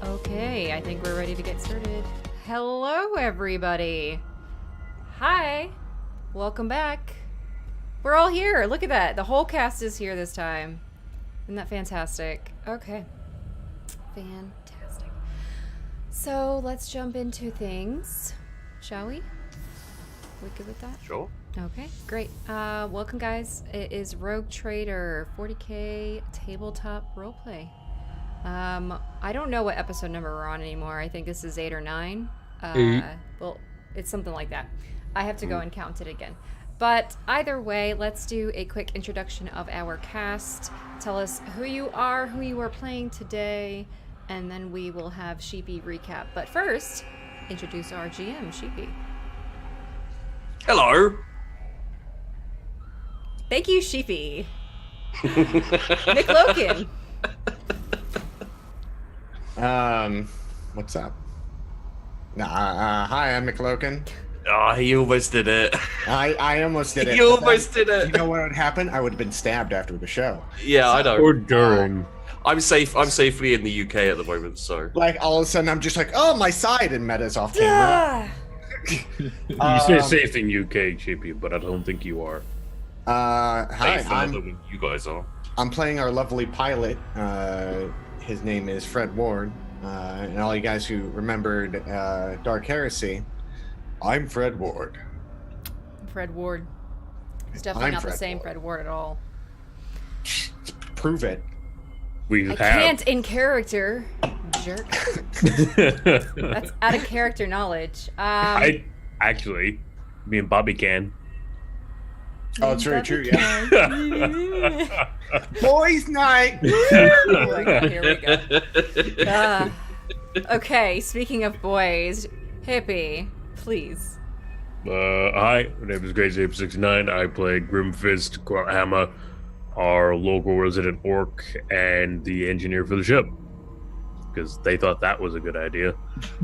Okay, I think we're ready to get started. Hello, everybody. Hi. Welcome back. We're all here. Look at that. The whole cast is here this time. Isn't that fantastic? Okay. Fantastic. So let's jump into things, shall we? We good with that? Sure. Okay, great. Welcome, guys. It is Rogue Trader 40k tabletop roleplay. I don't know what episode number we're on anymore. I think this is 8 or 9. 8. Well, it's something like that. I have to go and count it again. But either way, let's do a quick introduction of our cast. Tell us who you are playing today, and then we will have Sheepy recap. But first, introduce our GM, Sheepy. Hello. Thank you, Sheepy. McLoken. What's up? Hi, I'm McLoken. Oh, he almost did it. I almost did it. He almost did it. You know what would happen? I would have been stabbed after the show. Yeah, I know. Or during. I'm safely in the UK at the moment, so. Like, all of a sudden, I'm just like, oh, my side, and Meta's off camera. You say safe in UK, Chippy, but I don't think you are. Hi, You guys are. I'm playing our lovely pilot. His name is Fred Ward. And all you guys who remembered Dark Heresy, I'm Fred Ward. Fred Ward. It's definitely not the Fred same Ward. Fred Ward at all. Prove it. I can't in character, jerk. That's out of character knowledge. I actually, me and Bobby can. Oh, it's very true, yeah. Boys' night! Oh my God, here we go. Okay, speaking of boys, Hippie, please. Hi, my name is Grace869. I play Grimfist Warhammer, our local resident orc, and the engineer for the ship. Because they thought that was a good idea.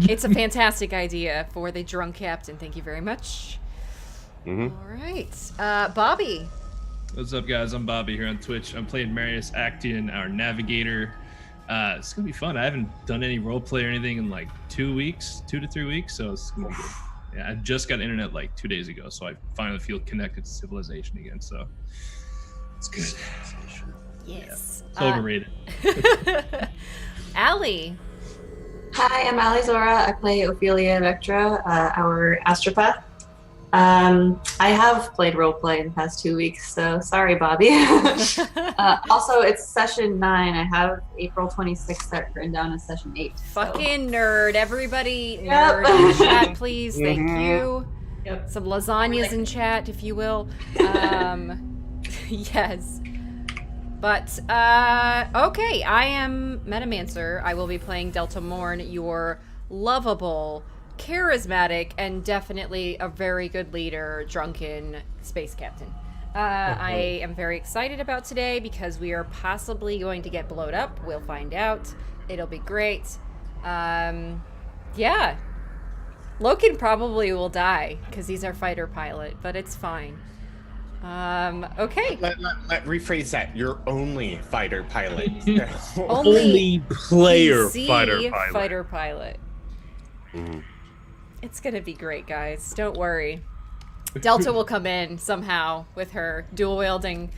It's a fantastic idea for the drunk captain. Thank you very much. Mm-hmm. All right. Bobby. What's up, guys? I'm Bobby here on Twitch. I'm playing Marius Actian, our navigator. It's gonna be fun. I haven't done any roleplay or anything in like 2 weeks, 2 to 3 weeks, so it's gonna be good. Yeah, I just got internet like 2 days ago, so I finally feel connected to civilization again. So it's good. Yes. Yeah, it's overrated. Allie. Hi, I'm alizorah. I play Ophelia Vectra, our astropath. I have played roleplay in the past 2 weeks, so sorry, Bobby. Also, it's session 9. I have April 26th written down as session 8. Fucking nerd. Everybody, Yep. nerd in chat, please. Thank you. Yep. Some lasagnas in chat, if you will. Yes. But, okay, I am Metamancer. I will be playing Delta Morn, your lovable, charismatic, and definitely a very good leader, drunken space captain. I am very excited about today because we are possibly going to get blowed up. We'll find out. It'll be great. Yeah. Loken probably will die because he's our fighter pilot, but it's fine. Okay. Let rephrase that. You're only fighter pilot. Only player PC fighter pilot. pilot. Mm-hmm. It's gonna be great, guys. Don't worry. Delta will come in somehow with her dual-wielding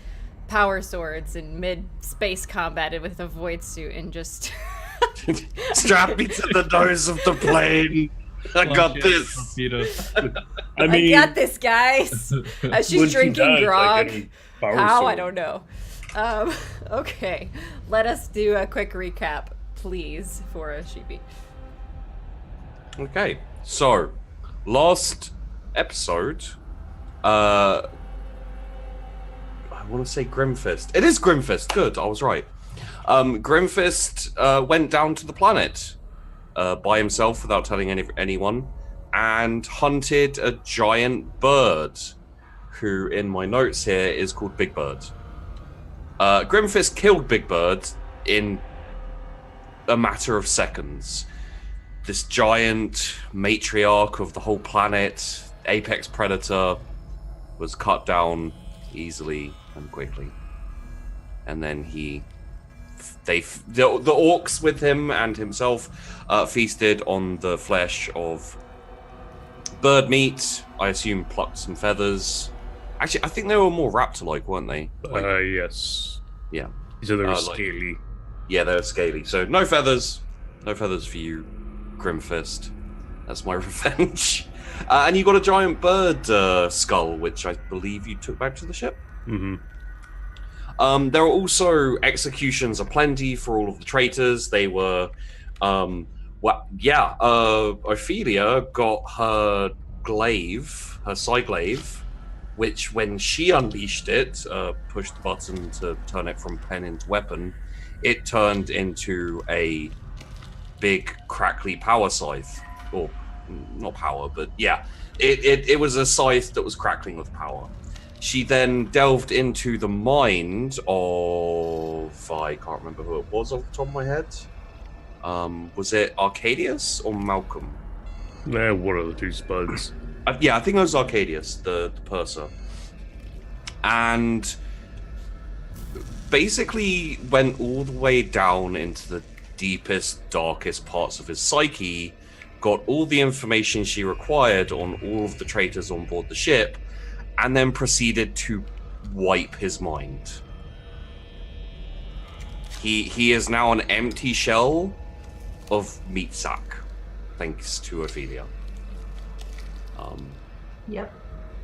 power swords in mid-space combat with a void suit and just... Strap me to the nose of the plane. I got this. I got this, guys. As she's drinking grog. How? I don't know. Okay. Let us do a quick recap, please, for a Sheepy. Okay, so last episode, I want to say Grimfist. It is Grimfist. Good, I was right. Grimfist went down to the planet by himself without telling anyone, and hunted a giant bird, who in my notes here is called Big Bird. Grimfist killed Big Bird in a matter of seconds. This giant matriarch of the whole planet, apex predator, was cut down easily and quickly. And then he the orcs with him and himself feasted on the flesh of bird meat. I assume plucked some feathers. Actually, I think they were more raptor-like, weren't they? Yes. Yeah. So they were like- scaly. Yeah, they were scaly. So no feathers. No feathers for you, Grimfist. That's my revenge. And you got a giant bird skull, which I believe you took back to the ship. Mm-hmm. There are also executions aplenty for all of the traitors. They were, Ophelia got her glaive, her cyglaive, which when she unleashed it, pushed the button to turn it from pen into weapon, it turned into a big crackly power scythe. Or, not power, but yeah. It was a scythe that was crackling with power. She then delved into the mind of... I can't remember who it was off the top of my head. Was it Arcadius or Malcolm? One of the two spuds. Yeah, I think it was Arcadius, the purser. And basically went all the way down into the deepest, darkest parts of his psyche, got all the information she required on all of the traitors on board the ship, and then proceeded to wipe his mind. He is now an empty shell of meat sack, thanks to Ophelia. Yep.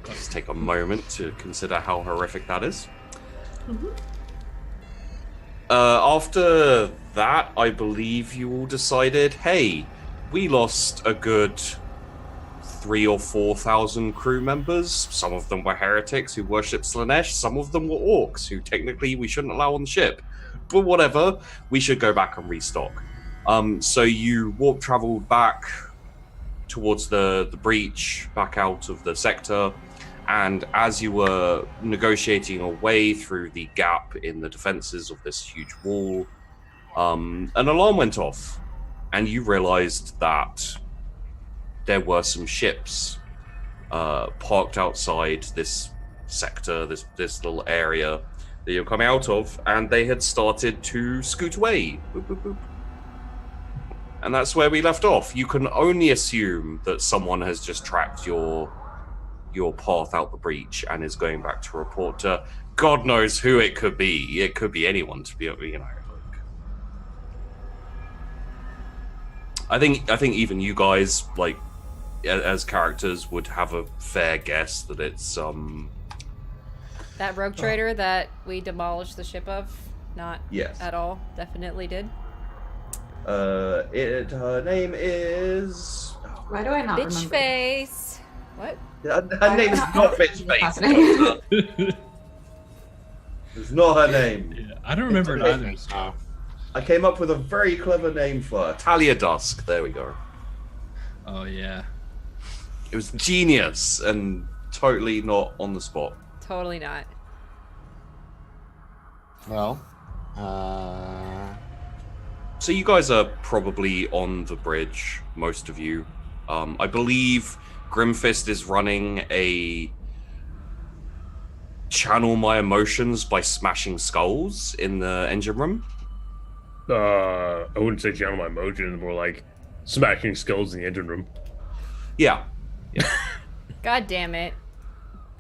Let's take a moment to consider how horrific that is. Mhm. After that, I believe you all decided, hey, we lost a good 3,000 or 4,000 crew members. Some of them were heretics who worshipped Slanesh. Some of them were orcs who technically we shouldn't allow on the ship. But whatever, we should go back and restock. So you warp traveled back towards the breach, back out of the sector. And as you were negotiating a way through the gap in the defenses of this huge wall, an alarm went off. And you realized that there were some ships parked outside this sector, this little area that you're coming out of, and they had started to scoot away. Boop, boop, boop. And that's where we left off. You can only assume that someone has just tracked your path out the breach and is going back to report to God knows who it could be. It could be anyone, to be, you know. I think even you guys, like, as characters, would have a fair guess that it's That rogue trader that we demolished the ship of? Not Yes. at all. Definitely did. Her name is... Why do I not Bitch remember? face. What? Her name is not Bitch Face. Fascinating. It's not her name. Yeah, I don't remember it either. Oh. I came up with a very clever name for her. Talia Dusk. There we go. Oh yeah. It was genius and totally not on the spot. Totally not. Well, So you guys are probably on the bridge, most of you. I believe Grimfist is running a channel my emotions by smashing skulls in the engine room. I wouldn't say channel my emotions, more like smashing skulls in the engine room. Yeah. God damn it.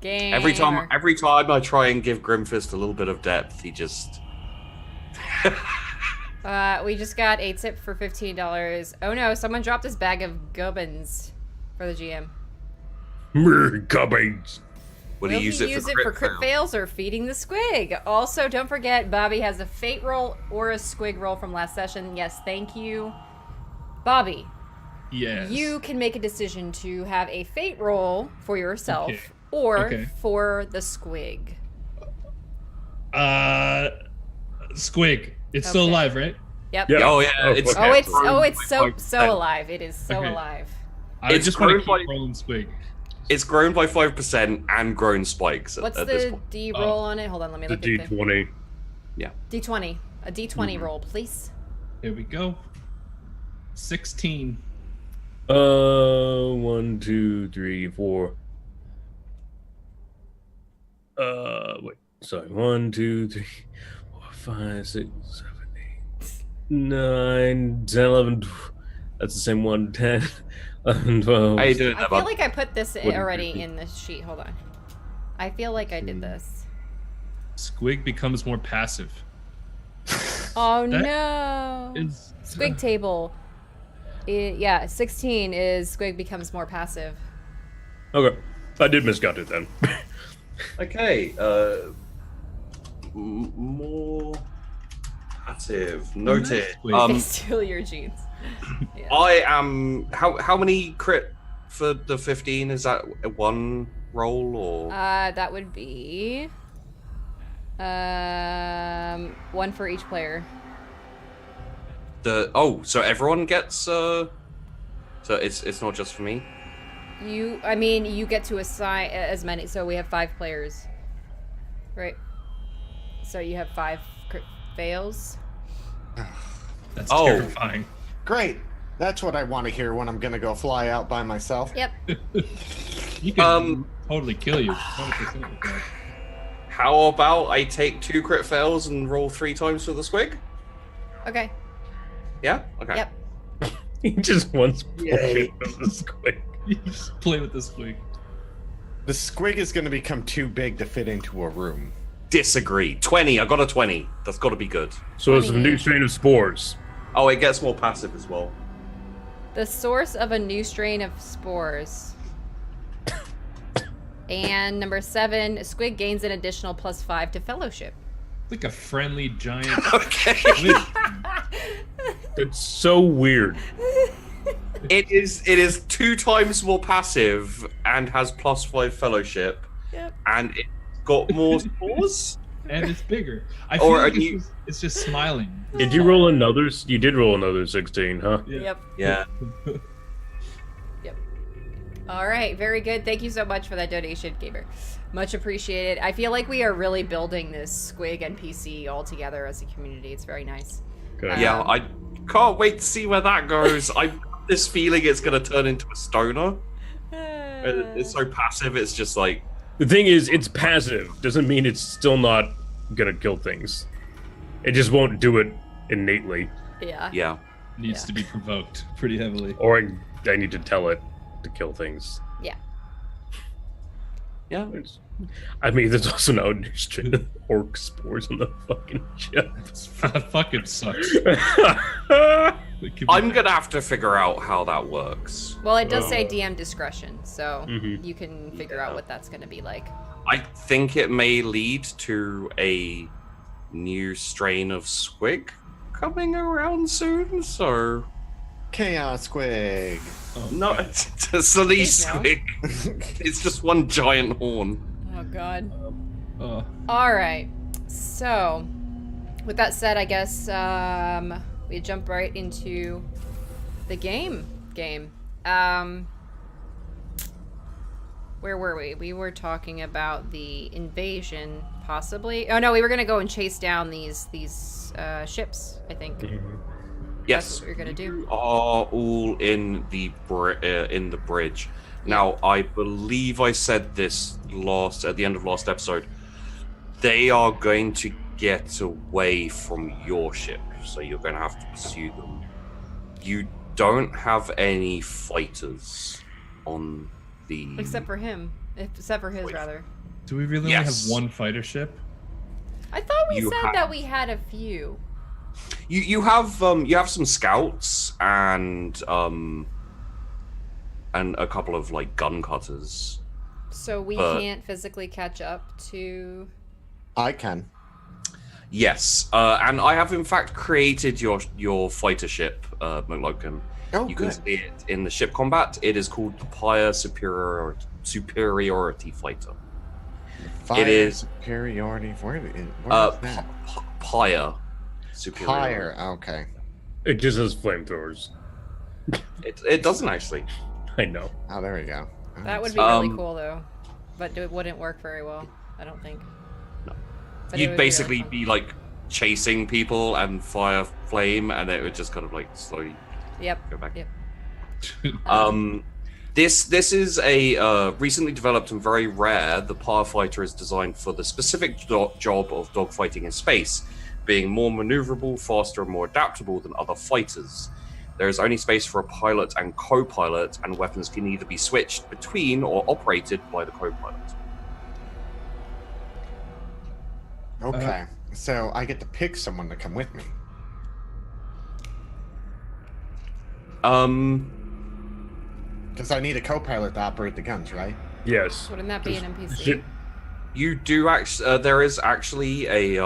Game. Every time I try and give Grimfist a little bit of depth, he just... We just got a tip for $15. Oh no, someone dropped his bag of gubbins for the GM. Gubbins. Would Will he use it for crit fails or feeding the squig? Also, don't forget, Bobby has a fate roll or a squig roll from last session. Yes, thank you. Bobby, Yes. you can make a decision to have a fate roll for yourself Okay. or Okay. for the squig. Squig. It's still Okay. alive, right? Yep. Yeah. Oh yeah, Oh, it's fuck. It's so 5%. alive. It is so Okay. alive. I It's just want to grown keep by- rolling Squig. It's grown by 5% and grown spikes at What's this the point. D roll on it? Hold on, let me The look at the D20. D20. A D20 roll, please. Here we go. 16. 1, 2, 3, 4. Wait. Sorry. 1, 2, 3, 4, 5, 6, 7, 9, 10, 11. That's the same one. 10, 11, 12. How you doing I there, feel bud? like I put this What already did you in the sheet. Hold on. I feel like I did this. Squig becomes more passive. Oh That no! Is Squig table. Yeah, 16 is Squig becomes more passive. Okay. I did miscount it then. Okay, more passive. Noted. Wait. They steal your genes. Yeah. I am. How many crit for the 15? Is that a one roll or? That would be one for each player. So everyone gets so it's not just for me. I mean, you get to assign as many. So we have 5 players, right? So you have 5 crit fails. That's Oh. terrifying. Great. That's what I want to hear when I'm gonna go fly out by myself. Yep. You can totally kill you. 100% with that. How about I take 2 crit fails and roll 3 times for the squig? Okay. Yeah. Okay. Yep. He just wants Yay. bullshit from the squig. You just play with the squig. The squig is gonna become too big to fit into a room. Disagree. 20. I got a 20. That's got to be good. So it's a 20. new strain of spores. Oh, it gets more passive as well. The source of a new strain of spores. And number 7, Squig gains an additional +5 to fellowship. Like a friendly giant Okay. squid. It's so weird. It is 2 times more passive and has +5 fellowship, Yep. and it's got more spores. And it's bigger. I Or feel are like you- it's just smiling. Did you roll another? You did roll another 16, huh? Yep. Yeah. Yep. All right. Very good. Thank you so much for that donation, Gamer. Much appreciated. I feel like we are really building this Squig NPC all together as a community. It's very nice. Okay. Yeah, I can't wait to see where that goes. I got this feeling it's gonna turn into a stoner. It's so passive. It's just like The thing is, it's passive. Doesn't mean it's still not gonna kill things. It just won't do it innately. Yeah. yeah. Needs to be provoked pretty heavily. Or I need to tell it to kill things. Yeah. Yeah. I mean, there's also now new strain of orc spores on the fucking ship. That fucking sucks. It could be I'm bad. gonna have to figure out how that works. Well, it does say DM discretion, so Mhm. you can figure out what that's going to be like. I think it may lead to a new strain of squig coming around soon. So Chaos squig. Oh, no, God. it's a least Please no. squig. It's just one giant horn. Oh, God. Oh. All right. So, with that said, I guess we jump right into the game. Where were we? We were talking about the invasion, possibly. Oh no, we were gonna go and chase down these ships. I think that's Yes, what we're gonna do. you are all in the bridge. Now, I believe I said this at the end of last episode. They are going to get away from your ship, so you're going to have to pursue them. You don't have any fighters on the. Except for him. Except for his, rather. Do we really Yes. only have one fighter ship? I thought we You said have- that we had a few. You have some scouts and a couple of like gun cutters. So we But- can't physically catch up to. I can. Yes, and I have in fact created your fighter ship, McLoken. Oh, You can good. see it in the ship combat. It is called the Pyre Superiority Fighter. Fire is- superiority. Where is that? Pyre Superiority. Fire. Okay. It just has flamethrowers. It doesn't actually. I know. Oh, there we go. That would be really Um, cool, though. But it wouldn't work very well, I don't think. No. But it You'd would be really basically fun. be like chasing people and fire flame, and it would just kind of like slowly Yep. go back. Yep. This is a recently developed and very rare. The Pyre Fighter is designed for the specific job of dogfighting in space, being more maneuverable, faster, and more adaptable than other fighters. There is only space for a pilot and co-pilot, and weapons can either be switched between or operated by the co-pilot. Okay, so I get to pick someone to come with me. Because I need a co-pilot to operate the guns, right? Yes. Wouldn't that be an NPC? You do actually. There is actually a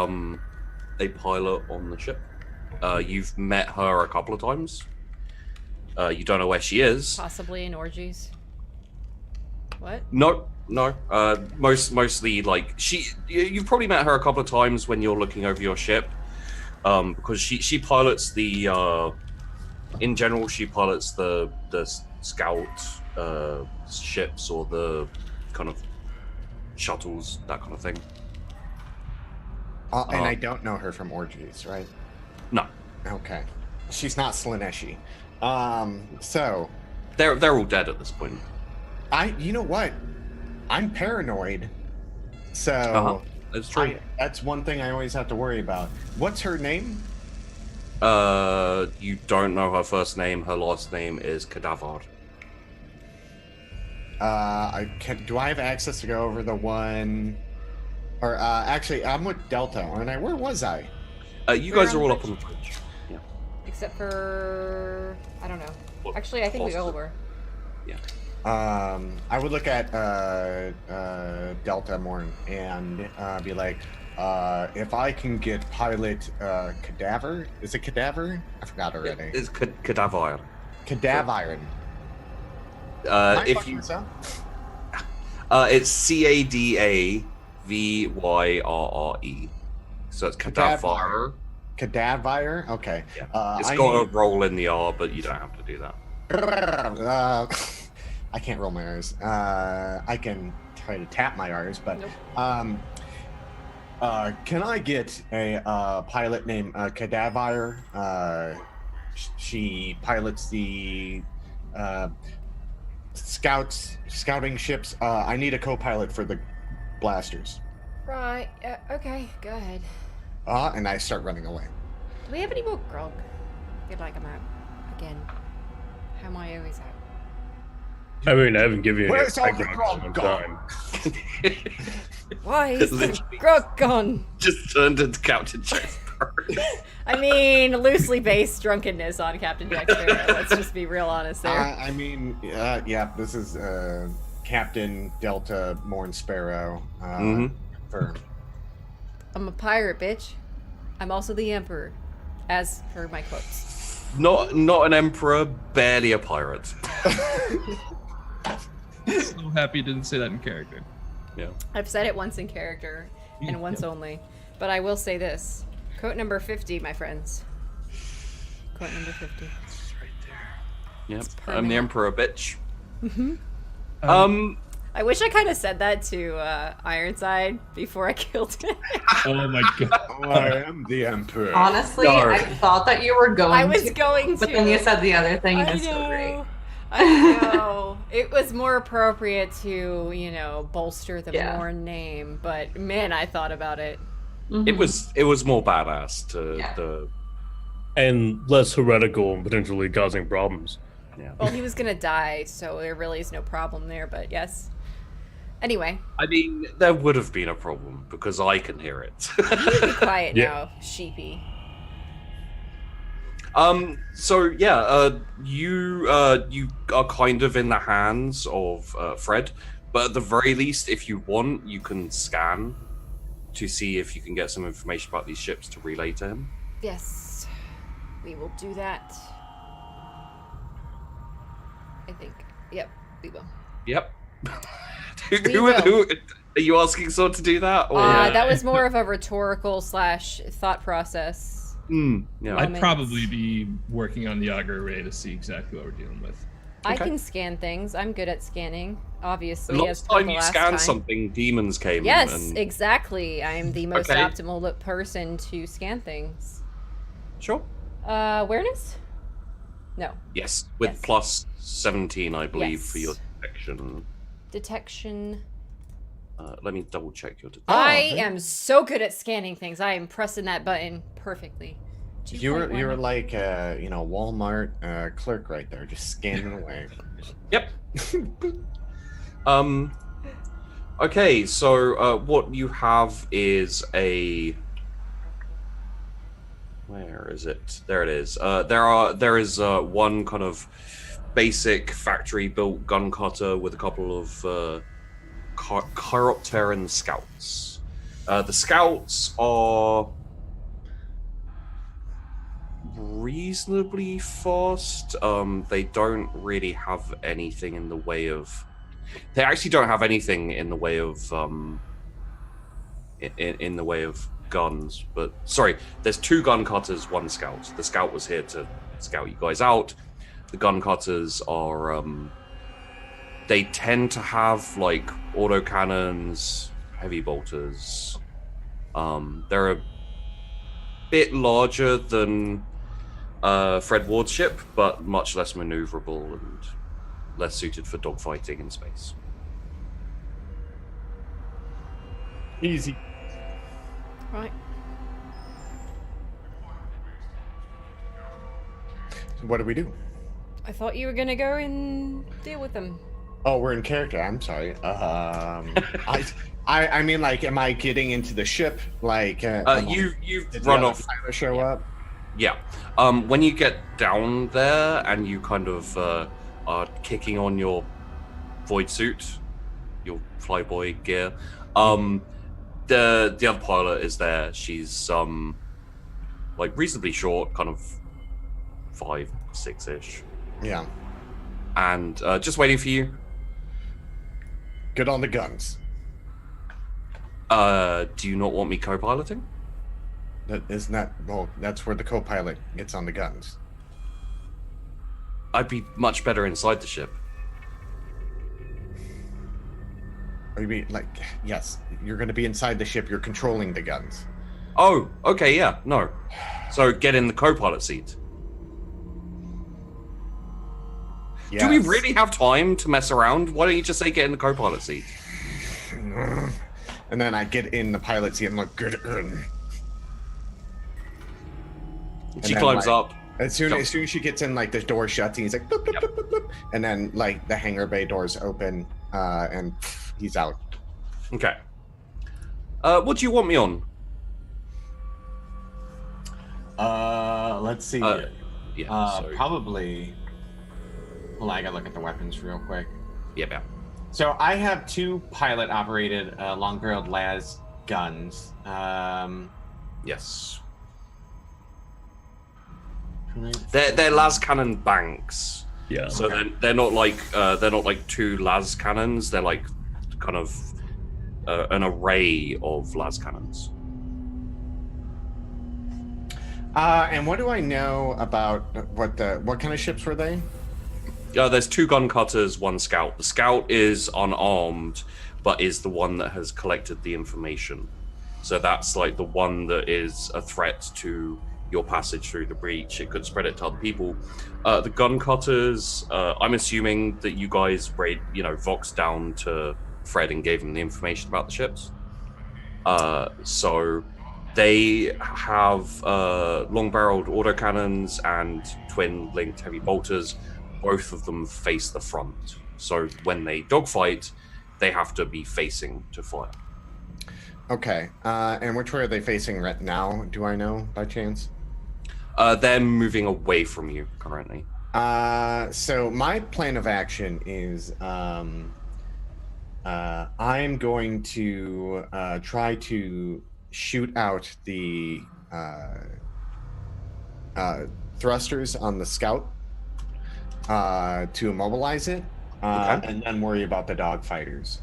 pilot on the ship. You've met her a couple of times. You don't know where she is. Possibly in orgies. What? No. Mostly like you've probably met her a couple of times when you're looking over your ship, because she pilots the. In general, she pilots the scout ships or the kind of shuttles, that kind of thing. And I don't know her from orgies, right? No. Okay. She's not Slaneshi. So they're all dead at this point. You know what? I'm paranoid. So That's true. that's one thing I always have to worry about. What's her name? You don't know her first name. Her last name is Cadaver. Do I have access to go over the one? Or actually, I'm with Delta, aren't I? Where was I? You guys are all up on the bridge. Yeah. Except for I don't know. Actually, I think we all were. Yeah. I would look at Delta more and be like, if I can get pilot Cadaver, is it Cadaver? I forgot already. It's Cadaver. Cadaver. If you, it's Cadavyre. So it's Cadaver. Cadaver. Okay. Yeah. It's got a roll in the R, but you don't have to do that. I can't roll my R's. I can try to tap my R's, but Nope. can I get a pilot named Cadaver? She pilots the scouting ships. I need a co-pilot for the blasters. Right. Okay. Go ahead. And I start running away. Do we have any more grog? Feel like I'm out again. How am I always out? I mean, I haven't given you any Where's all the background grog in gone? time. Why is the grog gone? Just turned into Captain Chester. I mean, loosely based drunkenness on Captain Dexter. Let's just be real honest there. I mean, yeah, this is Captain Delta Morn Sparrow. Confirmed. I'm a pirate, bitch. I'm also the emperor, as per my quotes. Not an emperor, barely a pirate. So happy you didn't say that in character. Yeah. I've said it once in character, and once only. But I will say this. Quote number 50, my friends. Quote number 50. It's right there. Yep. It's I'm the permanent. emperor, bitch. I wish I kind of said that to Ironside before I killed him. Oh my god. I am the emperor. Honestly, Darn. I thought that you were going I was to, going to. but then you said the other thing, and I it's so great. know. I know. It was more appropriate to, bolster the Morn name, but man, I thought about it. It was more badass to the. And less heretical and potentially causing problems. Yeah. Well, he was gonna die, so there really is no problem there. But yes. Anyway, I mean, there would have been a problem because I can hear it. you be quiet Yeah. now, sheepy. So yeah, you are kind of in the hands of Fred, but at the very least, if you want, you can scan to see if you can get some information about these ships to relay to him. Yes, we will do that. I think. Yep, we will. Yep. We who will. are you asking someone to do that? Or That was more of a rhetorical / thought process. yeah. I'd probably be working on the auger array to see exactly what we're dealing with. I Okay. can scan things. I'm good at scanning, obviously. The as last per time the you last scanned time. something, demons came. Yes, and... exactly. I am the most Okay. optimal person to scan things. Sure. Awareness? No. Yes, with Yes. plus 17, I believe, Yes. for your detection. Detection. Let me double check your. I am so good at scanning things. I am pressing that button perfectly. You were like Walmart clerk right there, just scanning away. Yep. Okay, so what you have is a. Where is it? There it is. There is one kind of basic factory-built gun cutter with a couple of Chiropteran scouts. The scouts are reasonably fast. They don't really have anything in the way of. They actually don't have anything in the way of in the way of guns. But sorry, there's 2 gun cutters, 1 scout. The scout was here to scout you guys out. The gun cutters are they tend to have like autocannons, heavy bolters. They're a bit larger than Fred Ward's ship, but much less maneuverable and less suited for dogfighting in space. Easy. Right. So what do we do? I thought you were gonna go and deal with them. Oh, we're in character. I'm sorry. I mean, like, am I getting into the ship? Like, you've did run the off. pilot show up? Yeah. When you get down there and you kind of are kicking on your void suit, your flyboy gear, the other pilot is there. She's like reasonably short, kind of 5'6" Yeah. and just waiting for you. Good on the guns. Do you not want me co-piloting? Well, that's where the co-pilot gets on the guns. I'd be much better inside the ship. Or you mean, like, yes, you're going to be inside the ship. You're controlling the guns. Oh, okay, yeah, no. So get in the co-pilot seat. Yes. Do we really have time to mess around? Why don't you just say get in the co-pilot seat? And then I get in the pilot seat and look good. She climbs up. As soon as she gets in, like, the door shuts and he's like, bloop, bloop, bloop, bloop, bloop, and then, like, the hangar bay doors open and he's out. Okay. What do you want me on? Let's see. Probably. Well, I gotta look at the weapons real quick. Yeah. So I have 2 pilot-operated long-barreled las guns. Yes. They're las cannon banks. Yeah. So they're not like 2 las cannons. They're like kind of an array of las cannons. And what do I know about what kind of ships were they? There's 2 gun cutters, 1 scout. The scout is unarmed, but is the one that has collected the information. So that's like the one that is a threat to your passage through the breach. It could spread it to other people. The gun cutters, I'm assuming that you guys voxed down to Fred and gave him the information about the ships. So they have long-barreled autocannons and twin-linked heavy bolters. Both of them face the front. So when they dogfight, they have to be facing to fire. Okay. And which way are they facing right now? Do I know by chance? They're moving away from you currently. So my plan of action is I'm going to try to shoot out the thrusters on the scout to immobilize it, and then worry about the dogfighters.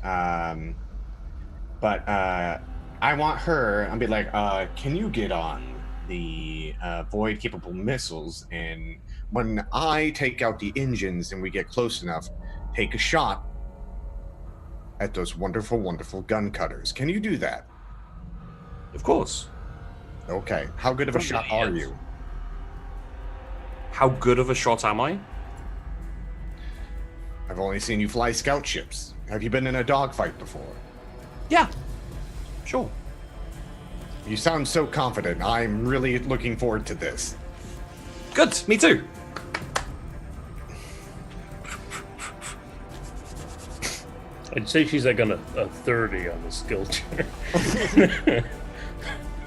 But I want her. I'll be like, can you get on the void-capable missiles? And when I take out the engines and we get close enough, take a shot at those wonderful, wonderful gun cutters. Can you do that? Of course. Okay. How good of a shot are you? How good of a shot am I? I've only seen you fly scout ships. Have you been in a dogfight before? Yeah. Sure. You sound so confident. I'm really looking forward to this. Good. Me too. I'd say she's like on a 30 on the skill check.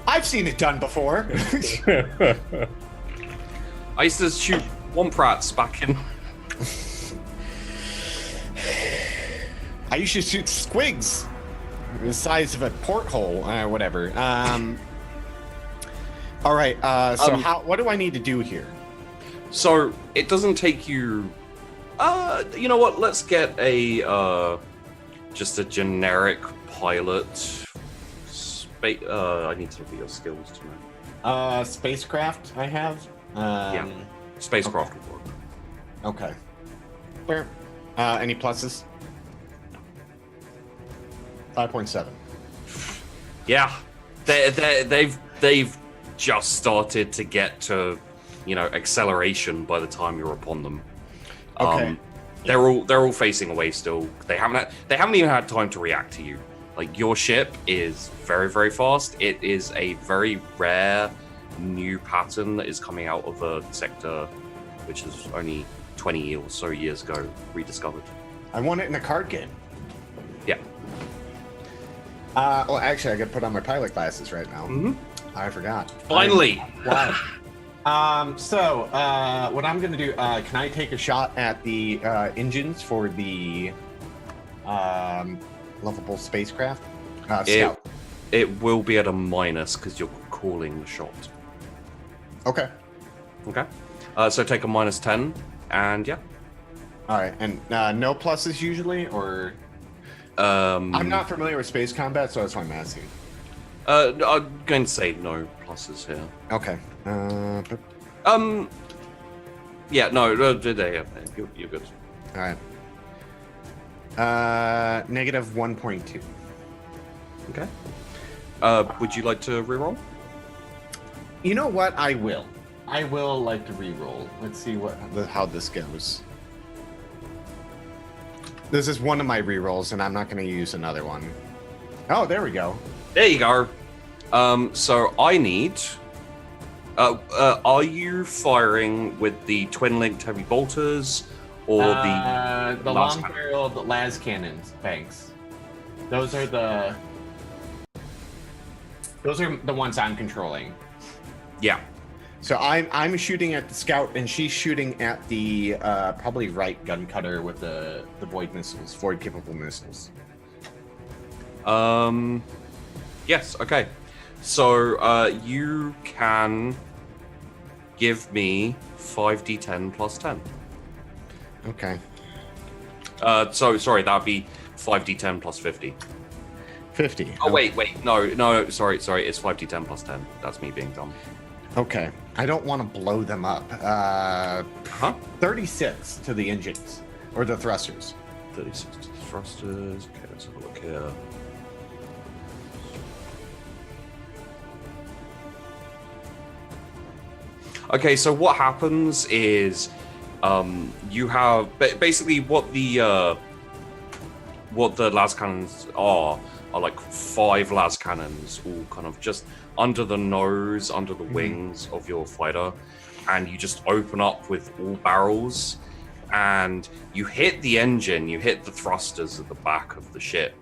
I've seen it done before. I used to shoot Womprats back in. I used to shoot squigs the size of a porthole, whatever. All right. So what do I need to do here? So it doesn't take you. You know what? Let's get a just a generic pilot. I need to look at your skills to know. Spacecraft. I have. Yeah. Spacecraft would work. Okay. Where? Any pluses? 5.7. Yeah, they've just started to get to, acceleration by the time you're upon them. Okay. They're all facing away still. They haven't even had time to react to you. Like, your ship is very, very fast. It is a very rare new pattern that is coming out of a sector which is only 20 or so years ago rediscovered. I want it in a card game. Yeah. Well, actually, I could put on my pilot glasses right now. Mm-hmm. I forgot. Finally. Wow. So what I'm gonna do? Can I take a shot at the engines for the lovable spacecraft? Scout. It will be at a minus because you're calling the shot. Okay. Okay. So take a minus 10, and yeah. All right, and no pluses usually, or I'm not familiar with space combat, so that's why I'm asking. I'm going to say no pluses here. Okay. Yeah, no, you're good. All right. Negative 1.2. Okay. Would you like to reroll? You know what? I will. I will like to reroll. Let's see how this goes. This is one of my rerolls, and I'm not going to use another one. Oh, there we go. There you go. So I need. Are you firing with the twin-linked heavy bolters or the long-barreled las cannons? Banks. Those are the ones I'm controlling. Yeah. So I'm shooting at the scout, and she's shooting at the probably right gun cutter with the void missiles, void capable missiles. Yes. Okay. So you can give me 5d10 plus 10. Okay. So sorry, that'd be 5d10 plus 50. 50. Oh wait, no, sorry, it's 5d10 plus 10. That's me being dumb. Okay. I don't want to blow them up. 36 to the engines or the thrusters. 36 to the thrusters. Okay, let's have a look here. Okay, so what happens is you have basically what the las cannons are like 5 las cannons all kind of just under the nose, under the wings of your fighter, and you just open up with all barrels, and you hit the engine, you hit the thrusters at the back of the ship,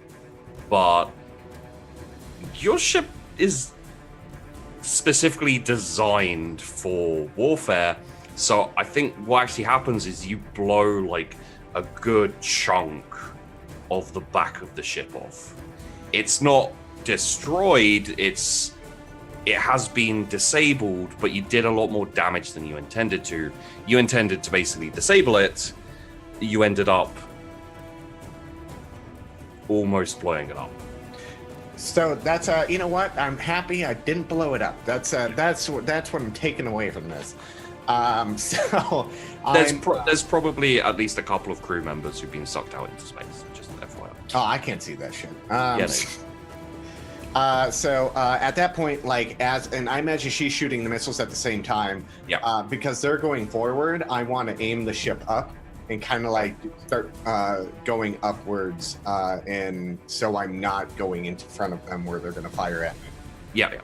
but your ship is specifically designed for warfare, so I think what actually happens is you blow like a good chunk of the back of the ship off. It's not destroyed, it has been disabled, but you did a lot more damage than you intended to. You intended to basically disable it, you ended up almost blowing it up. So that's you know what? I'm happy I didn't blow it up. That's what I'm taking away from this. So there's probably at least a couple of crew members who've been sucked out into space. Just FYI. Oh, I can't see that shit. Yes. So at that point, and I imagine she's shooting the missiles at the same time. Yeah. Because they're going forward, I want to aim the ship up and kind of like start going upwards, and so I'm not going into front of them where they're going to fire at me. Yeah.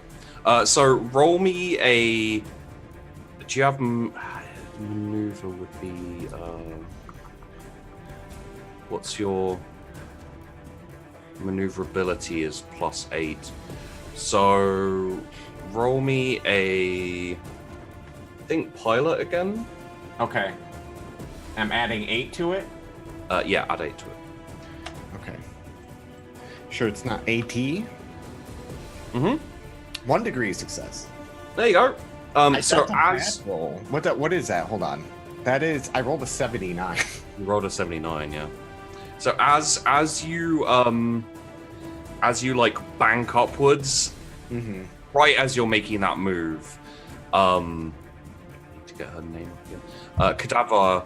So roll me a. Do you have maneuver? Would be. What's your maneuverability? Is +8. So roll me a. I think pilot again. Okay. I'm adding 8 to it. Yeah, add 8 to it. Okay. Sure, it's not AT. Mm-hmm. 1 degree success. There you go. So That's a bad roll. What is that? Hold on. That is, I rolled a 79. You rolled a 79, yeah. So as you like bank upwards, Mm-hmm. right as you're making that move, need to get her name again. Cadaver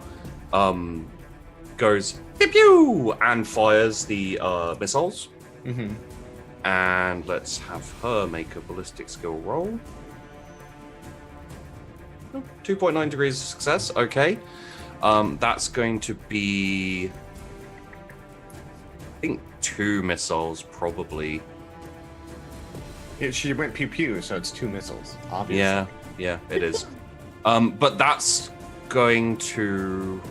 goes pew pew and fires the missiles. Mm-hmm. And let's have her make a ballistic skill roll. 2.9 degrees of success. Okay. That's going to be, I think, 2 missiles probably. She went pew pew, so it's 2 missiles. Obviously. Yeah, it is. But that's going to.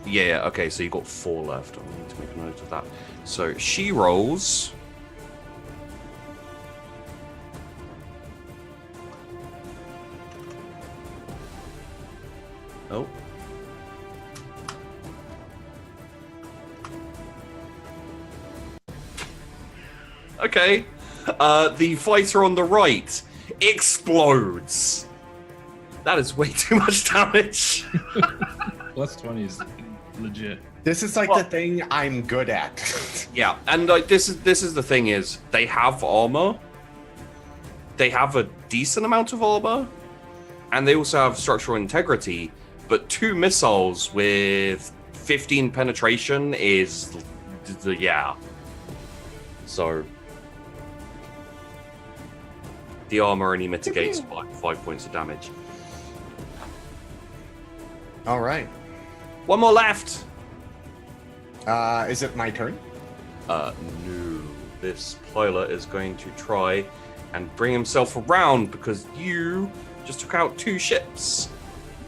Yeah. Okay. So you got 4 left. I need to make a note of that. So she rolls. Oh. Okay. The fighter on the right explodes. That is way too much damage. +20 is legit. This is like the thing I'm good at. Yeah, and this is the thing is they have armor. They have a decent amount of armor, and they also have structural integrity. But 2 missiles with 15 penetration is yeah. So the armor only mitigates by 5 points of damage. All right. 1 more left. Is it my turn? No. This pilot is going to try and bring himself around because you just took out 2 ships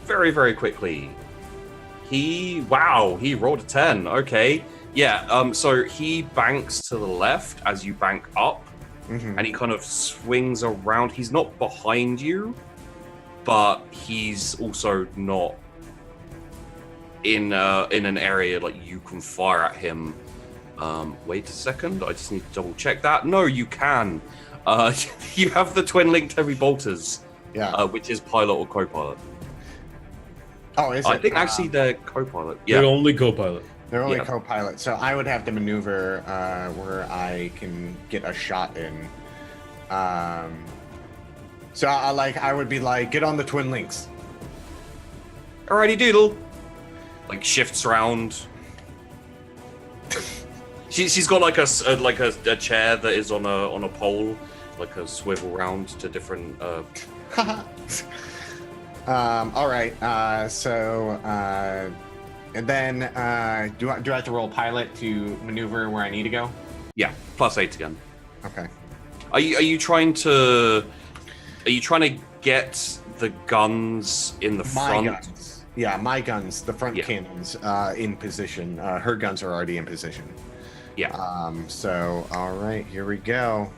very, very quickly. He rolled a 10. Okay. Yeah, so he banks to the left as you bank up, and he kind of swings around. He's not behind you, but he's also not in an area like you can fire at him. Wait a second, I just need to double check that. No, you can. You have the twin-linked heavy bolters, which is pilot or co-pilot. Oh, is it? I think actually they're co-pilot. They're Yeah, only co-pilot. They're only Yeah. co-pilot, so I would have to maneuver where I can get a shot in. So I would be like, get on the twin links. alrighty doodle. Like shifts around. She's got like a chair that is on a pole, like a swivel round to different. All right. And then do I have to roll pilot to maneuver where I need to go? Yeah, +8 again. Okay. Are you trying to get the guns in the My front? guns. Yeah, my guns, the front Yeah. cannons, in position. Her guns are already in position. Yeah. So, all right, here we go.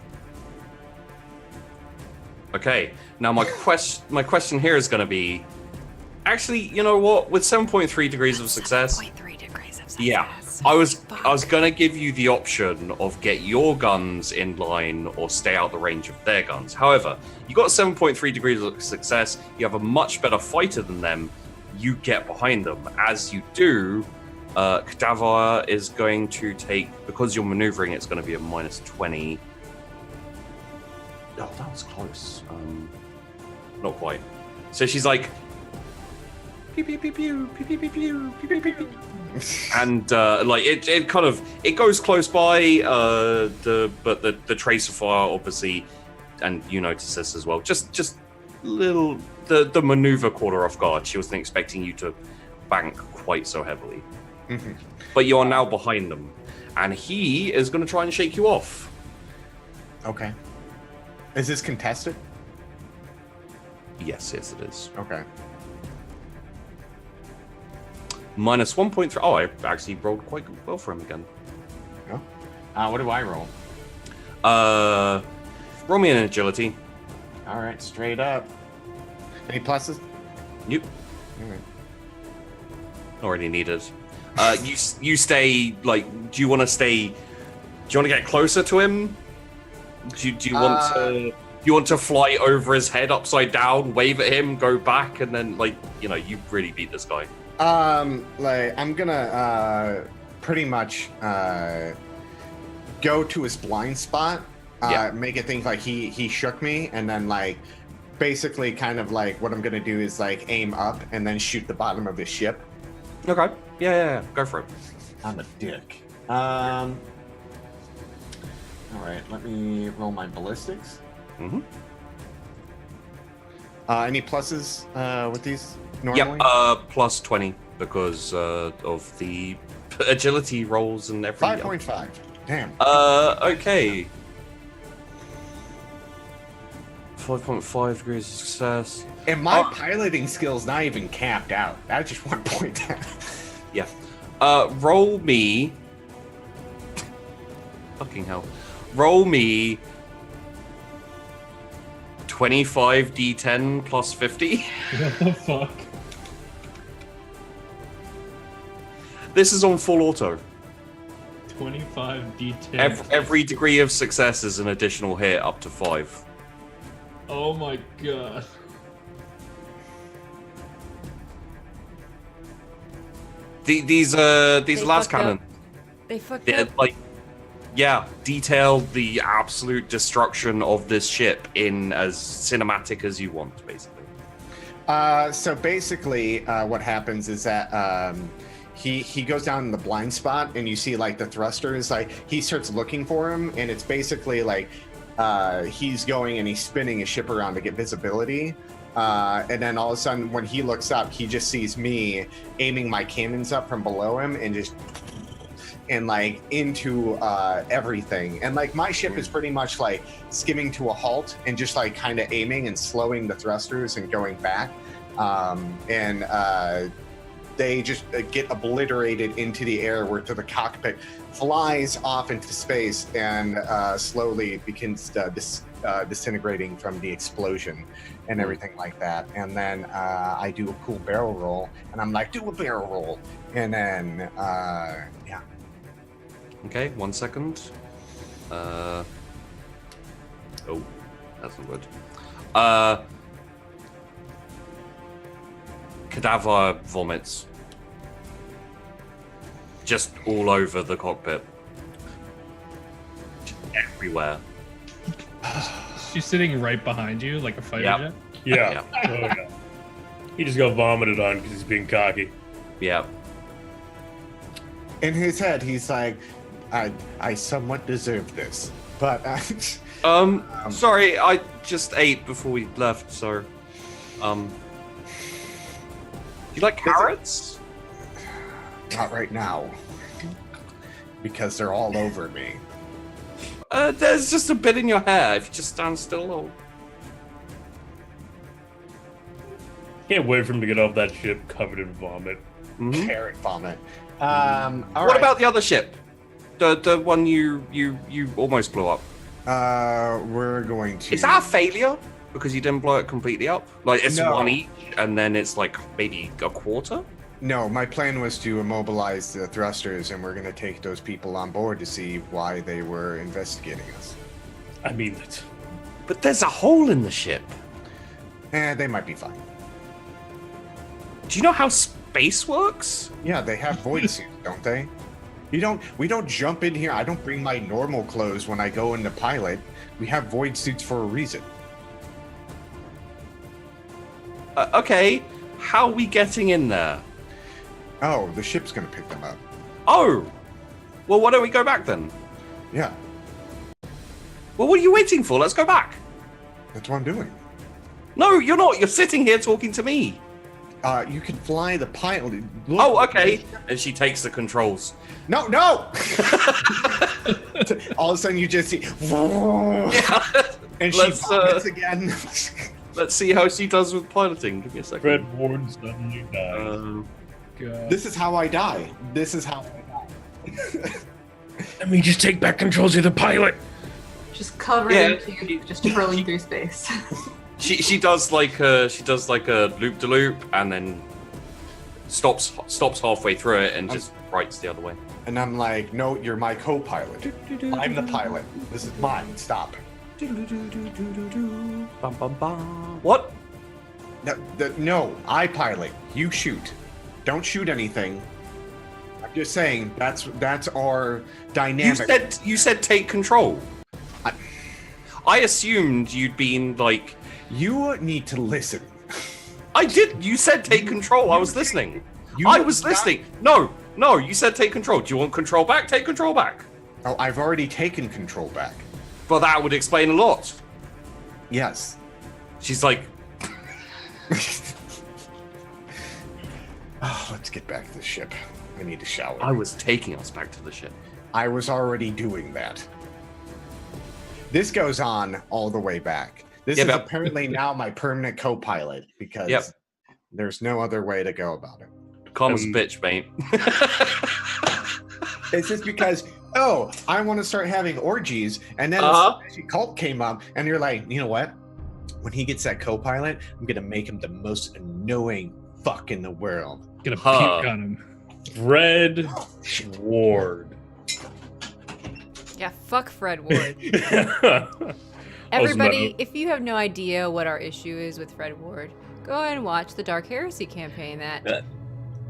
Okay. Now my question here is going to be, actually, you know what? With 7.3 degrees of success, 7.3 degrees of success. yeah, I was going to give you the option of get your guns in line or stay out the range of their guns. However, you got 7.3 degrees of success. You have a much better fighter than them. You get behind them. As you do, Cadaver is going to take, because you're maneuvering, it's going to be a -20. Oh, that was close. Not quite. So she's like, pew pew pew pew pew pew pew pew pew pew pew pew. And like it kind of goes close by, but the tracer fire obviously, and you notice this as well. Just little, the maneuver caught her off guard. She wasn't expecting you to bank quite so heavily. Mhm. But you are now behind them, and he is going to try and shake you off. Okay. Is this contested? Yes, it is. Okay. Minus 1.3. Oh, I actually rolled quite well for him again. What do I roll? Roll me an agility. All right, straight up. Any pluses? Nope. All right. Already needed. You stay, like, do you want to stay, do you want to get closer to him? Do you want to fly over his head upside down, wave at him, go back, and then, like, you really beat this guy. Like, I'm gonna, pretty much, go to his blind spot, make it think like he shook me, and then, like, basically kind of like what I'm gonna do is, like, aim up and then shoot the bottom of his ship. Okay. Yeah. Go for it. I'm a dick. All right, let me roll my ballistics. Mm-hmm. Any pluses with these normally? Yep, plus 20 because of the agility rolls and everything. 5.5. Damn. Okay. 5.5 degrees of success. And my piloting skill's not even capped out. I just want to point that. Yeah. Roll me. Fucking hell. Roll me 25d10 plus 50. What the fuck? This is on full auto. 25 D10. Every degree of success is an additional hit up to 5. Oh my god. These They last fucked cannon, up. They fucked they're, up. like, detailed the absolute destruction of this ship in as cinematic as you want, basically. So basically, what happens is that he goes down in the blind spot, and you see like the thrusters. Like he starts looking for him, and it's basically like he's going and he's spinning his ship around to get visibility. And then all of a sudden, when he looks up, he just sees me aiming my cannons up from below him and just like into everything. And like my ship is pretty much like skimming to a halt and just like kind of aiming and slowing the thrusters and going back. They just get obliterated into the air, where to the cockpit flies off into space and slowly begins disintegrating from the explosion and everything like that. And then I do a cool barrel roll, and I'm like, do a barrel roll. And then, yeah. Okay, 1 second. Oh, that's not good. Cadaver vomits. Just all over the cockpit. Just everywhere. She's sitting right behind you, like a fighter Yep. jet. Yeah. Oh, yeah. He just got vomited on because he's being cocky. Yeah. In his head, he's like, I somewhat deserve this. But, Sorry, I just ate before we left, so... You like carrots? not right now. Because they're all over me. There's just a bit in your hair. If you just stand still, Can't wait for him to get off that ship covered in vomit. Mhm. Carrot vomit. What about the other ship? The one you almost blew up. We're going to... Is that a failure? Because you didn't blow it completely up? Like, it's No. one each, and then it's like maybe a quarter? No, my plan was to immobilize the thrusters, and we're going to take those people on board to see why they were investigating us. I mean, that's... But there's a hole in the ship. They might be fine. Do you know how space works? Yeah, they have void suits, don't they? We don't jump in here. I don't bring my normal clothes when I go into pilot. We have void suits for a reason. Okay, how are we getting in there? Oh, the ship's going to pick them up. Oh! Well, why don't we go back then? Yeah, Well, what are you waiting for? Let's go back. that's what I'm doing. No, you're not. You're sitting here talking to me. You can fly the pilot. Look, Oh, okay. And she takes the controls. No, no! All of a sudden, you just see, Yeah. and she Let's, vomits again. Let's see how she does with piloting. Give me a second. Fred Ward suddenly dies. God. This is how I die. This is how I die. Let me just take back controls of the pilot. Just covered Yeah. in puke, just twirling through space. She does like a loop de loop and then stops halfway through it and just rights the other way. And I'm like, no, you're my co-pilot. I'm the pilot. This is mine. Stop. Bum, bum, bum. What? No, I pilot. You shoot. Don't shoot anything. I'm just saying that's our dynamic. You said take control. I- I assumed you'd been like. You need to listen. I did. You said take control. I was listening. You I was stop- listening. No. You said take control. Do you want control back? Take control back. Oh, I've already taken control back. Well, that would explain a lot. Yes. She's like, Oh, let's get back to the ship. I need to shower. I was taking us back to the ship. I was already doing that. This goes on all the way back. This Yeah, is but- apparently now my permanent co-pilot because Yep. there's no other way to go about it. Calm as a bitch, mate. It's just because, I want to start having orgies, and then Uh-huh. the cult came up, and you're like, you know what? When he gets that co-pilot, I'm gonna make him the most annoying fuck in the world. Gonna Huh. puke on him. Fred Ward. Yeah, fuck Fred Ward. I was Everybody, about if you have no idea what our issue is with Fred Ward, go and watch the Dark Heresy campaign that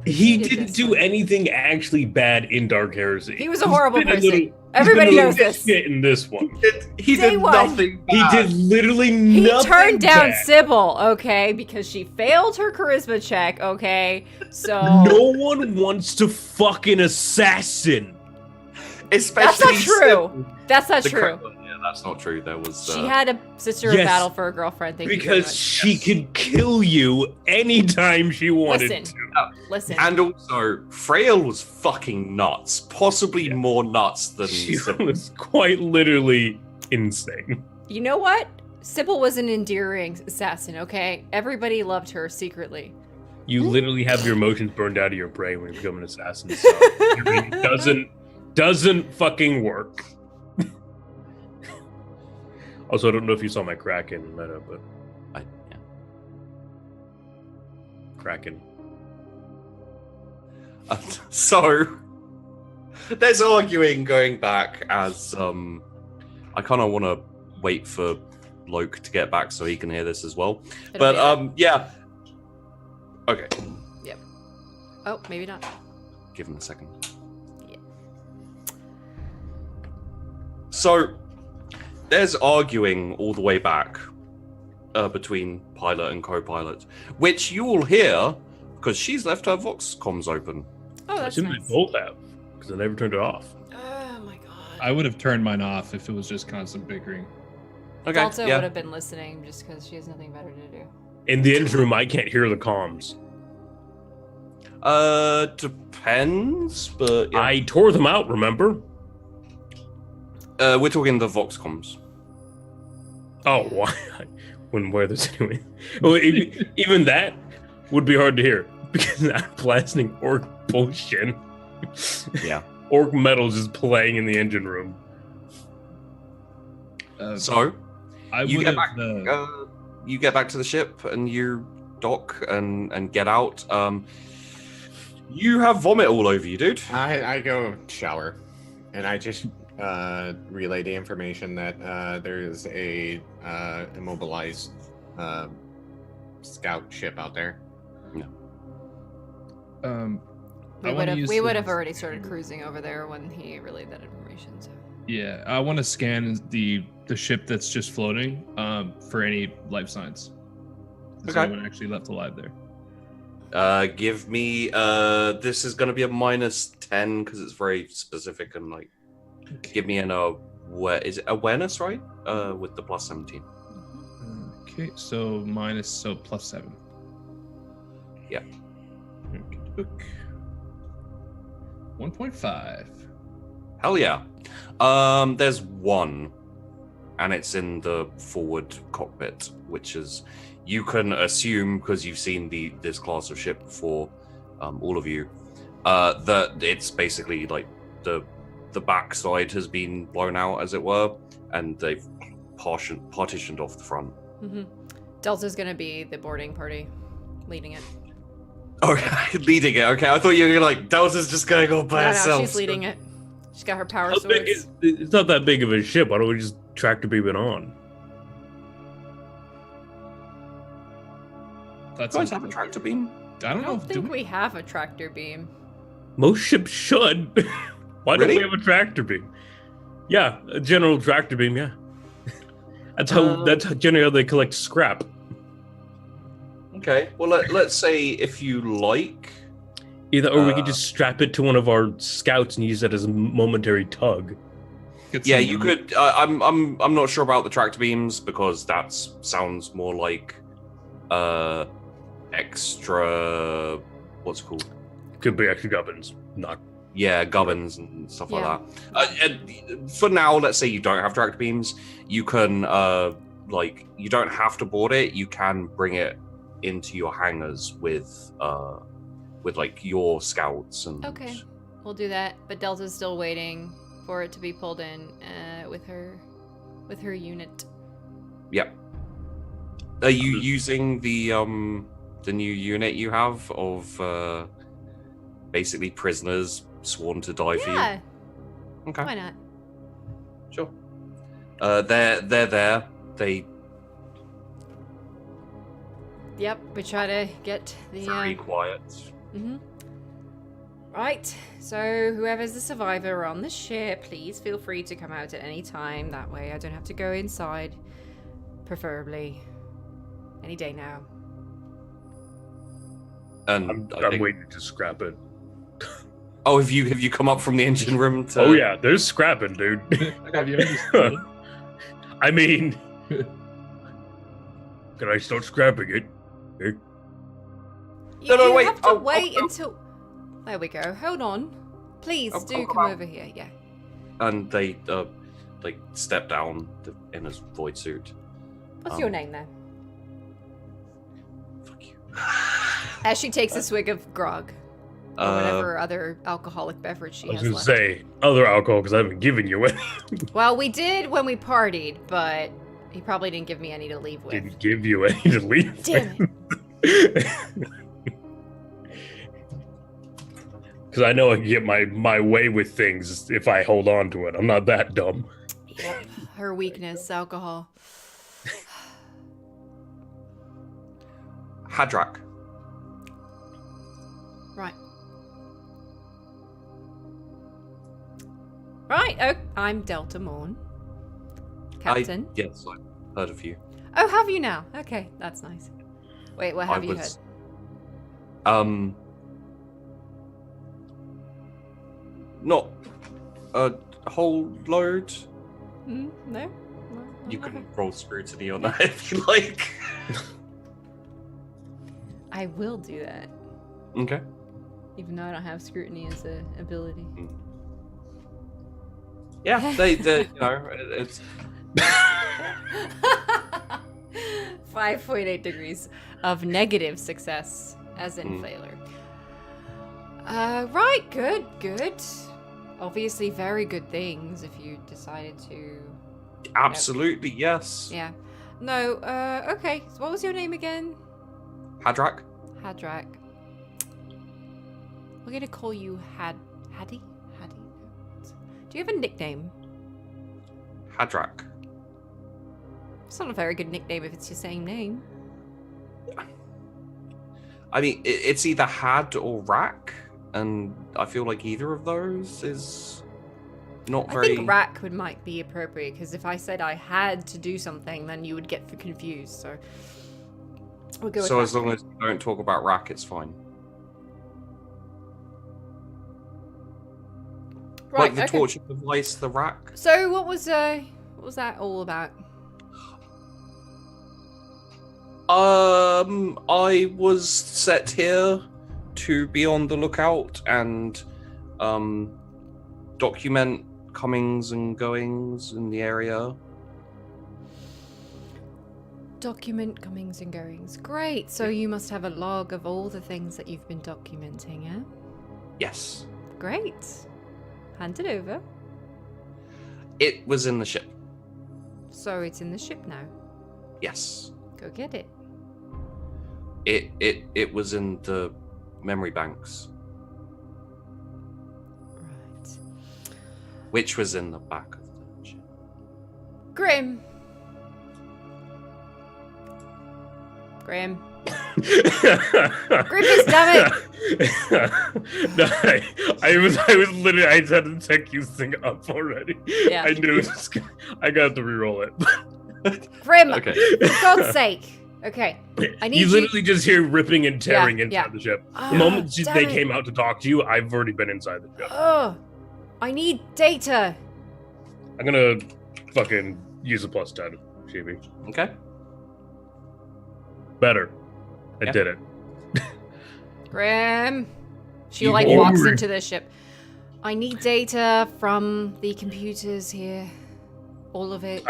He did didn't this do one. anything actually bad in Dark Heresy. He was a horrible He's been person. he's Everybody been a knows little this. shit in this one. He Day did one. nothing He bad. did literally He nothing turned down bad. Sybil, okay, because she failed her charisma check, okay? So No one wants to fuck an assassin. Especially that's not true. That's not the true. Yeah, that's not true. There was. She had a sister in Yes, battle for a girlfriend. Thank you very Because much. she could kill you anytime she wanted Listen. to. Listen, And also, Frail was fucking nuts. Possibly more nuts than She Sybil. was quite literally insane. you know what? Sybil was an endearing assassin, okay? Everybody loved her secretly. You literally have your emotions burned out of your brain when you become an assassin. So it doesn't fucking work. Also, I don't know if you saw my Kraken meta, but Yeah. Kraken. So there's arguing going back as I kind of want to wait for Loke to get back so he can hear this as well. It'll But be- yeah. Okay, Oh, maybe not. give him a second. Yeah. So there's arguing all the way back between pilot and co-pilot, which you will hear because she's left her Vox comms open. Oh, I that's assume nice. they both have, because I never turned it off. Oh my god. I would have turned mine off if it was just constant bickering. Okay, Delta yeah. would have been listening just because she has nothing better to do. In the interim, I can't hear the comms. Depends, but yeah. I tore them out, remember? We're talking the Vox comms. Oh, why? Wouldn't wear this anyway. Well, even that would be hard to hear because I'm blasting orc bullshit. Yeah. Orc metal just playing in the engine room. So I you would get have. back. You get back to the ship and you dock and get out. You have vomit all over you, dude. I go shower, and I just relay the information that there is a immobilized scout ship out there. I wanna use We would have this- already started cruising over there when he relayed that information. So. Yeah, I want to scan the ship that's just floating for any life signs. Is Okay. anyone actually left alive there? Give me. This is going to be a -10 because it's very specific and like. Give me an is it awareness, right? With the +17. Okay, so minus, so +7. Yeah. Okay. 1.5. Hell yeah. There's one, and it's in the forward cockpit, which is, you can assume, because you've seen this class of ship before, all of you, that it's basically like the backside has been blown out, as it were, and they've partitioned off the front. Mm-hmm. Delta's gonna be the boarding party, leading it. Okay, leading it. Okay, I thought you were like, Delta's just gonna go by herself. No, she's leading it. She's got her power How big swords. it's not that big of a ship. Why don't we just tractor beam it on? That's Do you guys have a tractor beam? I I don't know. don't think we have a tractor beam. Most ships should. Why don't Really? we have a tractor beam? Yeah, a general tractor beam. Yeah, that's generally how they collect scrap. Okay, well let's say if you like. Or we could just strap it to one of our scouts and use it as a momentary tug. Get Yeah, some- you could. I'm not sure about the tractor beams because that sounds more like extra. What's it called? Could be extra gubbins. Not. Yeah, gubbins and stuff Yeah. like that. And for now, let's say you don't have tractor beams, you can you don't have to board it. You can bring it into your hangars with like your scouts and. Okay, we'll do that. But Delta's still waiting for it to be pulled in with her unit. Yep. Are you using the new unit you have of basically prisoners sworn to die for you? Yeah, Okay. why not? Sure. They're there. They Yep, we try to get the. very quiet. Mm-hmm. Right, so whoever's the survivor on the ship, please feel free to come out at any time. That way I don't have to go inside. Preferably. Any day now. And I'm I think, waiting to scrap it. oh, have you come up from the engine room to? Oh yeah, there's scrapping, dude. Have you understood? I mean, can I start scrapping it? Okay. No, You wait. have to Oh, wait oh. until. There we go. Hold on. Please Oh, do oh, come oh. over here. Yeah. And they step down in his void suit. What's your name then? Fuck you. As she takes a swig of grog. Or Uh, whatever other alcoholic beverage she I was has gonna left. say other alcohol because I haven't given you any. Well, we did when we partied, but he probably didn't give me any to leave with. Didn't give you any to leave. Damn it. Because I know I can get my way with things if I hold on to it. I'm not that dumb. Yep. Her weakness, alcohol. Hadrak. Right. Right. Oh, I'm Delta Morn. Captain. Yes, I've heard of you. Oh, have you now? Okay, that's nice. Wait, what have you heard? Not a whole load. No? No, You okay. can roll scrutiny on that if you like. I will do that, Okay. even though I don't have scrutiny as an ability. Yeah, they it's 5.8 degrees of negative success as in failure. Right, good. Obviously very good things if you decided to... absolutely yes. Yeah. No, okay. So what was your name again? Hadrak. Hadrak. We're gonna call you Haddy? Do you have a nickname? Hadrak. It's not a very good nickname if it's your same name. I mean, it's either Had or Rack, and I feel like either of those is not I very. think Rack might be appropriate, because if I said I had to do something, then you would get confused, so... We'll go with So Rack. as long as you don't talk about Rack, it's fine. Right, Like the okay. torture device, the Rack. So what was that all about? I was set here to be on the lookout and document comings and goings in the area. Document comings and goings. Great. So you must have a log of all the things that you've been documenting, yeah? Yes. Great. Hand it over. It was in the ship. So it's in the ship now. Yes. Go get it. It was in the memory banks, Right. which was in the back of the ship. Grim. Grim. Griffiths, damn No, I was literally, I had the tech use thing up already. Yeah. I knew it was, I got to re-roll it. Grim. Okay. For God's sake. Okay. I need You literally just hear ripping and tearing Yeah, inside yeah. the ship. Oh, The moment damn they it. came out to talk to you, I've already been inside the ship. Oh, I need data. I'm gonna fucking use a plus 10, Sheepy. Okay. Better. I Yeah. did it. Grim. She You like walks over. into the ship. I need data from the computers here. All of it.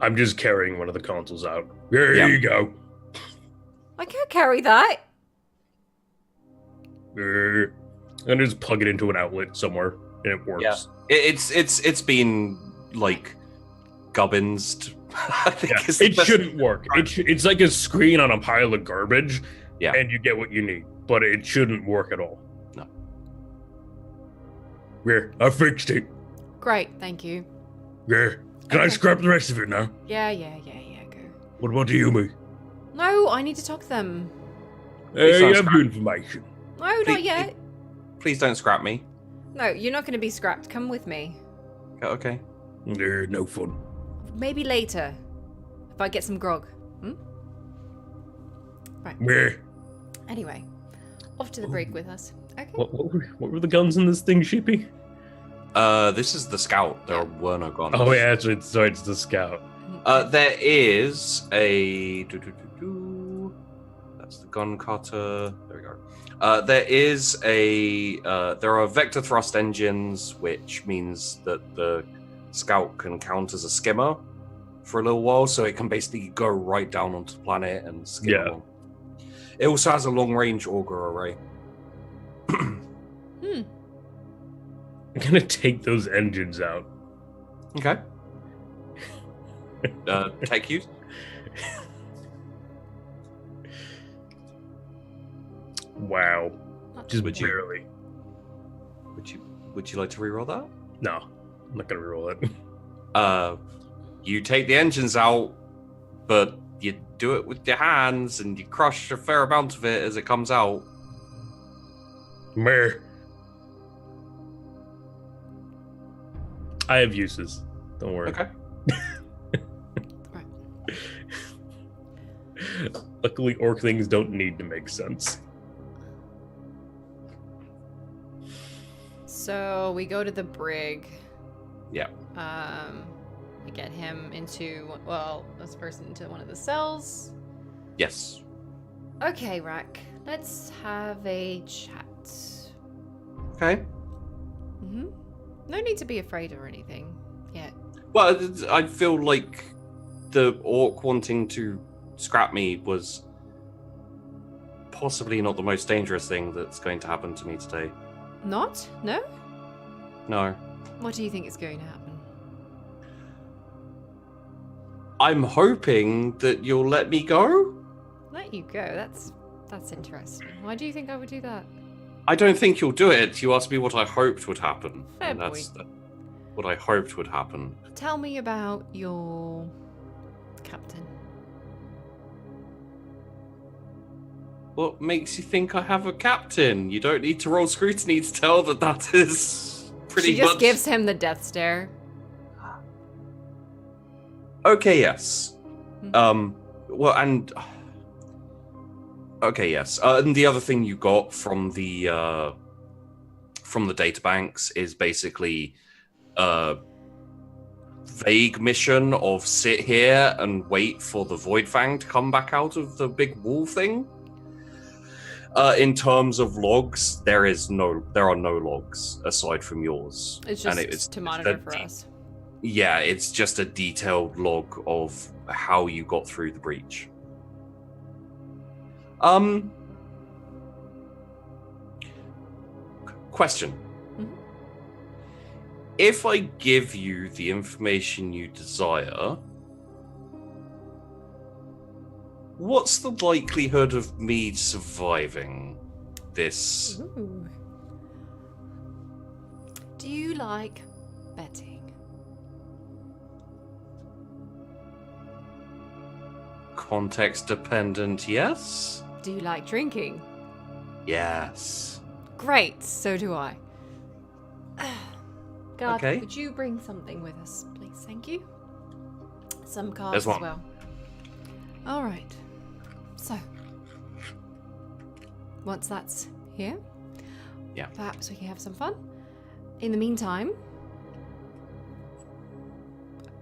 I'm just carrying one of the consoles out. Here Yeah. you go. I can't carry that. I'm gonna just plug it into an outlet somewhere, and it works. Yeah. It's been like gubbins. I think Yeah, is the it best- shouldn't work. It's like a screen on a pile of garbage, Yeah. and you get what you need, but it shouldn't work at all. No. Here, I fixed it. Great, thank you. Here, can I Okay. scrap the rest of it now? Yeah, go. What about you, me? No, I need to talk to them. Please don't You have scrap. your information. No, not Please- yet. Please don't scrap me. No, you're not going to be scrapped. Come with me. Okay. No fun. Maybe later. If I get some grog. Here. Anyway, off to the brig with us. Okay. What were the guns in this thing, Sheepy? This is the scout. There were no guns. Oh yeah, it's the scout. There is a. That's the gun cutter. There we go. There is a. There are vector thrust engines, which means that the scout can count as a skimmer for a little while, so it can basically go right down onto the planet and skim Yeah. along. It also has a long-range auger array. I'm gonna take those engines out. Okay. Tech use. Wow. Just Would you- barely. Would you like to reroll that? No, I'm not gonna reroll it. You take the engines out, but you do it with your hands and you crush a fair amount of it as it comes out. Meh. I have uses. Don't worry. Okay. Luckily, orc things don't need to make sense. So we go to the brig. Yeah. We get him into, well, this person into one of the cells. Yes. Okay, Rack. Let's have a chat. Okay. No need to be afraid or anything yet. Well, I feel like the orc wanting to scrap me was possibly not the most dangerous thing that's going to happen to me today. Not? No? No. What do you think is going to happen? I'm hoping that you'll let me go. Let you go. That's interesting. Why do you think I would do that? I don't think you'll do it. You asked me what I hoped would happen. Fair and that's point. what I hoped would happen. Tell me about your captain. What makes you think I have a captain? You don't need to roll scrutiny to tell that is pretty She just much... gives him the death stare. Okay, yes. Mhm. Well, and... Okay, yes. And the other thing you got from the data banks is basically vague mission of sit here and wait for the Void Fang to come back out of the big wall thing. In terms of logs, there are no logs aside from yours. It's just it's to monitor for us. Yeah, it's just a detailed log of how you got through the breach. Question. Mhm. If I give you the information you desire, what's the likelihood of me surviving this? Ooh. Do you like betting? Context dependent, yes? Do you like drinking? Yes. Great, so do I. God, Okay. would you bring something with us, please? Thank you. Some cards There's as one. well. All right. So, once that's here, Yeah. perhaps we can have some fun. In the meantime,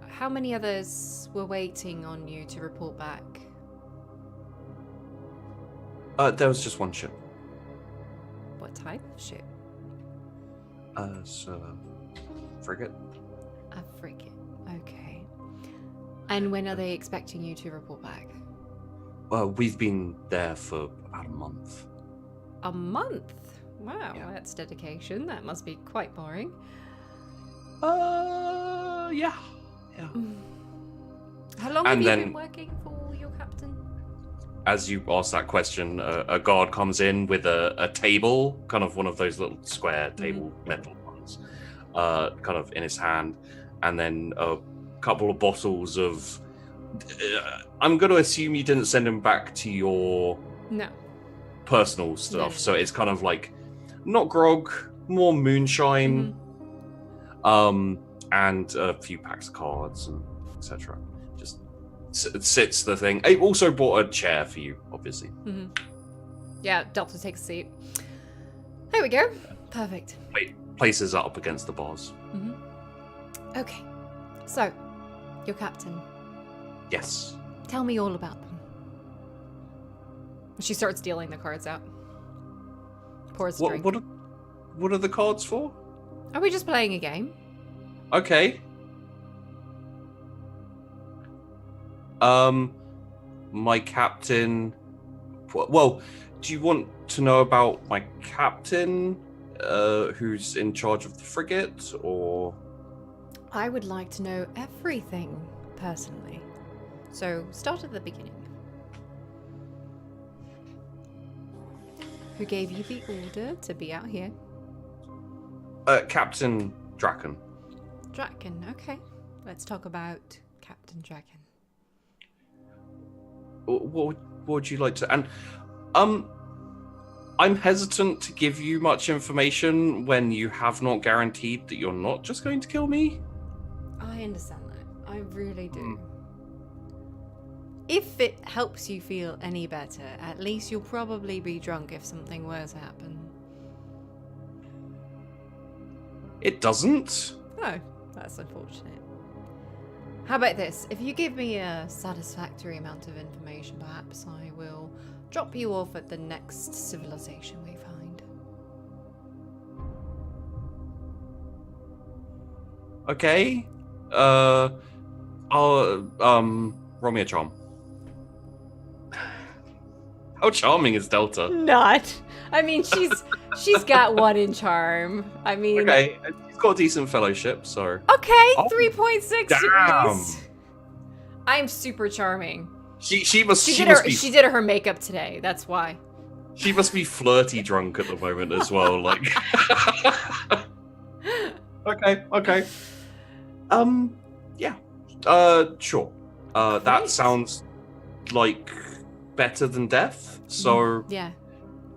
how many others were waiting on you to report back? There was just one ship. What type of ship? So frigate. A frigate. Okay. And when are they expecting you to report back? We've been there for about a month. A month? Wow, Yeah. that's dedication. That must be quite boring. Yeah. How long And have you then- been working for your captain? As you ask that question, a guard comes in with a table, kind of one of those little square table metal ones, kind of in his hand, and then a couple of bottles of. I'm going to assume you didn't send him back to your No. personal stuff, No. so it's kind of like not grog, more moonshine, and a few packs of cards and etc. Just sits the thing. I also bought a chair for you, obviously. Yeah, Delta takes a seat. There we go. Perfect. Places it up against the bars. Okay. So, your captain. Yes. Tell me all about them. She starts dealing the cards out. Pours a drink. What are the cards for? Are we just playing a game? Okay. My captain. Well, do you want to know about my captain, who's in charge of the frigate, or? I would like to know everything, personally. So, start at the beginning. Who gave you the order to be out here? Captain Draken. Draken, okay. Let's talk about Captain Draken. What would you like to? And I'm hesitant to give you much information when you have not guaranteed that you're not just going to kill me. I understand that. I really do. If it helps you feel any better, at least you'll probably be drunk if something were to happen. It doesn't. Oh, that's unfortunate. How about this? If you give me a satisfactory amount of information, perhaps I will drop you off at the next civilization we find. Okay. I'll roll me a charm. How charming is Delta? Not. I mean, she's got one in charm. I mean, Okay, he's got a decent fellowship, so. Okay, Oh, 3.6 damn. degrees. I'm super charming. She must She be did her makeup today. That's why. she must be flirty drunk at the moment as well. Like. Okay. Yeah. Sure. That Great. sounds like better than death. So Yeah.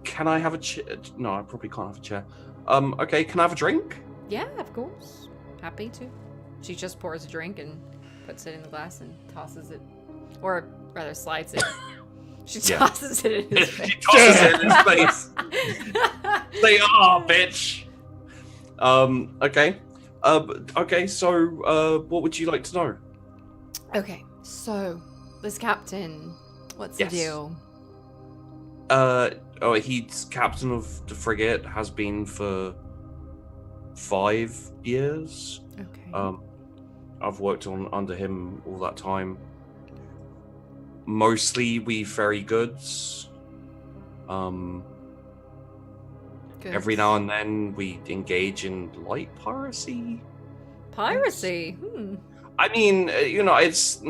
can I have a chair? No, I probably can't have a chair. Okay, can I have a drink? Yeah, of course. Happy to. She just pours a drink and puts it in the glass and tosses it, or rather slides it. She Yeah. tosses it in his She face. tosses it in his face. Say, "Ah, bitch." Okay. Okay, so what would you like to know? Okay, so this captain, what's Yes. the deal? He's captain of the frigate, has been for 5 years. Okay. I've worked under him all that time. Mostly we ferry goods. Good. Every now and then we engage in light piracy. Piracy. I mean, it's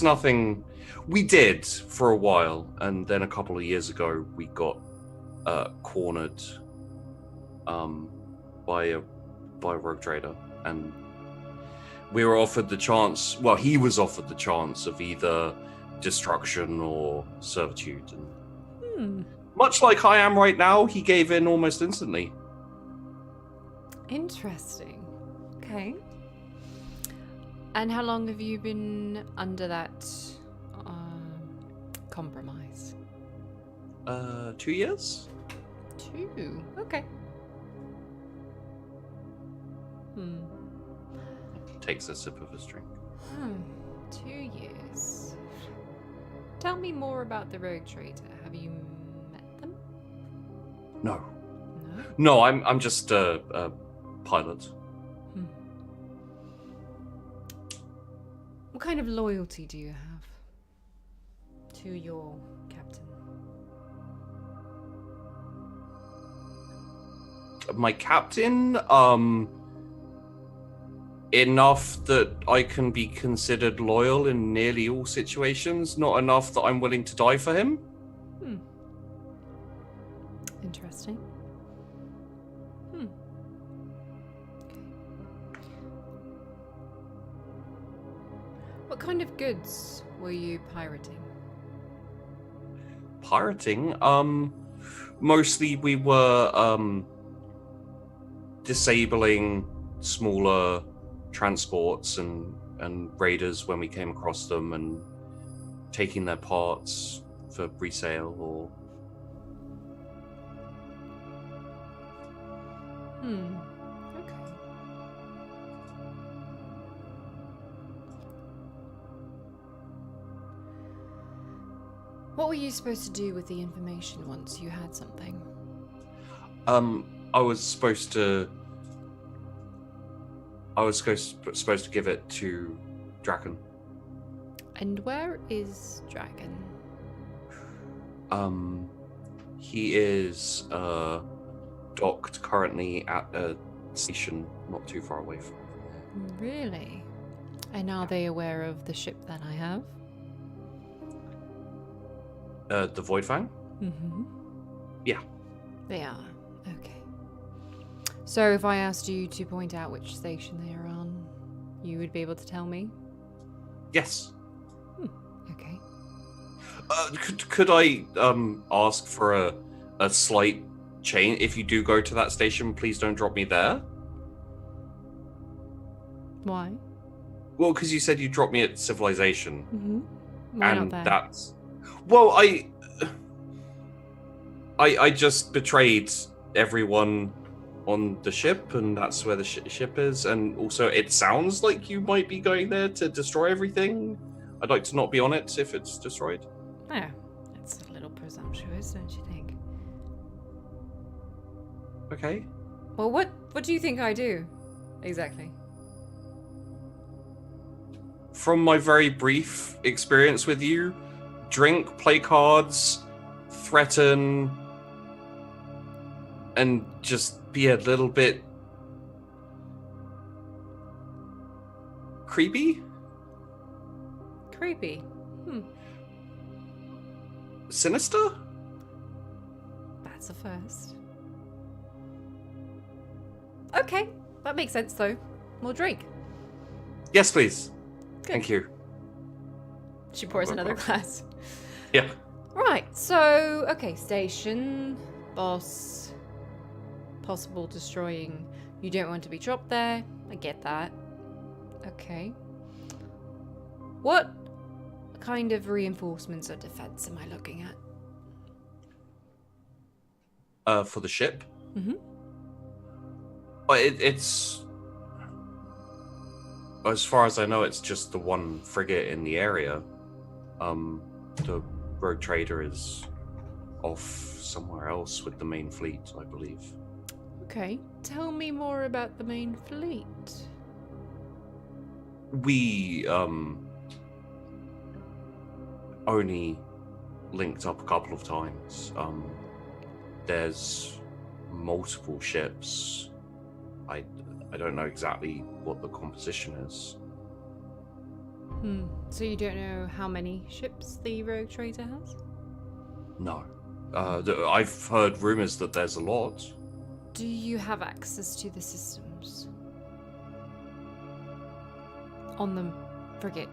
nothing. We did for a while, and then a couple of years ago we got cornered by a rogue trader, and we were offered the chance. Well, he was offered the chance of either destruction or servitude, and much like I am right now, he gave in almost instantly. Interesting. Okay. And how long have you been under that compromise? 2 years. 2. Okay. Takes a sip of his drink. 2 years. Tell me more about the rogue trader. Have you met them? No, No. I'm just a pilot. What kind of loyalty do you have to your captain? My captain, enough that I can be considered loyal in nearly all situations, not enough that I'm willing to die for him. Interesting. Okay. What kind of goods were you pirating? Pirating, mostly we were disabling smaller transports and raiders when we came across them, and taking their parts for resale or Okay. What were you supposed to do with the information once you had something? I was supposed to give it to Draken. And where is Dragon? He is docked currently at a station not too far away from. Really? And are they aware of the ship that I have? The Voidfang? Mm-hmm. Yeah. They are. Okay. So if I asked you to point out which station they are on, you would be able to tell me? Yes. Okay. Could I ask for a slight change? If you do go to that station, please don't drop me there. Why? Well, because you said you dropped me at Civilization, Mm-hmm. Why and not there? that's well, I just betrayed everyone on the ship, and that's where the ship is. And also, it sounds like you might be going there to destroy everything. I'd like to not be on it if it's destroyed. Oh, that's a little presumptuous, don't you think? Okay. Well, what do you think I do? Exactly. From my very brief experience with you, drink, play cards, threaten, and just be a little bit creepy? Creepy. Sinister? That's a first. Okay, that makes sense though. More drink. Yes, please. Good. Thank you. She pours another glass. Yeah. Right, so, okay, station, boss, possible destroying. You don't want to be dropped there. I get that. Okay. What kind of reinforcements or defense am I looking at? For the ship? Mm-hmm. But it's... As far as I know, it's just the one frigate in the area. The rogue trader is off somewhere else with the main fleet, I believe. Okay, tell me more about the main fleet. We only linked up a couple of times. There's multiple ships. I don't know exactly what the composition is. So you don't know how many ships the rogue trader has? No. I've heard rumors that there's a lot. Do you have access to the systems? On the frigate?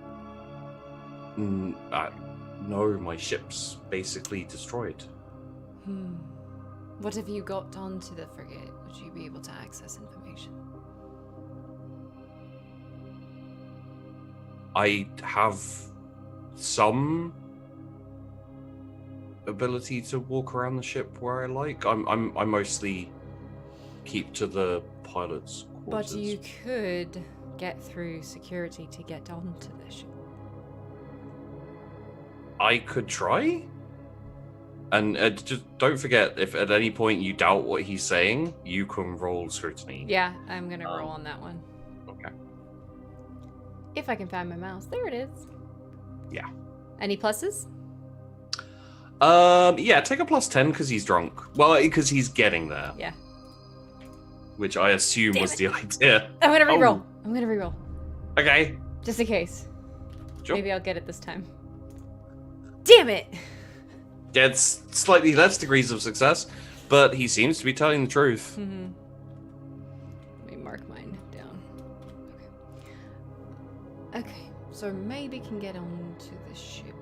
No, my ship's basically destroyed. What have you got onto the frigate? Would you be able to access information? I have some ability to walk around the ship where I like. I mostly keep to the pilot's quarters. But you could get through security to get onto the ship. I could try. And just don't forget, if at any point you doubt what he's saying, you can roll scrutiny. Yeah, I'm gonna roll on that one. Okay. If I can find my mouse. There it is. Yeah. Any pluses? Yeah, take a +10 because he's drunk. Well, because he's getting there. Yeah. Which I assume Damn was it. the idea. I'm gonna reroll. Oh. I'm gonna reroll. Okay. Just in case. Sure. Maybe I'll get it this time. Damn it! Gets slightly less degrees of success, but he seems to be telling the truth. Mm-hmm. Let me mark mine down. Okay, so maybe can get onto the ship.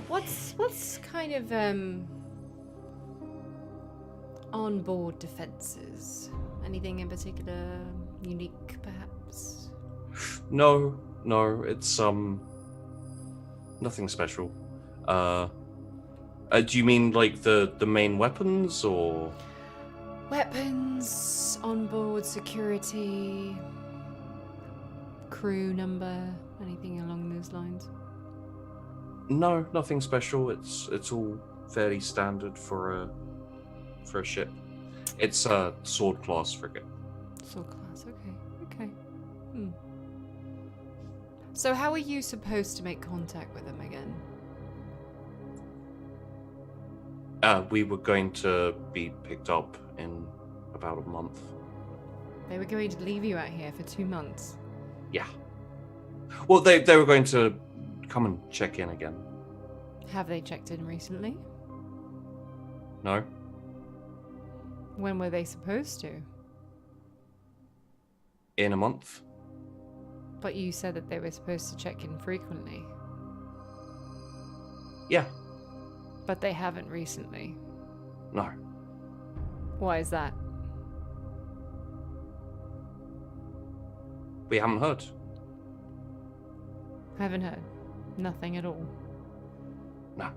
What's kind of onboard defenses? Anything in particular unique, perhaps? No, it's nothing special. Do you mean like the main weapons or Weapons, onboard security, crew number, anything along those lines? No, nothing special. It's all fairly standard for a ship. It's a sword class frigate. Sword class, okay. So how are you supposed to make contact with them again? We were going to be picked up in about a month. They were going to leave you out here for 2 months. Yeah. Well, they were going to come and check in again. Have they checked in recently? No? When were they supposed to? In a month? But you said that they were supposed to check in frequently. Yeah. But they haven't recently. No. Why is that? We haven't heard. Haven't heard. Nothing at all. No.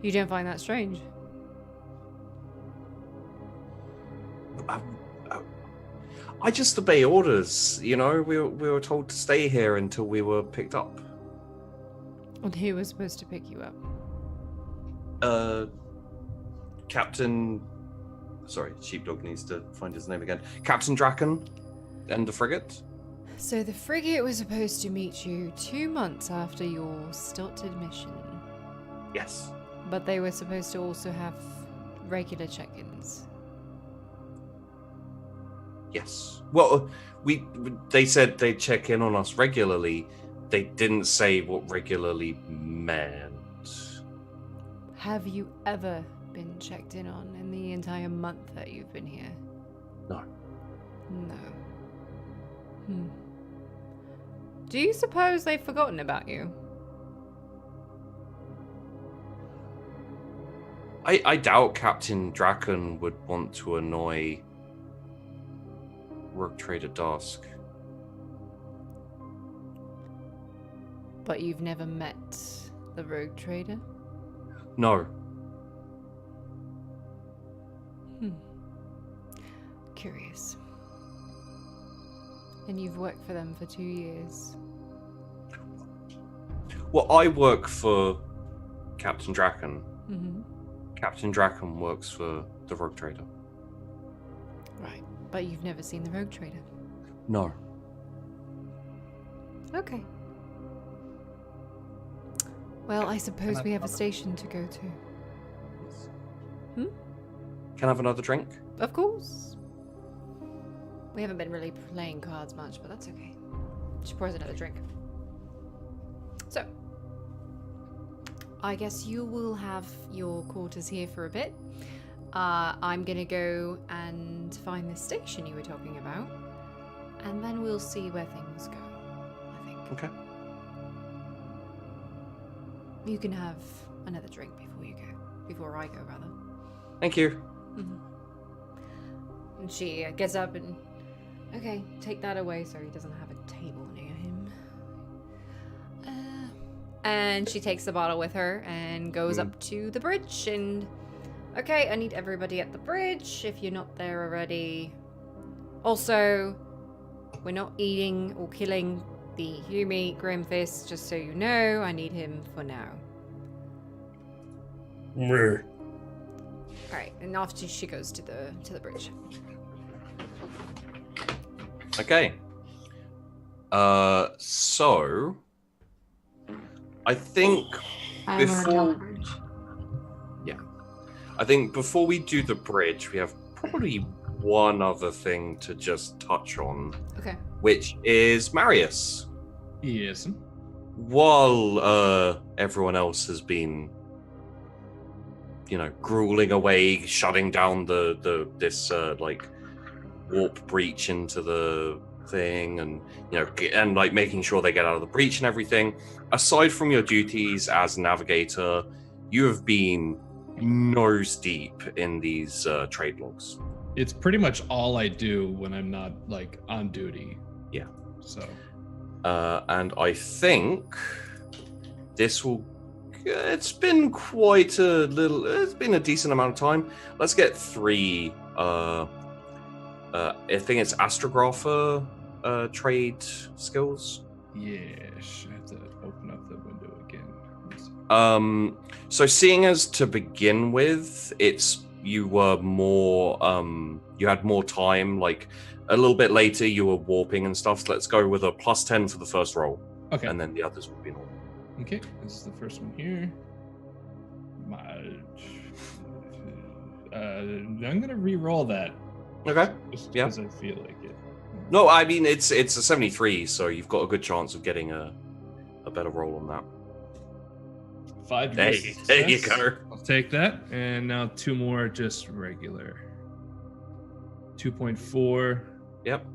You don't find that strange? I just obey orders, you know? We were told to stay here until we were picked up. And who was supposed to pick you up? Captain... Sorry, Sheepdog needs to find his name again. Captain Draken and the frigate. So the frigate was supposed to meet you 2 months after your stilted mission. Yes. But they were supposed to also have regular check-ins. Yes. Well, they said they'd check in on us regularly. They didn't say what regularly meant. Have you ever been checked in on in the entire month that you've been here? No. No. Do you suppose they've forgotten about you? I doubt Captain Draken would want to annoy Rogue Trader Dusk. But you've never met the rogue trader? No. Curious. And you've worked for them for 2 years. Well, I work for Captain Draken. Mm-hmm. Captain Draken works for the Rogue Trader. Right. But you've never seen the Rogue Trader. No. Okay. Well, I suppose we have a station to go to. Can I have another drink? Of course. We haven't been really playing cards much, but that's okay. She pours another drink. So, I guess you will have your quarters here for a bit. I'm gonna go and find the station you were talking about, and then we'll see where things go, I think. Okay. You can have another drink before you go. Before I go, rather. Thank you. And she gets up and... Okay, take that away so he doesn't have a table near him. And she takes the bottle with her and goes up to the bridge and... Okay, I need everybody at the bridge if you're not there already. Also, we're not eating or killing the Humi Grimfist, just so you know. I need him for now. Alright, and off she goes to the bridge. Okay. So I think I'm before on the bridge. I think before we do the bridge, we have probably one other thing to just touch on, Okay. which is Marius. Yes. While everyone else has been, grueling away, shutting down this like warp breach into the thing, and and like making sure they get out of the breach and everything. Aside from your duties as navigator, you have been nose deep in these trade logs. It's pretty much all I do when I'm not like on duty. Yeah. So. And I think this will. It's been quite a little. It's been a decent amount of time. Let's get 3. I think it's astrographer trade skills. Yes, I have to open up the window again. So seeing as to begin with, you were more you had more time, like a little bit later you were warping and stuff, so let's go with a +10 for the first roll. Okay. And then the others will be normal. Okay, this is the first one here. I'm gonna re-roll that. Okay. Just Yeah. because I feel like it. No, I mean it's a 73, so you've got a good chance of getting a better roll on that. 5 There degrees of you success. go. I'll take that. And now 2 more just regular. 2.4 Yep.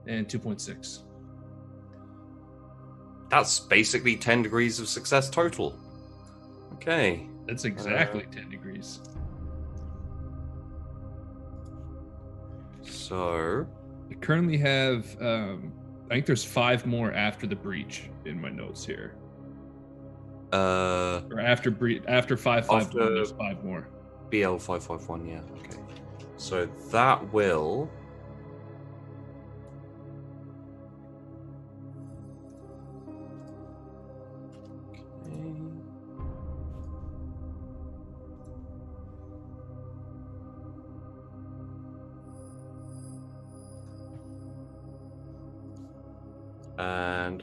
and 2.6. That's basically 10 degrees of success total. Okay. That's exactly 10 degrees. So I currently have, I think there's 5 more after the breach in my notes here. Or after 551, there's 5 more. BL 551, yeah. Okay. So that will. Okay. And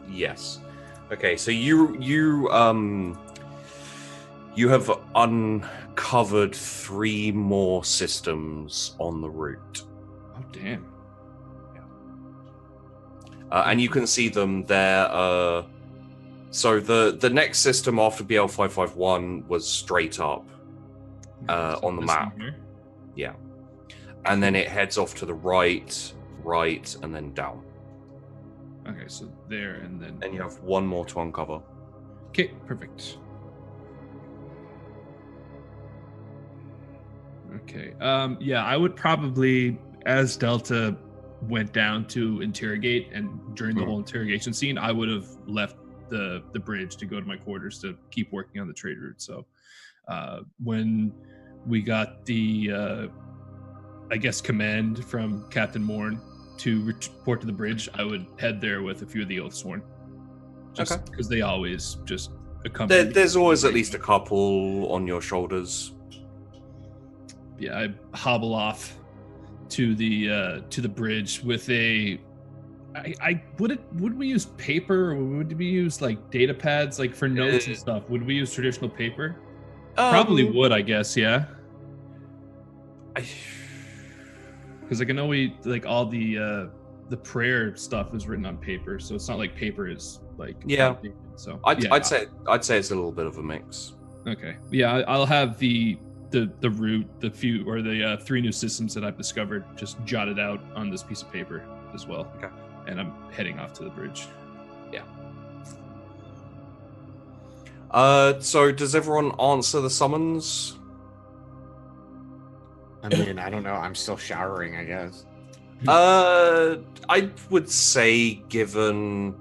yes. Okay, so you have uncovered 3 more systems on the route. Oh, damn. And you can see them there. So the next system after BL 551 was straight up on the This map. one here. Yeah. And then it heads off to the right, and then down. Okay, so there and then. And you have 1 more to uncover. Okay, perfect. Okay. Yeah, I would probably, as Delta went down to interrogate, and during the whole interrogation scene, I would have left the bridge to go to my quarters to keep working on the trade route. So when we got the, I guess, command from Captain Morn to report to the bridge, I would head there with a few of the Oathsworn. Just because they always just accompany me. There's always at least a couple on your shoulders. Yeah, I hobble off to the bridge with a. Would we use paper, or would we use like data pads, like for notes and stuff? Would we use traditional paper? Probably would, I guess. Yeah. Because like I know we like all the prayer stuff is written on paper, so it's not like paper is like outdated, so I'd say it's a little bit of a mix. Okay, yeah, I'll have the route, the few or the 3 new systems that I've discovered just jotted out on this piece of paper as well. Okay, and I'm heading off to the bridge. Yeah. So does everyone answer the summons? I mean, I don't know. I'm still showering, I guess. I would say, given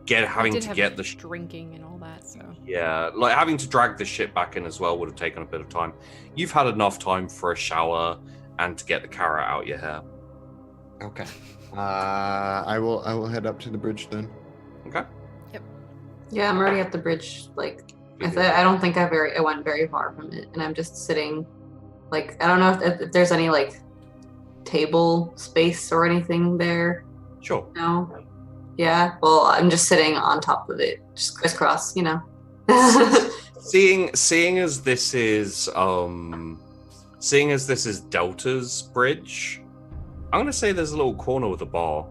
having to get the drinking and all that, so yeah, like having to drag the ship back in as well would have taken a bit of time. You've had enough time for a shower and to get the carrot out your hair. Okay. I will head up to the bridge then. Okay. Yep. Yeah, I'm already at the bridge. Like I don't think I went very far from it, and I'm just sitting. Like I don't know if there's any like table space or anything there. Sure. No. Yeah. Well, I'm just sitting on top of it, just crisscross, you know. Seeing as this is Delta's bridge, I'm gonna say there's a little corner with a bar.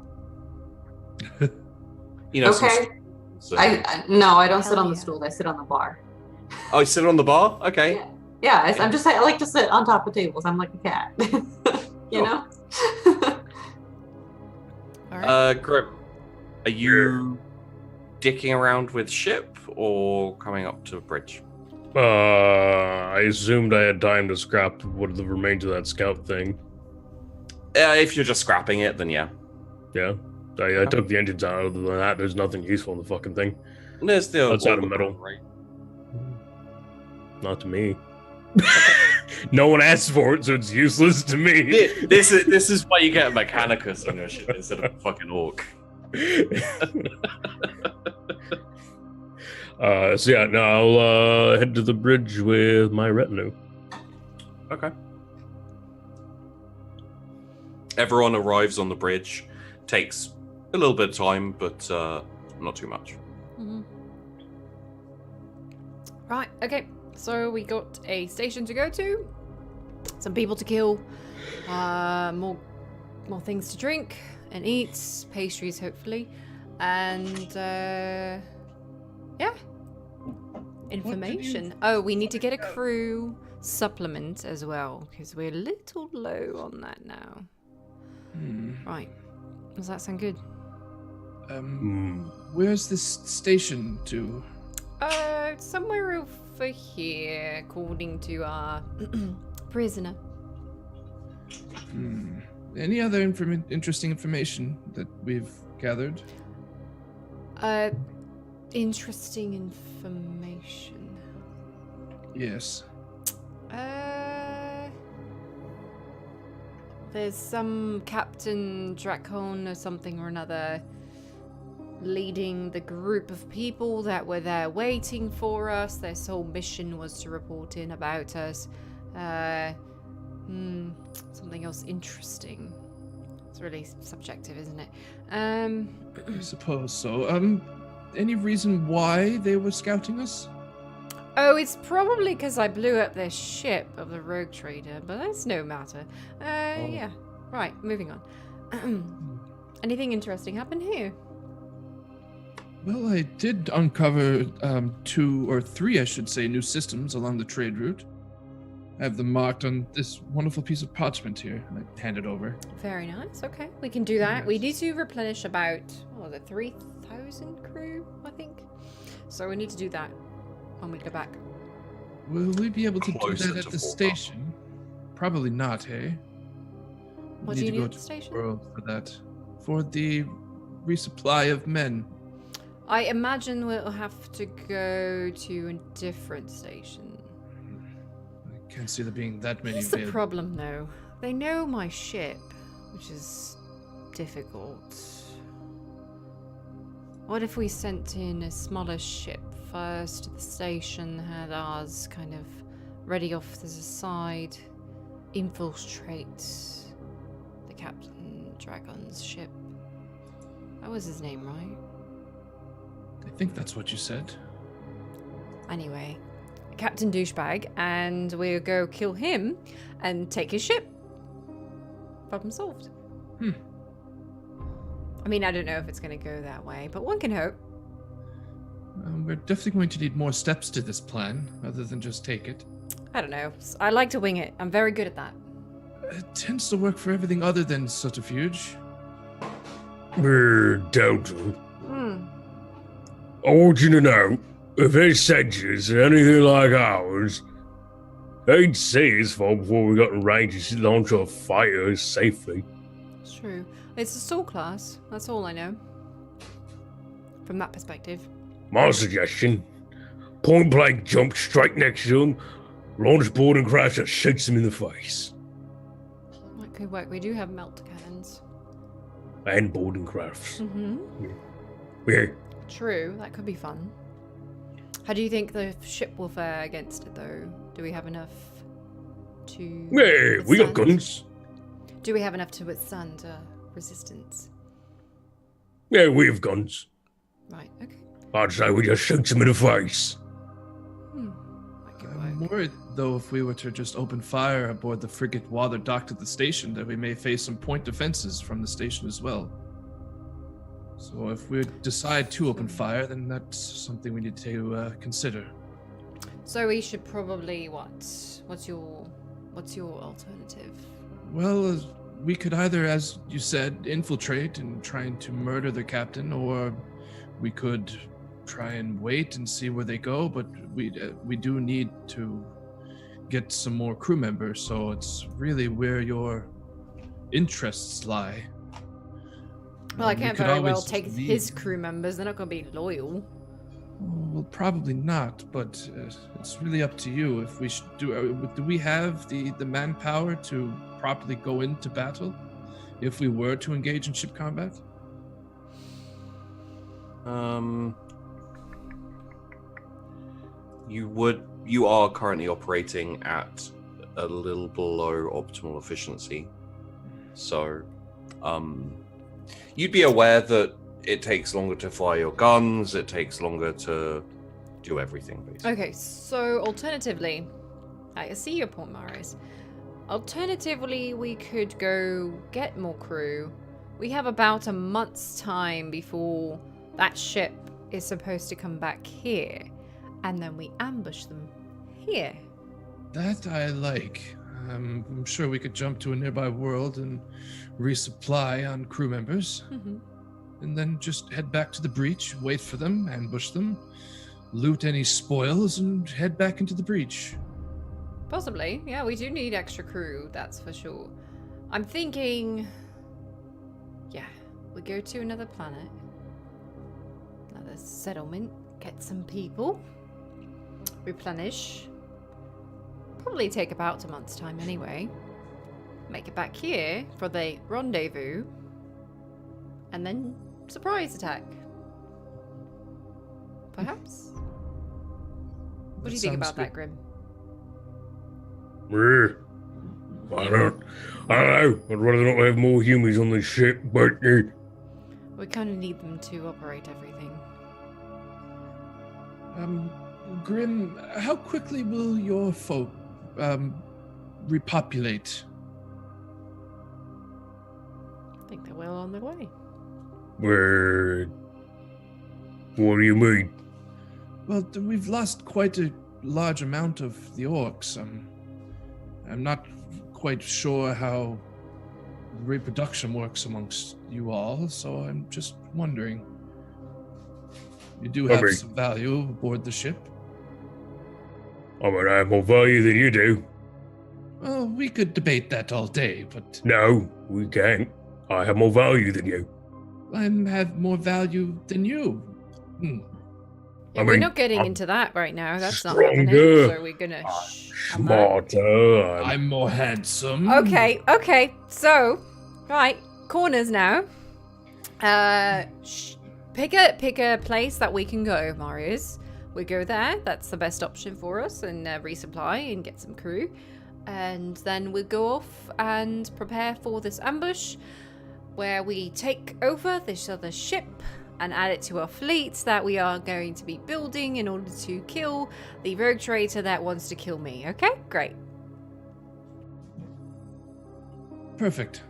You know. Okay. No, I don't sit on the stool. I sit on the bar. Oh, you sit on the bar? Okay. Yeah. I like to sit on top of tables. I'm like a cat. You know. all right. Grim, are you dicking around with ship or coming up to a bridge? I assumed I had time to scrap what the remains of that scout thing. If you're just scrapping it, then yeah. Yeah. I took the engines out. Other than that, there's nothing useful in the fucking thing. There's still outside of metal, right? Not to me. No one asked for it, so it's useless to me. This is why you get a Mechanicus on your ship instead of a fucking orc. So yeah, now I'll head to the bridge with my retinue. Okay. Everyone arrives on the bridge. Takes a little bit of time, but not too much. Mm-hmm. Right, okay. So we got a station to go to, some people to kill, more things to drink and eat, pastries hopefully, and yeah, information. Oh, we need to get a crew supplement as well because we're a little low on that now. Right, does that sound good? Where's this station to? Somewhere over here, according to our prisoner. Any other interesting information that we've gathered? Interesting information. Yes. There's some Captain Dracon or something or another leading the group of people that were there waiting for us. Their sole mission was to report in about us. Something else interesting. It's really subjective, isn't it? I suppose so. Any reason why they were scouting us? Oh, it's probably because I blew up their ship of the rogue trader, but that's no matter. Yeah. Right, moving on. Anything interesting happen here? Well, I did uncover 2 or 3, I should say, new systems along the trade route. I have them marked on this wonderful piece of parchment here, and I hand it over. Very nice. Okay, we can do that. Yes. We need to replenish about 3,000 crew, I think. So we need to do that when we go back. Will we be able to do Closer that to at the 4,000. station? Probably not, hey? What do you need at the station? World for that. For the resupply of men. I imagine we'll have to go to a different station. I Can't see there being that many Here's the available. problem, though. They know my ship, which is difficult. What if we sent in a smaller ship first to the station, had ours kind of ready off to the side, infiltrate the Captain Dragon's ship? That was his name, right? I think that's what you said. Anyway, Captain Douchebag, and we'll go kill him and take his ship. Problem solved. I mean, I don't know if it's going to go that way, but one can hope. We're definitely going to need more steps to this plan, other than just take it. I don't know. I like to wing it. I'm very good at that. It tends to work for everything other than subterfuge. Doubtful. I want you to know, if his sentries are anything like ours, they'd see us fall before we got in range to launch our fighters safely. It's true. It's a soul class. That's all I know. From that perspective. My suggestion, point blank jump straight next to him, launch boarding craft that shoots him in the face. That could work. We do have melt cannons. And boarding crafts. Mm-hmm. Yeah. True. That could be fun. How do you think the ship will fare against it, though? Do we have enough to... Yeah, we got withstand? guns. Do we have enough to withstand resistance? Yeah, we have guns. Right, okay. I'd say we just shoot him in the face. That could I'm work. worried, though, if we were to just open fire aboard the frigate while they're docked at the station, that we may face some point defenses from the station as well. So if we decide to open fire, then that's something we need to consider. So we should probably what? What's your alternative? Well, we could either, as you said, infiltrate and trying to murder the captain, or we could try and wait and see where they go. But we do need to get some more crew members, so it's really where your interests lie. Well, I We can't could very well always take leave. his crew members. They're not going to be loyal. Well, probably not, but it's really up to you. If we should do we have the manpower to properly go into battle if we were to engage in ship combat? You are currently operating at a little below optimal efficiency. So, you'd be aware that it takes longer to fire your guns, it takes longer to do everything, basically. Okay, so alternatively, I see your point, Maris. Alternatively, we could go get more crew. We have about a month's time before that ship is supposed to come back here, and then we ambush them here. That I like. I'm sure we could jump to a nearby world and resupply on crew members. And then just head back to the breach, wait for them, ambush them, loot any spoils, and head back into the breach. Possibly. Yeah, we do need extra crew, that's for sure. I'm thinking... Yeah, we go to another planet. Another settlement. Get some people. Replenish. Probably take about a month's time anyway. Make it back here for the rendezvous. And then surprise attack. Perhaps? What do you think sounds about that, good. Grim? I don't know. I'd rather not have more humans on the ship, but We kind of need them to operate everything. Grim, how quickly will your folk repopulate? I think they're well on their way. what do you mean? Well, we've lost quite a large amount of the orcs. I'm not quite sure how reproduction works amongst you all, so I'm just wondering. You do have Okay. some value aboard the ship. I mean, I have more value than you do. Well, we could debate that all day, but No, we can't. I have more value than you. I have more value than you. Yeah, I we're mean, not getting I'm into that right now. That's not stronger. happening. So we're gonna on that. Smarter. I'm more handsome. Okay. So, right, corners now. Pick a place that we can go, Marius. We go there. That's the best option for us, and resupply and get some crew. And then we go off and prepare for this ambush, where we take over this other ship and add it to our fleet that we are going to be building in order to kill the rogue traitor that wants to kill me. Okay, great. Perfect.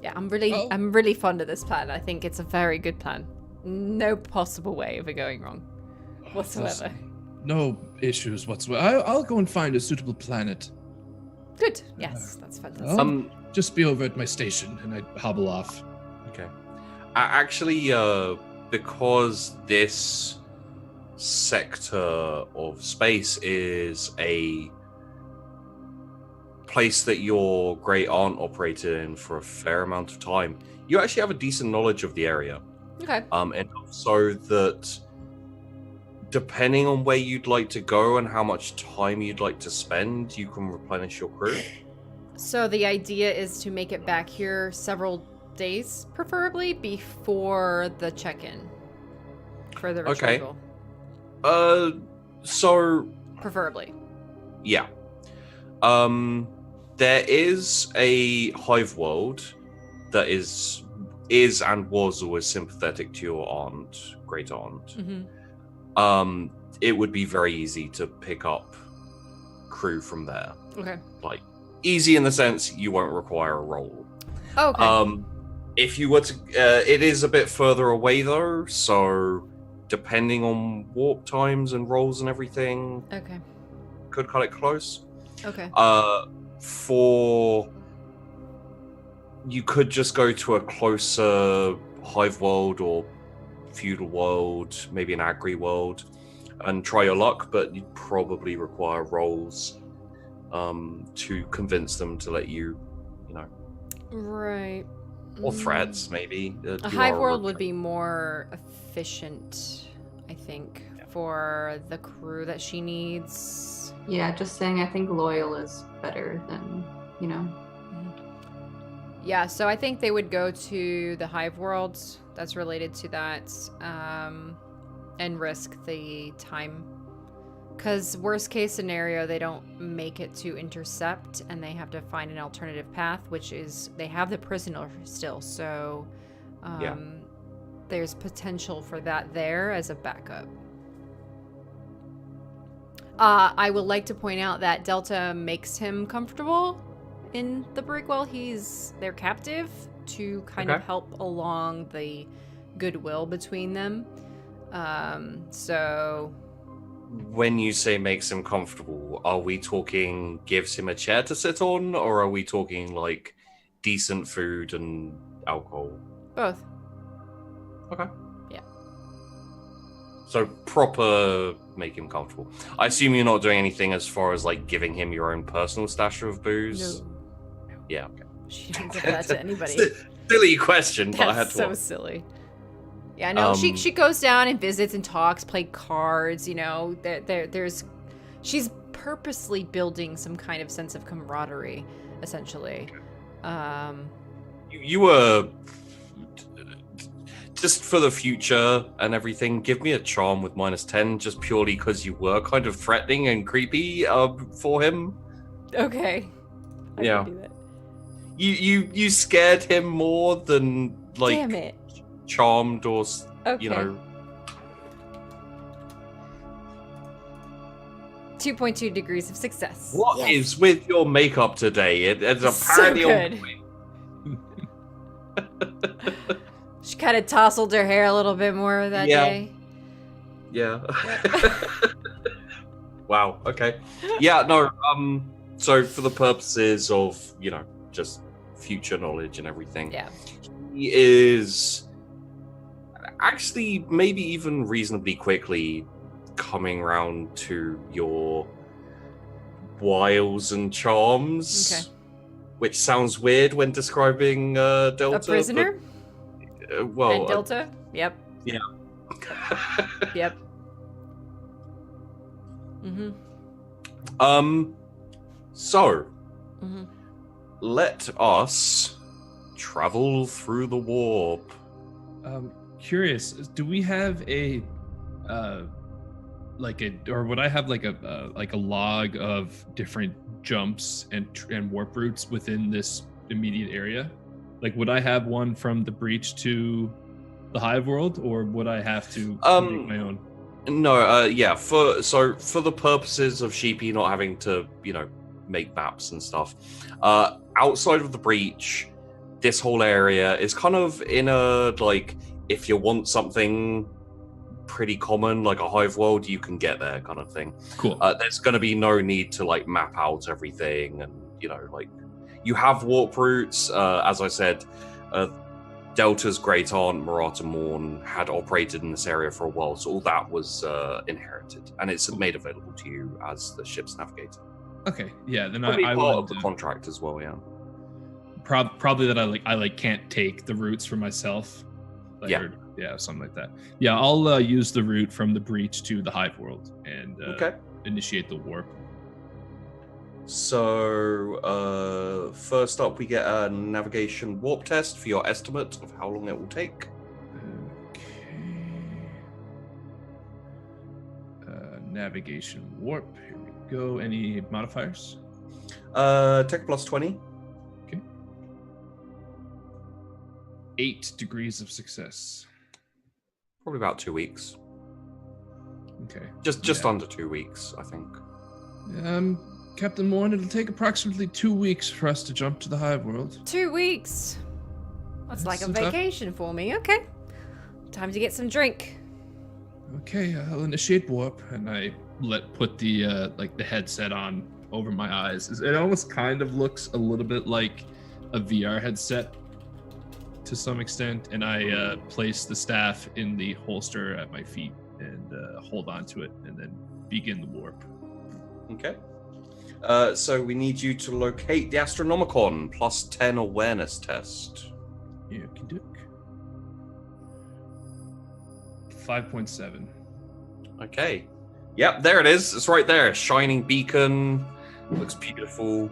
Yeah, I'm really fond of this plan. I think it's a very good plan. No possible way of it going wrong whatsoever. No issues whatsoever. I'll go and find a suitable planet. Good. Yes, that's fantastic. I'll just be over at my station, and I hobble off. Okay. Actually, because this sector of space is a place that your great aunt operated in for a fair amount of time, you actually have a decent knowledge of the area. Okay. Enough so that depending on where you'd like to go and how much time you'd like to spend, you can replenish your crew. So the idea is to make it back here several days, preferably before the check-in for the retrieval. So preferably. yeah. There is a hive world that is and was always sympathetic to your aunt, great aunt. Mm-hmm. It would be very easy to pick up crew from there. Okay. Like, easy in the sense you won't require a roll. Okay. If you were to, it is a bit further away though, so depending on warp times and rolls and everything, Okay. could cut it close. Okay. You could just go to a closer hive world or feudal world, maybe an agri world, and try your luck, but you'd probably require rolls to convince them to let you, Right. or threats maybe. A hive world would be more efficient, I think, for the crew that she needs. Yeah, just saying, I think loyal is better than, Yeah, so I think they would go to the hive world that's related to that, and risk the time. Because worst case scenario, they don't make it to intercept, and they have to find an alternative path, which is they have the prisoner still, so there's potential for that there as a backup. I would like to point out that Delta makes him comfortable in the brig while he's their captive to kind of help along the goodwill between them. So when you say makes him comfortable, are we talking gives him a chair to sit on, or are we talking like decent food and alcohol? both. Okay. Yeah. So proper make him comfortable. I assume you're not doing anything as far as like giving him your own personal stash of booze? No. Yeah, okay. She didn't give that to anybody. Silly question, but I had That's to so ask. silly. Yeah, no, she goes down and visits and talks, play cards, there's she's purposely building some kind of sense of camaraderie, essentially. You were just for the future and everything, give me a charm with -10 just purely because you were kind of threatening and creepy for him. Okay. I Yeah. can do that. You scared him more than like Damn it. charmed or Okay. 2.2 degrees of success. What is with your makeup today? It's So apparently good. She kind of tousled her hair a little bit more that day. Yeah. Wow. Okay. Yeah. No. So for the purposes of just future knowledge and everything, Yeah. he is actually maybe even reasonably quickly coming round to your wiles and charms. Okay. Which sounds weird when describing Delta. A prisoner? But, well, And Delta? Yep. yeah. Yep. So, Mm-hmm. let us travel through the warp. Curious, do we have or would I have like a log of different jumps and warp routes within this immediate area? Like, would I have one from the breach to the hive world, or would I have to make my own? No, yeah. For the purposes of Sheepy not having to, make maps and stuff, outside of the breach, this whole area is kind of in a if you want something pretty common like a hive world, you can get there kind of thing. Cool. There's going to be no need to map out everything, and you have warp routes. As I said, Delta's great aunt Marata Morn had operated in this area for a while, so all that was inherited, and it's made available to you as the ship's navigator. Okay, yeah. Then Probably I part would of the contract as well. Yeah. Probably that I can't take the routes for myself. Yeah. Something like that. Yeah, I'll use the route from the breach to the hive world and initiate the warp. So, first up, we get a navigation warp test for your estimate of how long it will take. Okay. Navigation warp. Here we go. Any modifiers? Tech plus 20. Okay. 8 degrees of success. Probably about 2 weeks. Okay. Just under 2 weeks, I think. Captain Morn, it'll take approximately 2 weeks for us to jump to the hive world. 2 weeks. That's like a some time. vacation for me. Okay. Time to get some drink. Okay, I'll initiate warp, and I put the the headset on over my eyes. It almost kind of looks a little bit like a VR headset to some extent, and I place the staff in the holster at my feet and hold on to it, and then begin the warp. Okay. So we need you to locate the Astronomicon plus 10 awareness test. Yeah, can do. 5.7. Okay. Yep, there it is. It's right there. Shining beacon. Looks beautiful.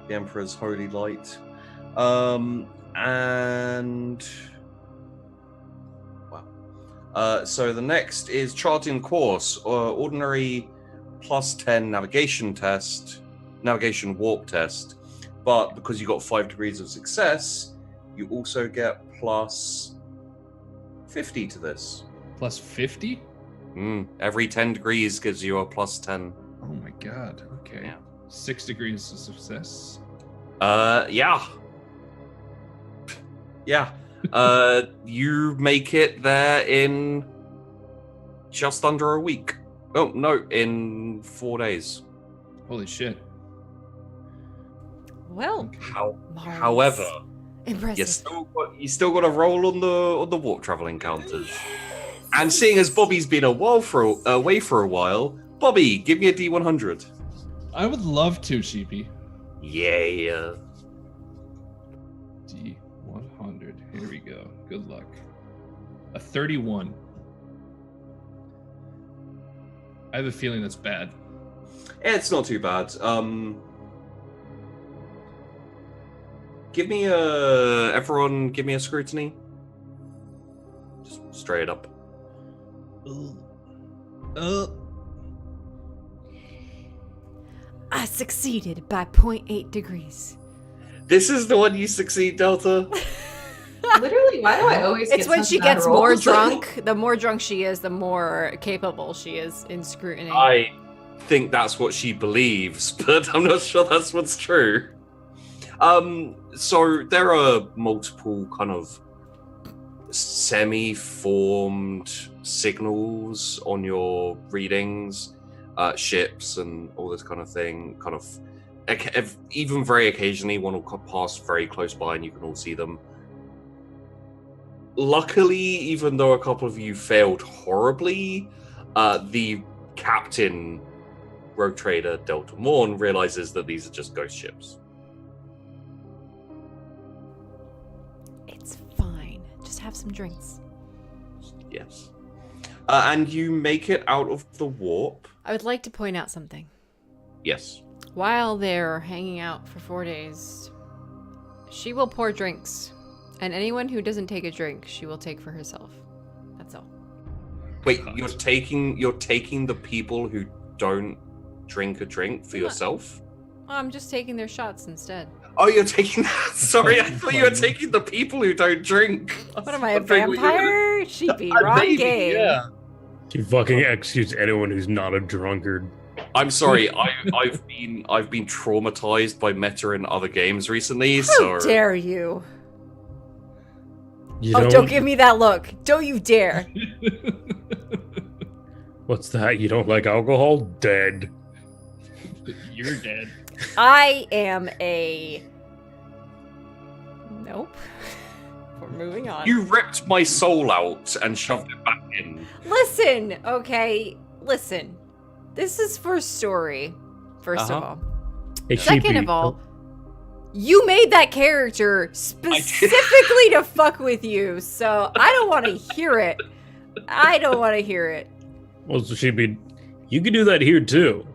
The Emperor's holy light. And wow. So the next is charting course, ordinary plus 10 navigation warp test. But because you got 5 degrees of success, you also get plus 50 to this. Plus 50? Every 10 degrees gives you a plus 10. Oh my god. Okay. Yeah. 6 degrees of success. Yeah. Yeah. You make it there in just under a week. Oh, no, in 4 days. Holy shit. Well, Mars. However, Impressive. you still got to roll on the warp travel encounters. And seeing as Bobby's been away for a while, Bobby, give me a D100. I would love to, Sheepy. Yeah. D100. Here we go. Good luck. A 31. I have a feeling that's bad. It's not too bad. Everyone give me a scrutiny. Just straight up. I succeeded by 0.8 degrees. This is the one you succeed, Delta. Literally, why do I always It's get when such she bad gets more rolls? drunk. The more drunk she is, the more capable she is in scrutiny. I think that's what she believes, but I'm not sure that's what's true. So there are multiple kind of semi-formed signals on your readings, ships and all this kind of thing. Kind of, even very occasionally, one will pass very close by and you can all see them. Luckily, even though a couple of you failed horribly, the captain, rogue trader Delta Morn, realizes that these are just ghost ships. It's fine. Just have some drinks. Yes. And you make it out of the warp. I would like to point out something. Yes. While they're hanging out for 4 days, she will pour drinks. And anyone who doesn't take a drink, she will take for herself. That's all. Wait, you're taking the people who don't drink a drink for yourself? I'm just taking their shots instead. Oh, you're taking... Sorry, I thought you were taking the people who don't drink. What am I, a vampire? Sheepy, wrong Maybe, game. yeah. You fucking excuse anyone who's not a drunkard. I'm sorry, I've been traumatized by meta in other games recently, How so... dare you? You Don't give me that look. Don't you dare. What's that? You don't like alcohol? Dead. You're dead. I am a... Nope. We're moving on. You ripped my soul out and shoved it back in. Listen, okay? Listen. This is for story, first of all. Hey, Second Sheepy, of all, you made that character specifically to fuck with you, so I don't want to hear it. I don't want to hear it. well, so Sheepy, you could do that here too.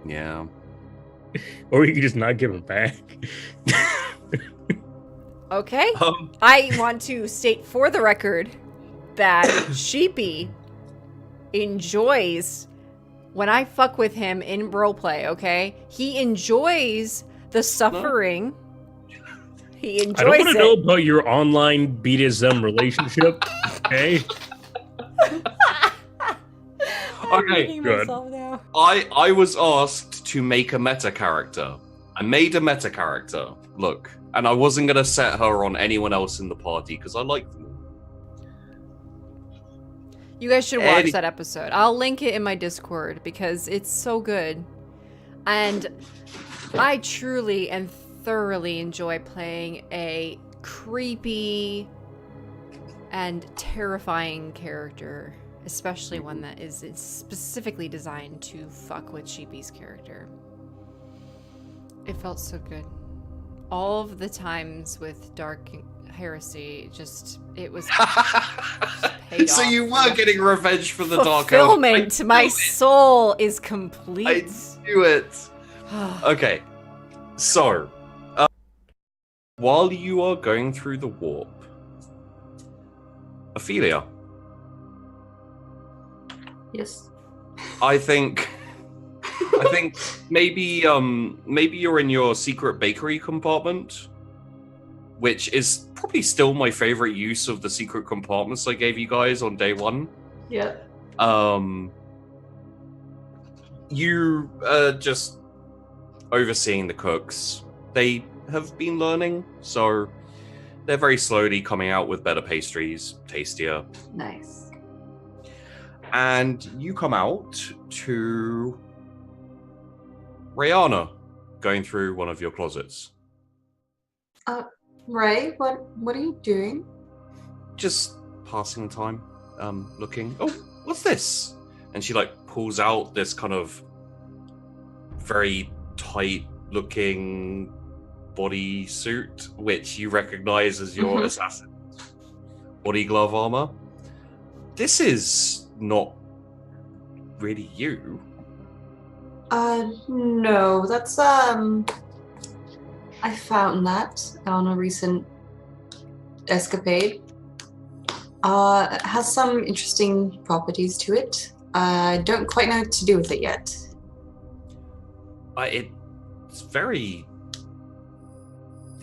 Yeah. Or you could just not give it back. Okay? I want to state for the record that Sheepy enjoys when I fuck with him in roleplay, okay? He enjoys the suffering. He enjoys I don't want it. to know about your online BDSM relationship, okay? I'm Okay, hating good. myself now. I was asked to make a meta character. I made a meta character. Look, and I wasn't gonna set her on anyone else in the party because I like them. You guys should watch Eddie. that episode. I'll link it in my Discord because it's so good. And I truly and thoroughly enjoy playing a creepy and terrifying character, especially one that is specifically designed to fuck with Sheepy's character. It felt so good. All of the times with Dark Heresy, it was paid So off. you were getting revenge for the Dark Elf. fulfillment. My soul is I complete. knew it. Okay, so while you are going through the warp, Ophelia, Yes. I think maybe you're in your secret bakery compartment, which is probably still my favorite use of the secret compartments I gave you guys on day one. Yeah. You just overseeing the cooks. They have been learning, so they're very slowly coming out with better pastries, tastier. Nice. And you come out to Rihanna going through one of your closets. Ray, what are you doing? Just passing time, looking. Oh, what's this? And she pulls out this kind of very tight looking body suit, which you recognize as your assassin body glove armor. This is not really you. No, that's I found that on a recent escapade. It has some interesting properties to it. I don't quite know what to do with it yet. It's very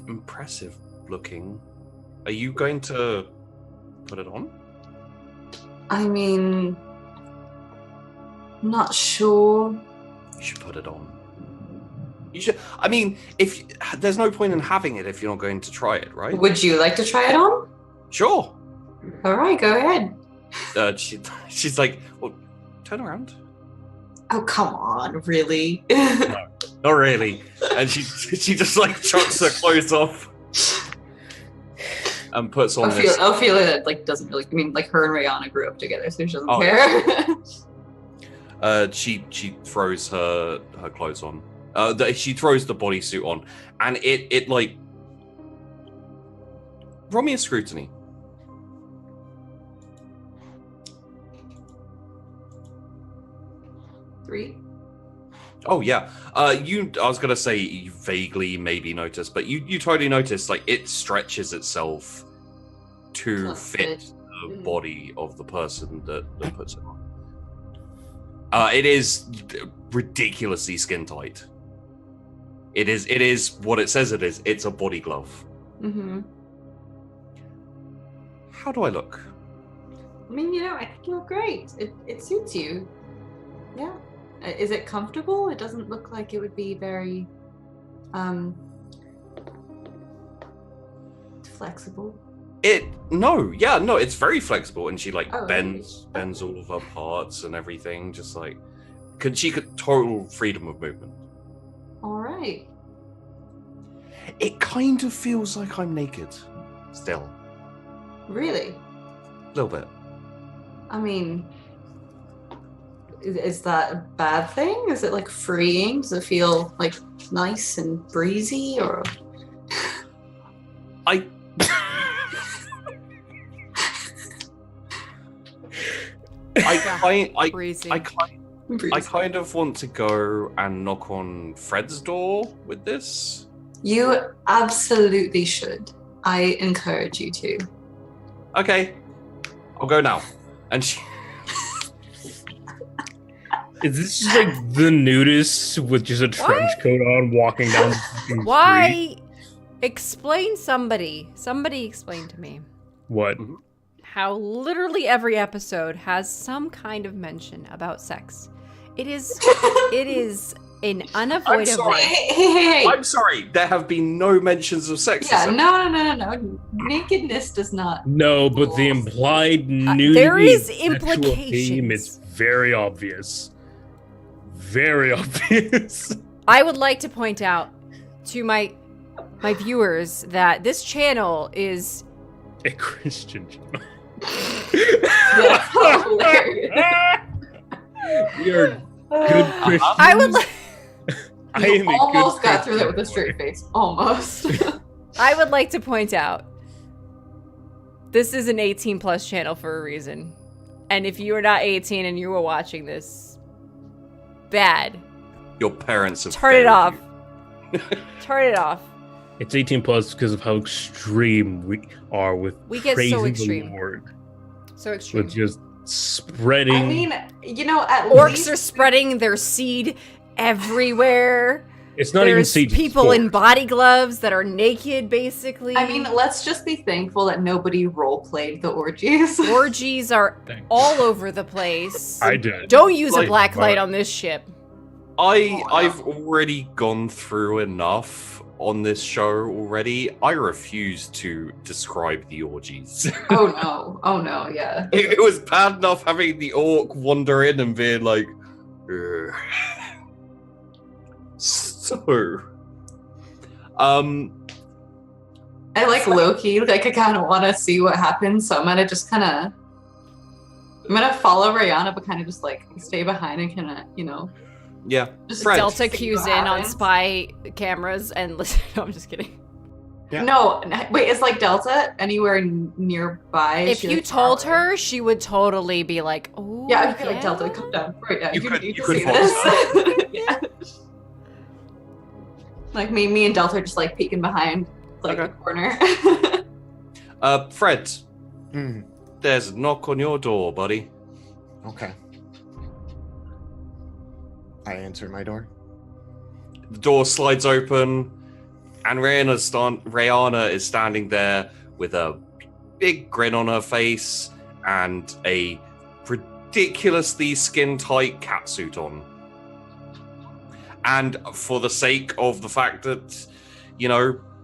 impressive looking. Are you going to put it on? I mean, not sure. You should put it on. You should. I mean, if there's no point in having it if you're not going to try it, right? Would you like to try it on? Sure. All right, go ahead. She's like, well, turn around. Oh, come on, really? Not really. And she just chucks her clothes off and puts on this. Ophelia doesn't really. I mean, her and Rihanna grew up together, so she doesn't Oh. care. She throws her clothes on. She throws the bodysuit on, and it roll me a scrutiny. 3. Oh yeah. I was gonna say you vaguely maybe noticed, but you totally noticed like it stretches itself to So fit fit. the Mhm. body of the person that puts it on. It is ridiculously skin tight. It is what it says it is. It's a body glove. Mm-hmm. How do I look? I mean, I think you look great. It suits you. Yeah. Is it comfortable? It doesn't look like it would be very flexible. No, it's very flexible, and she like Oh, bends really? all of her parts and everything, just like she could total freedom of movement. All right. It kind of feels like I'm naked still. Really? A little bit. I mean, is that a bad thing? Is it like freeing? Does it feel like nice and breezy, or? I Breezy. I kind of want to go and knock on Fred's door with this. You absolutely should. I encourage you to. Okay, I'll go now. And she. Is this just like the nudist with just a trench coat on walking down the fucking Why? Explain somebody. Somebody explain to me What? how literally every episode has some kind of mention about sex. It is an unavoidable. Hey. I'm sorry, there have been no mentions of sex. Yeah, no. Nakedness does not. No, but the implied nudity there is sexual theme is implications. very obvious. Very obvious. I would like to point out to my viewers that this channel is A Christian channel. That's hilarious. You're good Christian. I would like I am a Almost good got through that Christian with a straight boy. face. Almost. I would like to point out this is an 18 plus channel for a reason. And if you are not 18 and you are watching this, bad. Your parents have Turn it failed off. you. Turn it off. It's 18 plus because of how extreme we are with We get so praising extreme. the Lord. So extreme. With just spreading. I mean, at Orcs least are spreading their seed everywhere. it's not even There's siege. people in body gloves that are naked, basically. I mean, let's just be thankful that nobody role played the orgies. orgies are Thanks. all over the place. I did. Don't use a Like- black light on this ship. I've already gone through enough on this show already. I refuse to describe the orgies. Oh no, yeah. It was bad enough having the orc wander in and being like, "Ugh." So, I like Loki. Like, I kind of want to see what happens, so I'm gonna follow Rihanna, but kind of just like stay behind and kind of, yeah. just Fred. Delta see cues what in on happens. spy cameras and listen. No, I'm just kidding. Yeah. No, wait, is like Delta anywhere nearby? If She, you like, far told away? her, she would totally be like, "Oh, Yeah, I'd be like, Delta, come down right now. You You, could- need you to could see follow this. Yeah. Like me and Delta are just like peeking behind like Okay. the corner. Fred, Hmm. there's a knock on your door, buddy. Okay. I answer my door. The door slides open, and Rihanna is standing there with a big grin on her face and a ridiculously skin-tight catsuit on. And for the sake of the fact that,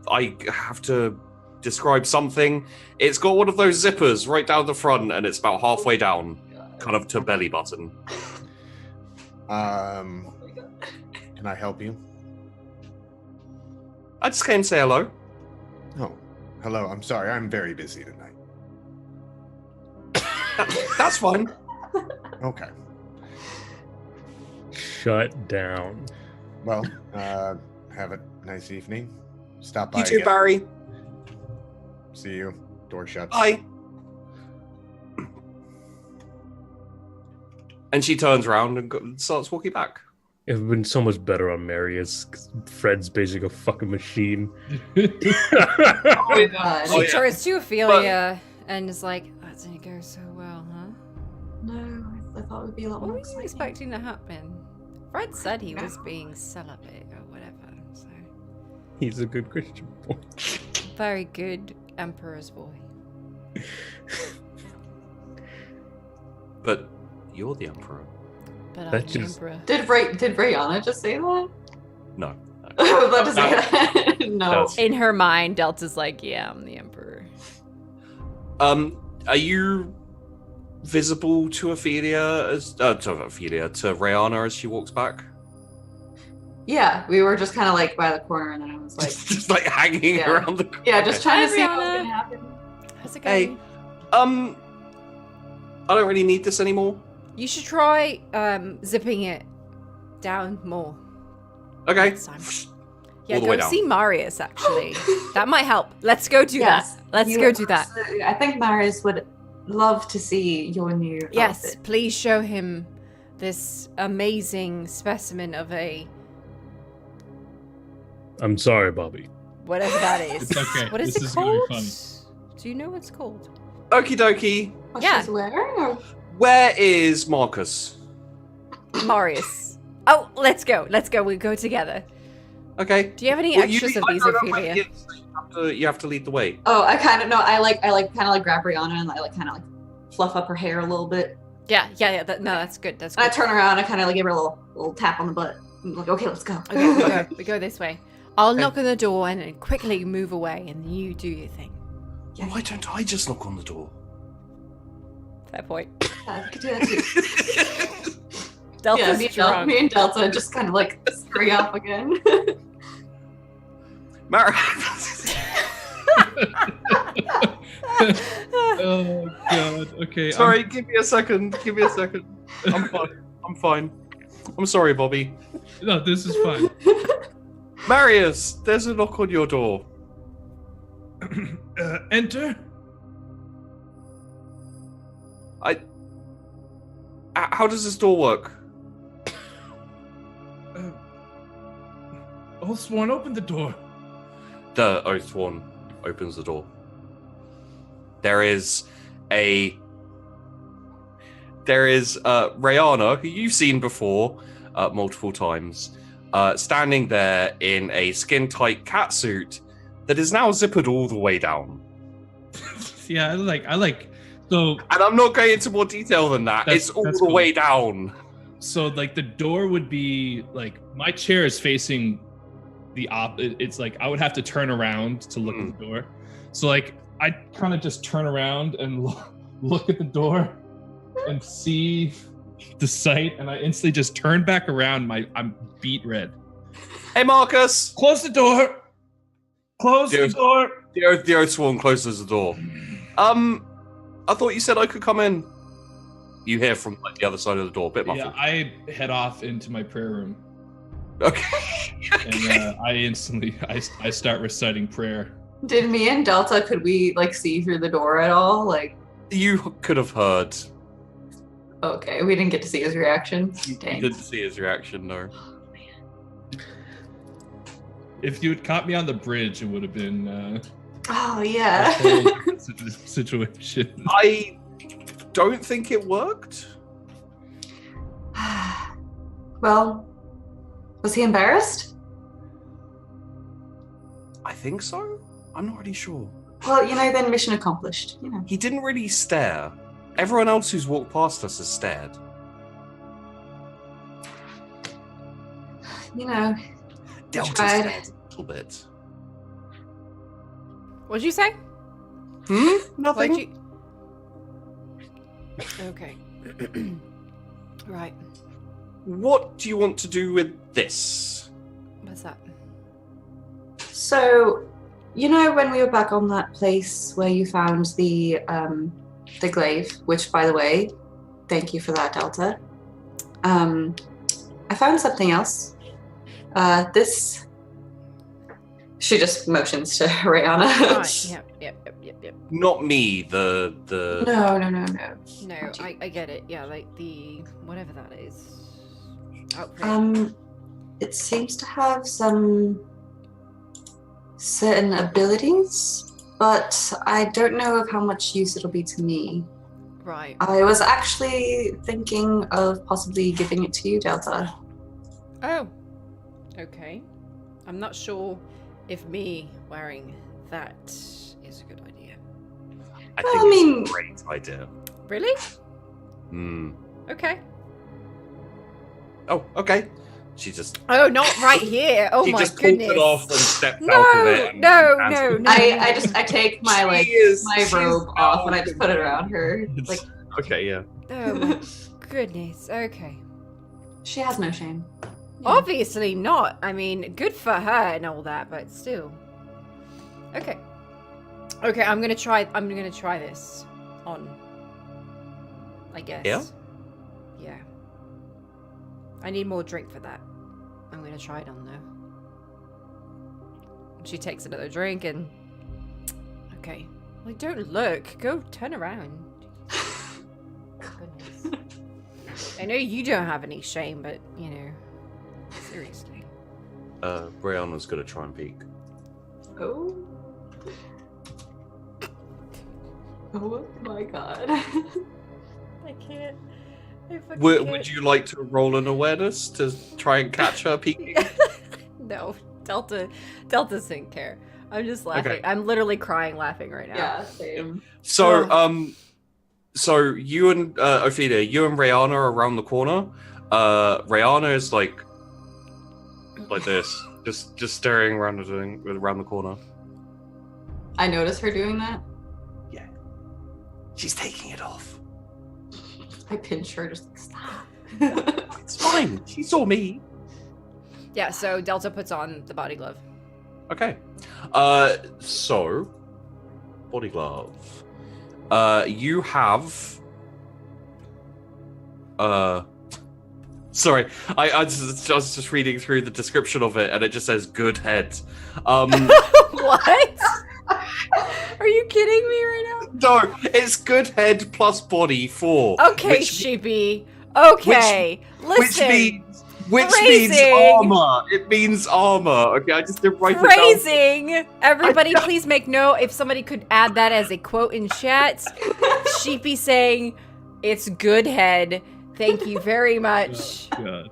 I have to describe something, it's got one of those zippers right down the front, and it's about halfway down, kind of to belly button. Can I help you? I just came to say hello. Oh, hello. I'm sorry. I'm very busy tonight. That's fine. Okay. Shut down. Well, have a nice evening. Stop by. You too, again. Barry. See you. Door shuts. Bye. And she turns around and starts walking back. It would have been so much better on Marius, 'cause Fred's basically a fucking machine. Oh my god. Oh, She yeah. turns to Ophelia and is like, that didn't go so well, huh? No, I thought it would be a lot What more were you exciting. expecting to happen? Fred said he was being celibate or whatever, so... He's a good Christian boy. Very good Emperor's boy. But you're the emperor. But That I'm the just- Emperor. Did Rihanna just say that? No. I was about to say that. No. That's- In her mind, Delta's like, yeah, I'm the Emperor. Are you visible to Ophelia to Rihanna as she walks back? Yeah, we were just kind of like by the corner, and then I was like, Just like hanging Yeah. around the yeah, just trying to Hi, see what was Rihanna. gonna happen. How's it Hey. going? I don't really need this anymore. You should try zipping it down more Okay. next time. Yeah, All the way go down. see Marius, actually. That might help. Let's go do Yes, that. Let's you go do that. absolutely- I think Marius would love to see your new Yes, outfit. please show him this amazing specimen of a... I'm sorry, Bobby. whatever that is. It's okay. What is This it is gonna be called? funny. Do you know what it's called? Okie dokie. What Yeah. she's wearing? Or... Where is Marcus? Marius. Oh, let's go. Let's go. We go together. Okay. Do you have any Well, extras of I these, don't know, Ophelia? you have to lead the way. Oh, I kind of no. I kind of like grab Rihanna and I like kind of like fluff up her hair a little bit. Yeah. No, that's good. That's And I good. turn around. I kind of like give her a little tap on the butt. I'm like, okay, let's go. Okay, we go this way. I'll knock on the door and then quickly move away, and you do your thing. Yeah, Why don't I just knock on the door? Fair point. yeah, we could do that too. Delta's Yeah, strong. me and Delta just kind of like scurry off again. Mara. Oh god. Okay. Sorry, give me a second. Give me a second. I'm fine. I'm fine. I'm sorry, Bobby. No, this is fine. Marius, there's a knock on your door. Enter. How does this door work? Oathsworn, open the door. The Oathsworn opens the door. There is Rihanna, who you've seen before multiple times, standing there in a skin-tight catsuit that is now zippered all the way down. Yeah, I like. So And I'm not going into more detail than that. That's- It's all that's the cool. way down. So like the door would be like my chair is facing the it's like I would have to turn around to look at the door. So like I kind of just turn around and look at the door and see the sight, and I instantly just turn back around. I'm beat red. Hey, Marcus! Close the door. Close the Yes. door. The Oathsworn closes the door. I thought you said I could come in. You hear from like the other side of the door, a bit Yeah, muffled. I head off into my prayer room, Okay. and I instantly I start reciting prayer. Did me and Delta, could we like see through the door at all? Like, You could have heard. okay, we didn't get to see his reaction. You Dang. didn't see his reaction, no. If you had caught me on the bridge, it would have been Oh a yeah. whole different situation. I don't think it worked. Well, was he embarrassed? I think so. I'm not really sure. Well, then mission accomplished. He didn't really stare. Everyone else who's walked past us has stared. Delta tried. stared a little bit. What'd you say? Nothing. What'd you... Okay. Right. What do you want to do with this? What's that? So, when we were back on that place where you found the glaive, which, by the way, thank you for that, Delta. I found something else. This She just motions to Rihanna. Right. Yep. Not me. The No. No, I get it. Yeah, like the whatever that is. Outfit. It seems to have some certain abilities, but I don't know of how much use it'll be to me. Right. I was actually thinking of possibly giving it to you, Delta. Oh. Okay. I'm not sure if me wearing that is a good idea. I Well, think I mean- it's a great idea. Really? Hmm. Okay. Oh, okay. She just Oh, not right here. Oh she my just pulled goodness. it off and stepped No, out of it. And no. I take my She's robe off and I out just put it around her. Like, Okay, yeah. Oh my goodness. Okay. she has no shame. Yeah. Obviously not. I mean, good for her and all that, but still. Okay. Okay, I'm gonna try this on. I guess. Yeah? Yeah. I need more drink for that. I'm gonna try it on though. She takes another drink and. Okay. Like, don't look. Go turn around. Goodness. I know you don't have any shame, but you know. Seriously. Brianna's gonna try and peek. Oh. Oh my god. I can't. Would you like to roll an awareness to try and catch her peeking? No, Delta didn't care. I'm just laughing. Okay. I'm literally crying laughing right now. Yeah, same. So, so you and Ophelia, you and Rihanna are around the corner. Rihanna is like this, just staring around the corner. I noticed her doing that. Yeah, she's taking it off. I pinch her, just like, stop. It's fine. She saw me. Yeah, so Delta puts on the body glove. Okay. So body glove. You have. Sorry, I was just reading through the description of it, and it just says "good head." What? Are you kidding me right No, it's good head plus body 4. now? Okay, Sheepy. Okay, listen. Which means Phrasing. armor. It means armor. Okay, I just didn't write it down. Phrasing. Everybody, please make note. If somebody could add that as a quote in chat. Sheepy saying, "It's good head." Thank you very much. Oh, God.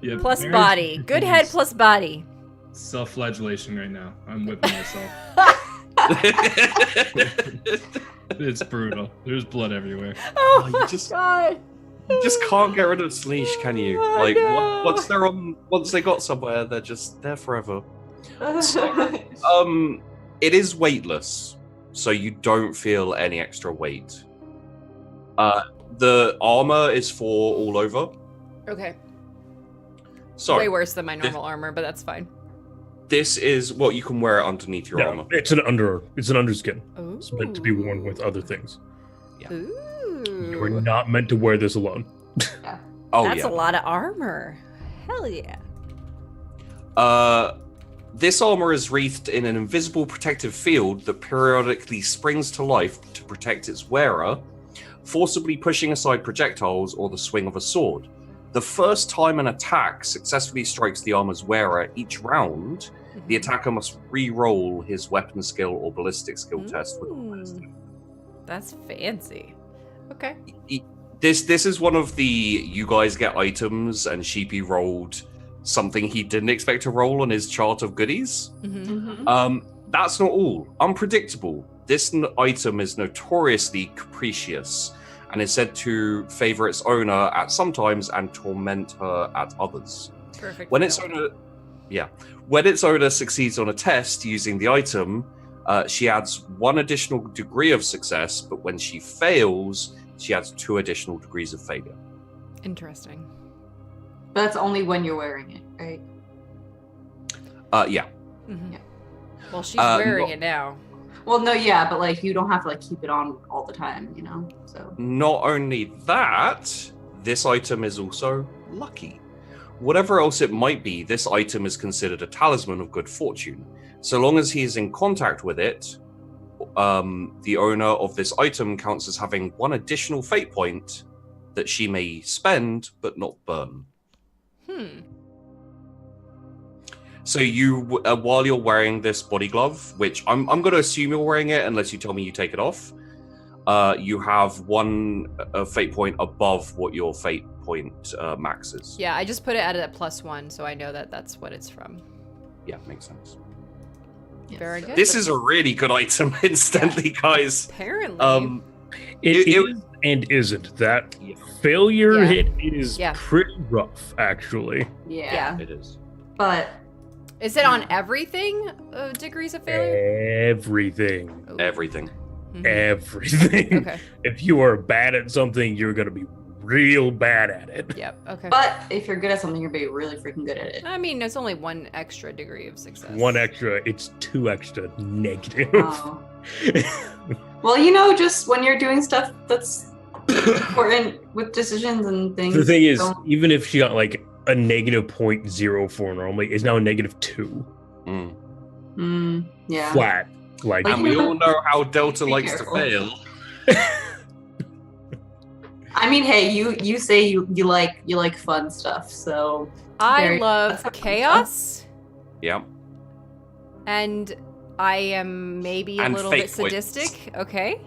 Yeah, Plus marriage body. Good head is plus body. Self-flagellation right now. I'm whipping myself. It's brutal. There's blood everywhere. Oh, you my just- god. You just can't get rid of Sleesh, can you? Oh, Like no. once they got somewhere, they're just there forever. It is weightless, so you don't feel any extra weight. The armor is 4 all over. Okay. So Way worse than my normal armor, but that's fine. this is what you can wear underneath your armor. It's an underskin. Ooh. It's meant to be worn with other things. Ooh. You are not meant to wear this alone. Oh That's yeah. a lot of armor. Hell yeah. This armor is wreathed in an invisible protective field that periodically springs to life to protect its wearer, forcibly pushing aside projectiles or the swing of a sword. The first time an attack successfully strikes the armor's wearer each round, the attacker must re-roll his weapon skill or ballistic skill test with a ballistic. That's fancy. Okay. This is one of the you guys get items, and Sheepy rolled something he didn't expect to roll on his chart of goodies. Mm-hmm. That's not all. Unpredictable. This item is notoriously capricious and is said to favor its owner at some times and torment her at others. Perfect. When its owner succeeds on a test using the item, she adds 1 additional degree of success, but when she fails, she adds 2 additional degrees of failure. Interesting. But that's only when you're wearing it, right? Yeah. Mm-hmm. Yeah. Well, she's wearing it now. Well, no, yeah, but like you don't have to like keep it on all the time, you know. So Not only that, this item is also lucky. Whatever else it might be, this item is considered a talisman of good fortune. So long as he is in contact with it, the owner of this item counts as having one additional fate point that she may spend but not burn. So you, while you're wearing this body glove, which I'm going to assume you're wearing it unless you tell me you take it off, you have one fate point above what your fate point max is. Yeah, I just put it at a +1, so I know that that's what it's from. Yeah, makes sense. Yes. Very good. This is a really good item instantly, guys. Apparently. It is and isn't. That failure Yeah. hit is Yeah. pretty rough, actually. Yeah. It is. But Is it on everything? Degrees of failure? Everything. Ooh. Everything. Mhm. Everything. Okay. If you are bad at something, you're going to be real bad at it. Yep. Okay. but if you're good at something, you'll be really freaking good at it. I mean, there's only one extra degree of success. One extra, it's 2 extra negative. Oh. Well, just when you're doing stuff that's important with decisions and things. The thing is, don't- even if she got like a negative 0.04 normally, it's now a -2. Yeah. Flat. Like, But And we all know how Delta Be likes careful. to fail. I mean, hey, you say you like fun stuff, so I Very- love that's not chaos, Yeah. and I am maybe a And little fate bit points. sadistic. Okay.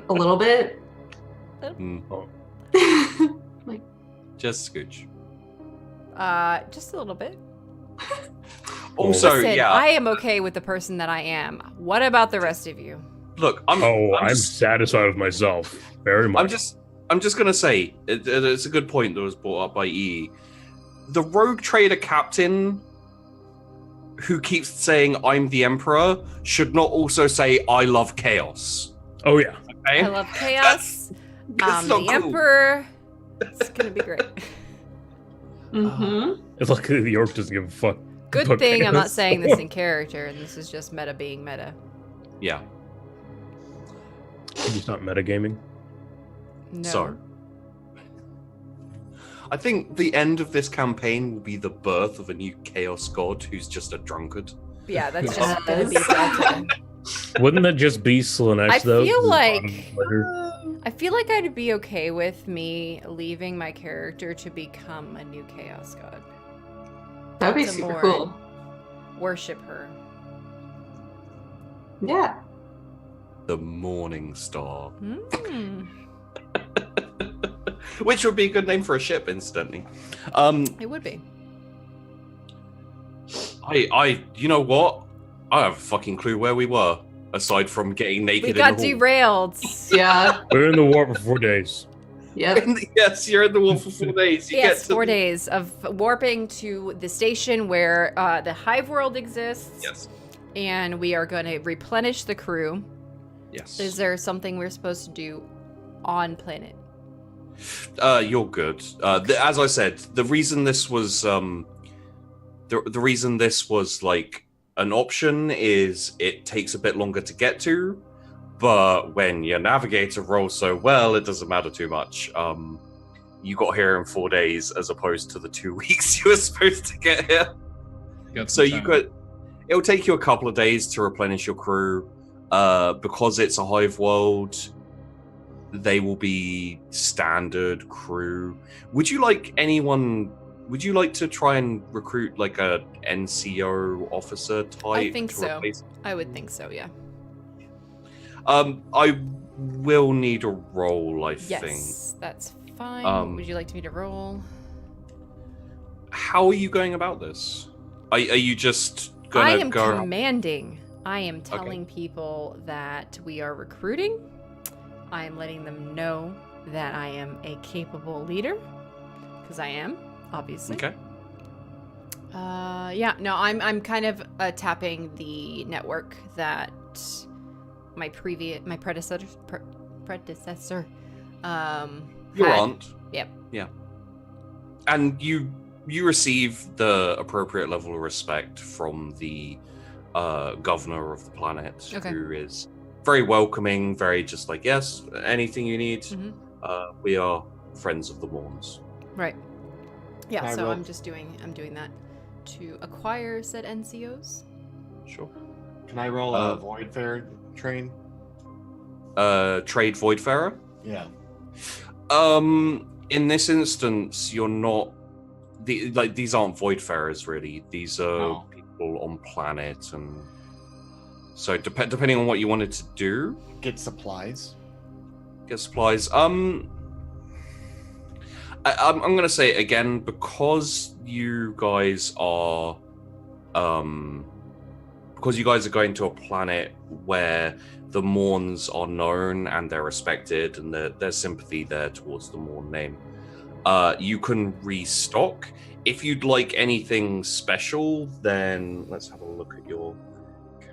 a little bit. Just scooch. Just a little bit. Also, Listen, yeah. I am okay with the person that I am. What about the rest of you? Look, I'm just, satisfied with myself. Very much. I'm just gonna say it's a good point that was brought up by E. The rogue trader captain who keeps saying I'm the emperor should not also say I love chaos. Oh, yeah. Okay? I love chaos. That's I'm not the cool. emperor. It's gonna be great. Mm-hmm. It's lucky the orc doesn't give a fuck. Good about thing I'm not chaos. saying this in character, and this is just meta being meta. Yeah. It's not metagaming. No. So, I think the end of this campaign will be the birth of a new chaos god who's just a drunkard. Yeah, that's Yes. just gonna be Delta. Wouldn't that just be Slanesh, I though? feel The like- bottom letter? I feel like I'd be okay with me leaving my character to become a new chaos god. That'd be Delta super Moore. cool. Worship her. Yeah. The Morning Star. Mm, Which would be a good name for a ship, incidentally. it would be. You know what? I have a fucking clue where we were, aside from getting naked We in got the hall. derailed. Yeah. We're in the war for 4 days. Yep. Yes, you're in the war for 4 days. You Yes, get to 4 days of warping to the station where the hive world exists. Yes. And we are going to replenish the crew. Yes. Is there something we're supposed to do on planet? You're good. As I said, the reason this was the reason this was like an option is it takes a bit longer to get to, but when your navigator rolls so well, it doesn't matter too much. You got here in 4 days as opposed to the 2 weeks you were supposed to get here. Got So some you time. could. It'll take you a couple of days to replenish your crew. Because it's a hive world, they will be standard crew. Would you like to try and recruit like a NCO officer type? I think to so. replace- I would think so, yeah. I will need a roll, I think. Yes, that's fine. Would you like me to roll? How are you going about this? Are you just gonna I am go? commanding. I am telling people that we are recruiting. I am letting them know that I am a capable leader, because I am, obviously. Okay. Yeah, no, I'm kind of tapping the network that my predecessor Your had. aunt. Yep. Yeah. And you receive the appropriate level of respect from the governor of the planet, Okay. who is very welcoming, very just like, yes, anything you need. Mhm. We are friends of the Morns. Right. Yeah, I so roll- I'm doing that to acquire said NCOs. Sure. Can I roll a Void Fair train? Trade Voidfarer. Yeah. In this instance, you're not. These aren't Voidfarers, really. These are Oh. people on planet, and so depending on what you wanted to do, Get supplies. get supplies. I'm gonna say again, because you guys are going to a planet where the Morns are known and they're respected, and there's sympathy there towards the Morn name. You can restock. If you'd like anything special, then let's have a look at your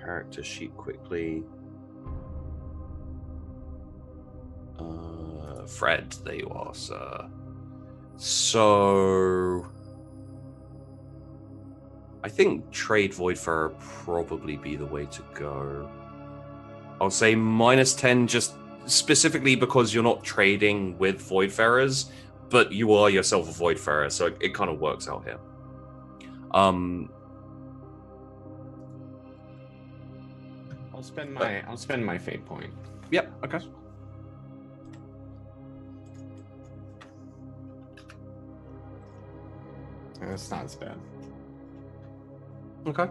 character sheet quickly. Fred, there you are, sir. So I think Trade Voidfarer probably be the way to go. I'll say -10 just specifically because you're not trading with Voidfarers, but you are yourself a Voidfarer, so it kind of works out here. I'll spend my fate point. Yep, okay. That's not as bad. Okay.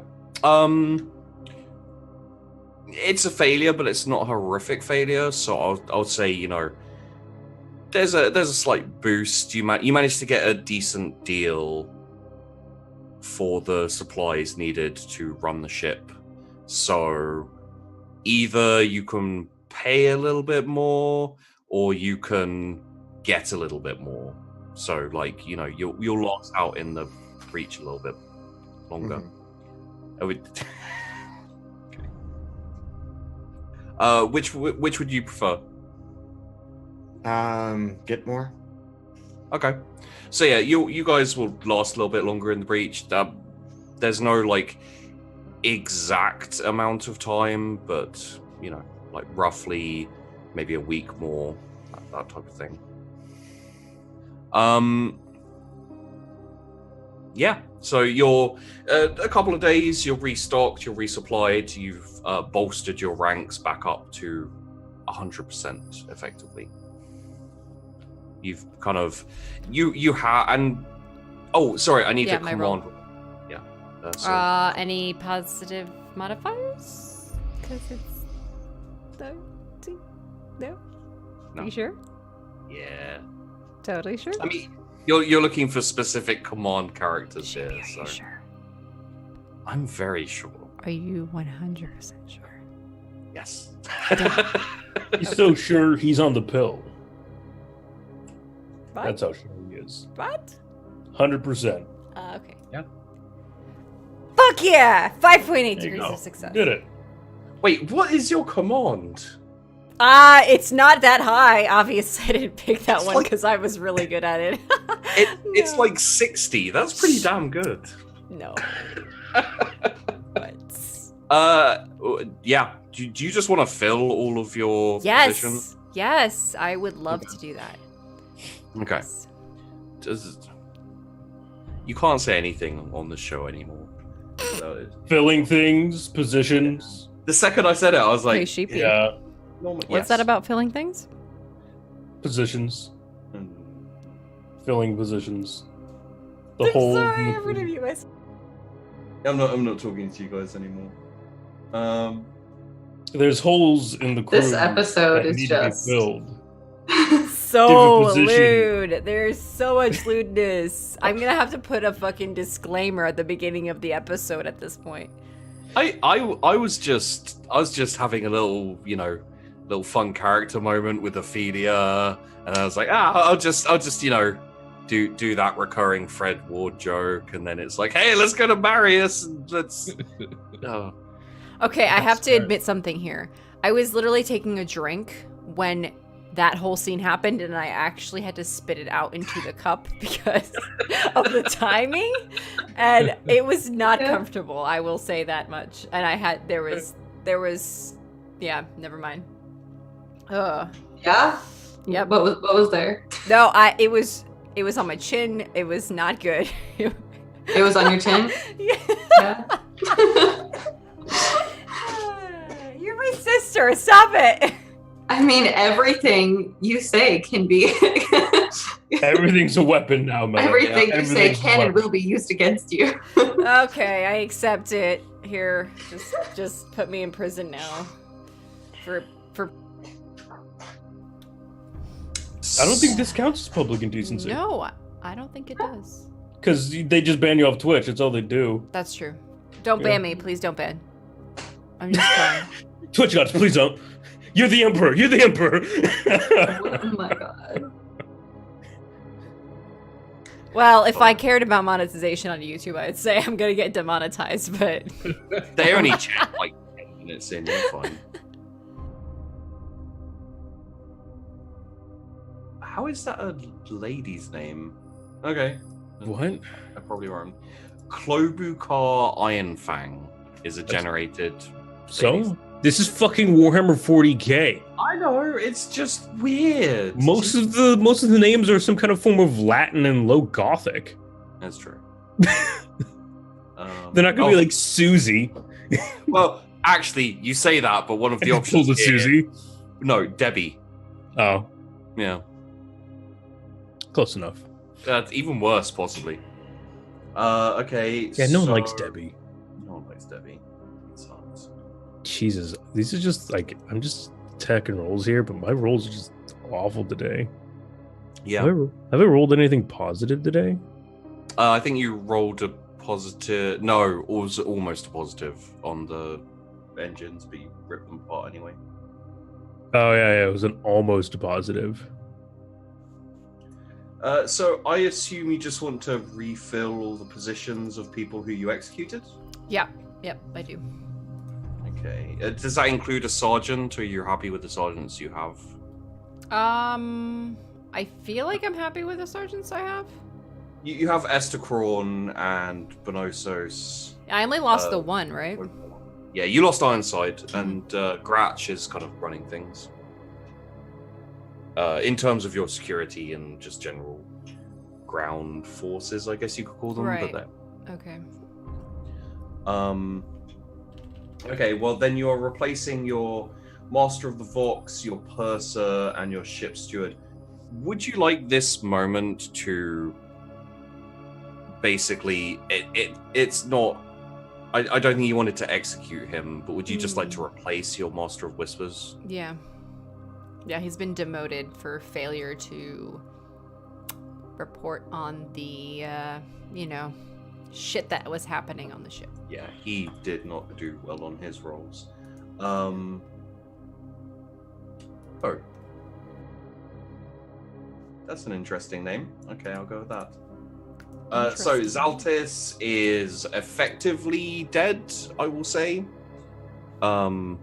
It's a failure, but it's not a horrific failure. So I'll say, you know, there's a slight boost. You managed to get a decent deal for the supplies needed to run the ship. So either you can pay a little bit more, or you can get a little bit more. So, like, you know, you'll last out in the breach a little bit longer. Mhm. I would. Which would you prefer? Get more. Okay, so yeah, you guys will last a little bit longer in the breach. There's no like exact amount of time, but you know, like roughly maybe a week more, that type of thing. Yeah, so you're a couple of days, you're restocked, you're resupplied, you've bolstered your ranks back up to 100% effectively. You've kind of you have, and oh, sorry, I need Yeah, a my command. roll. Yeah. Sorry. Any positive modifiers? Because it's no. No. You sure? Yeah. Totally sure. I mean, you're looking for specific command characters Sure, here, are so you sure? I'm very sure. Are you 100% sure? Yes. He's so sure he's on the pill. What? That's how sure he is. What? 100%. Okay. Yeah. Fuck yeah! 5.8 There you degrees go. of success. Did it. Wait, what is your command? It's not that high. Obviously, I didn't pick that It's one like- because I was really good at it. It's No. like 60. That's pretty damn good. No. Yeah. Do you just want to fill all of your positions? Yes, I would love to do that. Okay. You can't say anything on the show anymore. So, Filling things, positions. the second I said it, I was Hey, like, Sheepy. Yeah, What's that about filling things? positions. Mm. Filling positions. The I'm whole. sorry, I'm gonna mute myself. I'm not talking to you guys anymore. There's holes in the crew This episode that is need just- to be filled. So Different position. lewd. There's so much lewdness. I'm gonna have to put a fucking disclaimer at the beginning of the episode at this point. I was just having a little, you know, little fun character moment with Ophelia, and I was like, I'll just you know, do that recurring Fred Ward joke, and then it's like, hey, let's go to Marius and let's. Oh. Okay, I have to fair. admit something here. I was literally taking a drink when that whole scene happened, and I actually had to spit it out into the cup because of the timing, and it was not Yeah. comfortable. I will say that much. And there was, yeah, never mind. Yeah? Yep. What was there? No, it was It was on my chin. It was not good. It was on your chin? Yeah. You're my sister. Stop it. I mean, everything you say can be. Everything's a weapon now, man. Everything you say Everything's a can and weapon. will be used against you. Okay, I accept it. Here, just put me in prison now. For I don't think this counts as public indecency. No, I don't think it does. Because they just ban you off Twitch. That's all they do. That's true. Don't Yeah. ban me, please. Don't ban. I'm just trying. Twitch gods, please don't. You're the emperor. You're the emperor. Oh my god. Well, if I cared about monetization on YouTube, I'd say I'm gonna get demonetized, but They only chat like 10 minutes in. You're fine. How is that a lady's name? Okay. What? I'm probably wrong. Klobukar Ironfang is a generated. So? This is fucking Warhammer 40k. I know, it's just weird. Most of the names are some kind of form of Latin and low Gothic. That's true. They're not gonna be like Susie. Well, actually, you say that, but one of the Pull options. the here- Susie. No, Debbie. Oh, Yeah, close enough. that's even worse, possibly. Okay. Yeah, no one so- likes Debbie. No one likes Debbie. It sucks. Jesus, these are just like I'm just attacking rolls here, but my rolls are just awful today. Yeah. Have I rolled anything positive today? I think you rolled a positive. No, it was almost a positive on the engines, but you ripped them apart anyway. Oh yeah, it was an almost positive. So I assume you just want to refill all the positions of people who you executed? yep, I do. Okay. Does that include a sergeant, or are you happy with the sergeants you have? I feel like I'm happy with the sergeants I have. You have Estacron and Bonosos. I only lost Uh, the one, right? Yeah, you lost Ironside, and Gratch is kind of running things. In terms of your security and just general ground forces, I guess you could call them. Right. But Okay. okay, well then you're replacing your Master of the Vox, your Purser, and your Ship Steward. Would you like this moment to basically it's not I don't think you wanted to execute him, but would you just like to replace your Master of Whispers? Yeah. Yeah, he's been demoted for failure to report on the, shit that was happening on the ship. Yeah, he did not do well on his rolls. That's an interesting name. Okay, I'll go with that. So Interesting. Zaltis is effectively dead, I will say. Oh,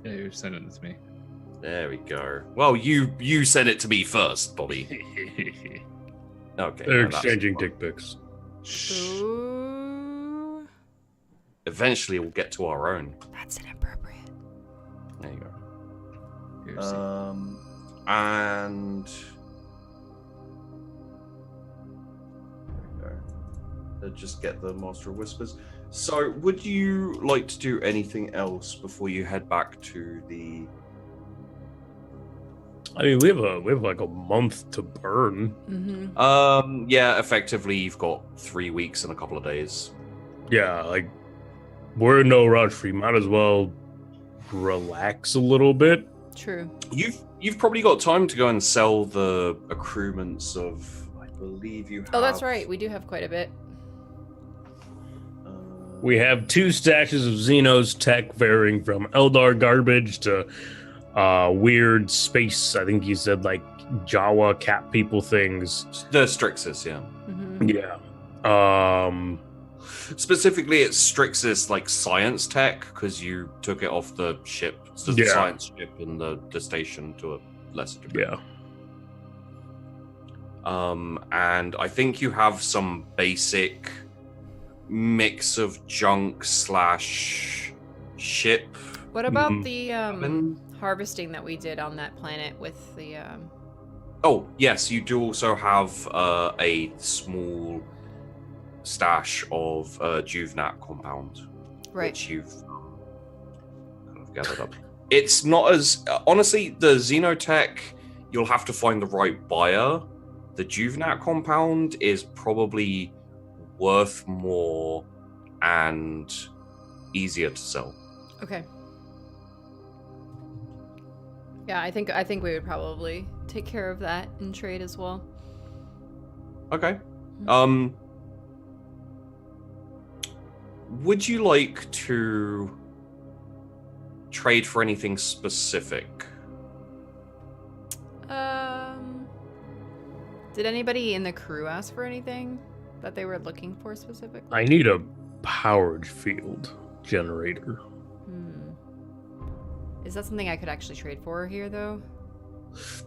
Yeah, you're sending it to me. there we go. Well, you sent it to me first, Bobby. Okay. They're no, that's exchanging fine. dick pics. Ooh. Eventually, we'll get to our own. That's inappropriate. There you go. Here's And there we go. Just get the Master of Whispers. So, would you like to do anything else before you head back to the? I mean, we have like a month to burn. Mm-hmm. Yeah, effectively, you've got 3 weeks and a couple of days. Yeah, like we're in no rush. We might as well relax a little bit. True. You've probably got time to go and sell the accruements of. I believe you have. Oh, that's right. We do have quite a bit. We have 2 stashes of Xenos tech, varying from Eldar garbage to weird space. I think he said like Jawa cat people things. The Strixus, yeah. Mm-hmm. Yeah. Specifically, it's Strixus like science tech because you took it off the ship, the Yeah. science ship in the station to a lesser degree. Yeah. And I think you have some basic mix of junk / ship. What about Mhm. the harvesting that we did on that planet with the Oh, yes, you do also have a small stash of Juvenat compound, Right. which you've kind of gathered up. It's not as... honestly, the Xenotech, you'll have to find the right buyer. The Juvenat compound is probably worth more and easier to sell. Okay. Yeah, I think we would probably take care of that in trade as well. Okay. Would you like to trade for anything specific? Did anybody in the crew ask for anything that they were looking for specifically? I need a powered field generator. Is that something I could actually trade for here, though?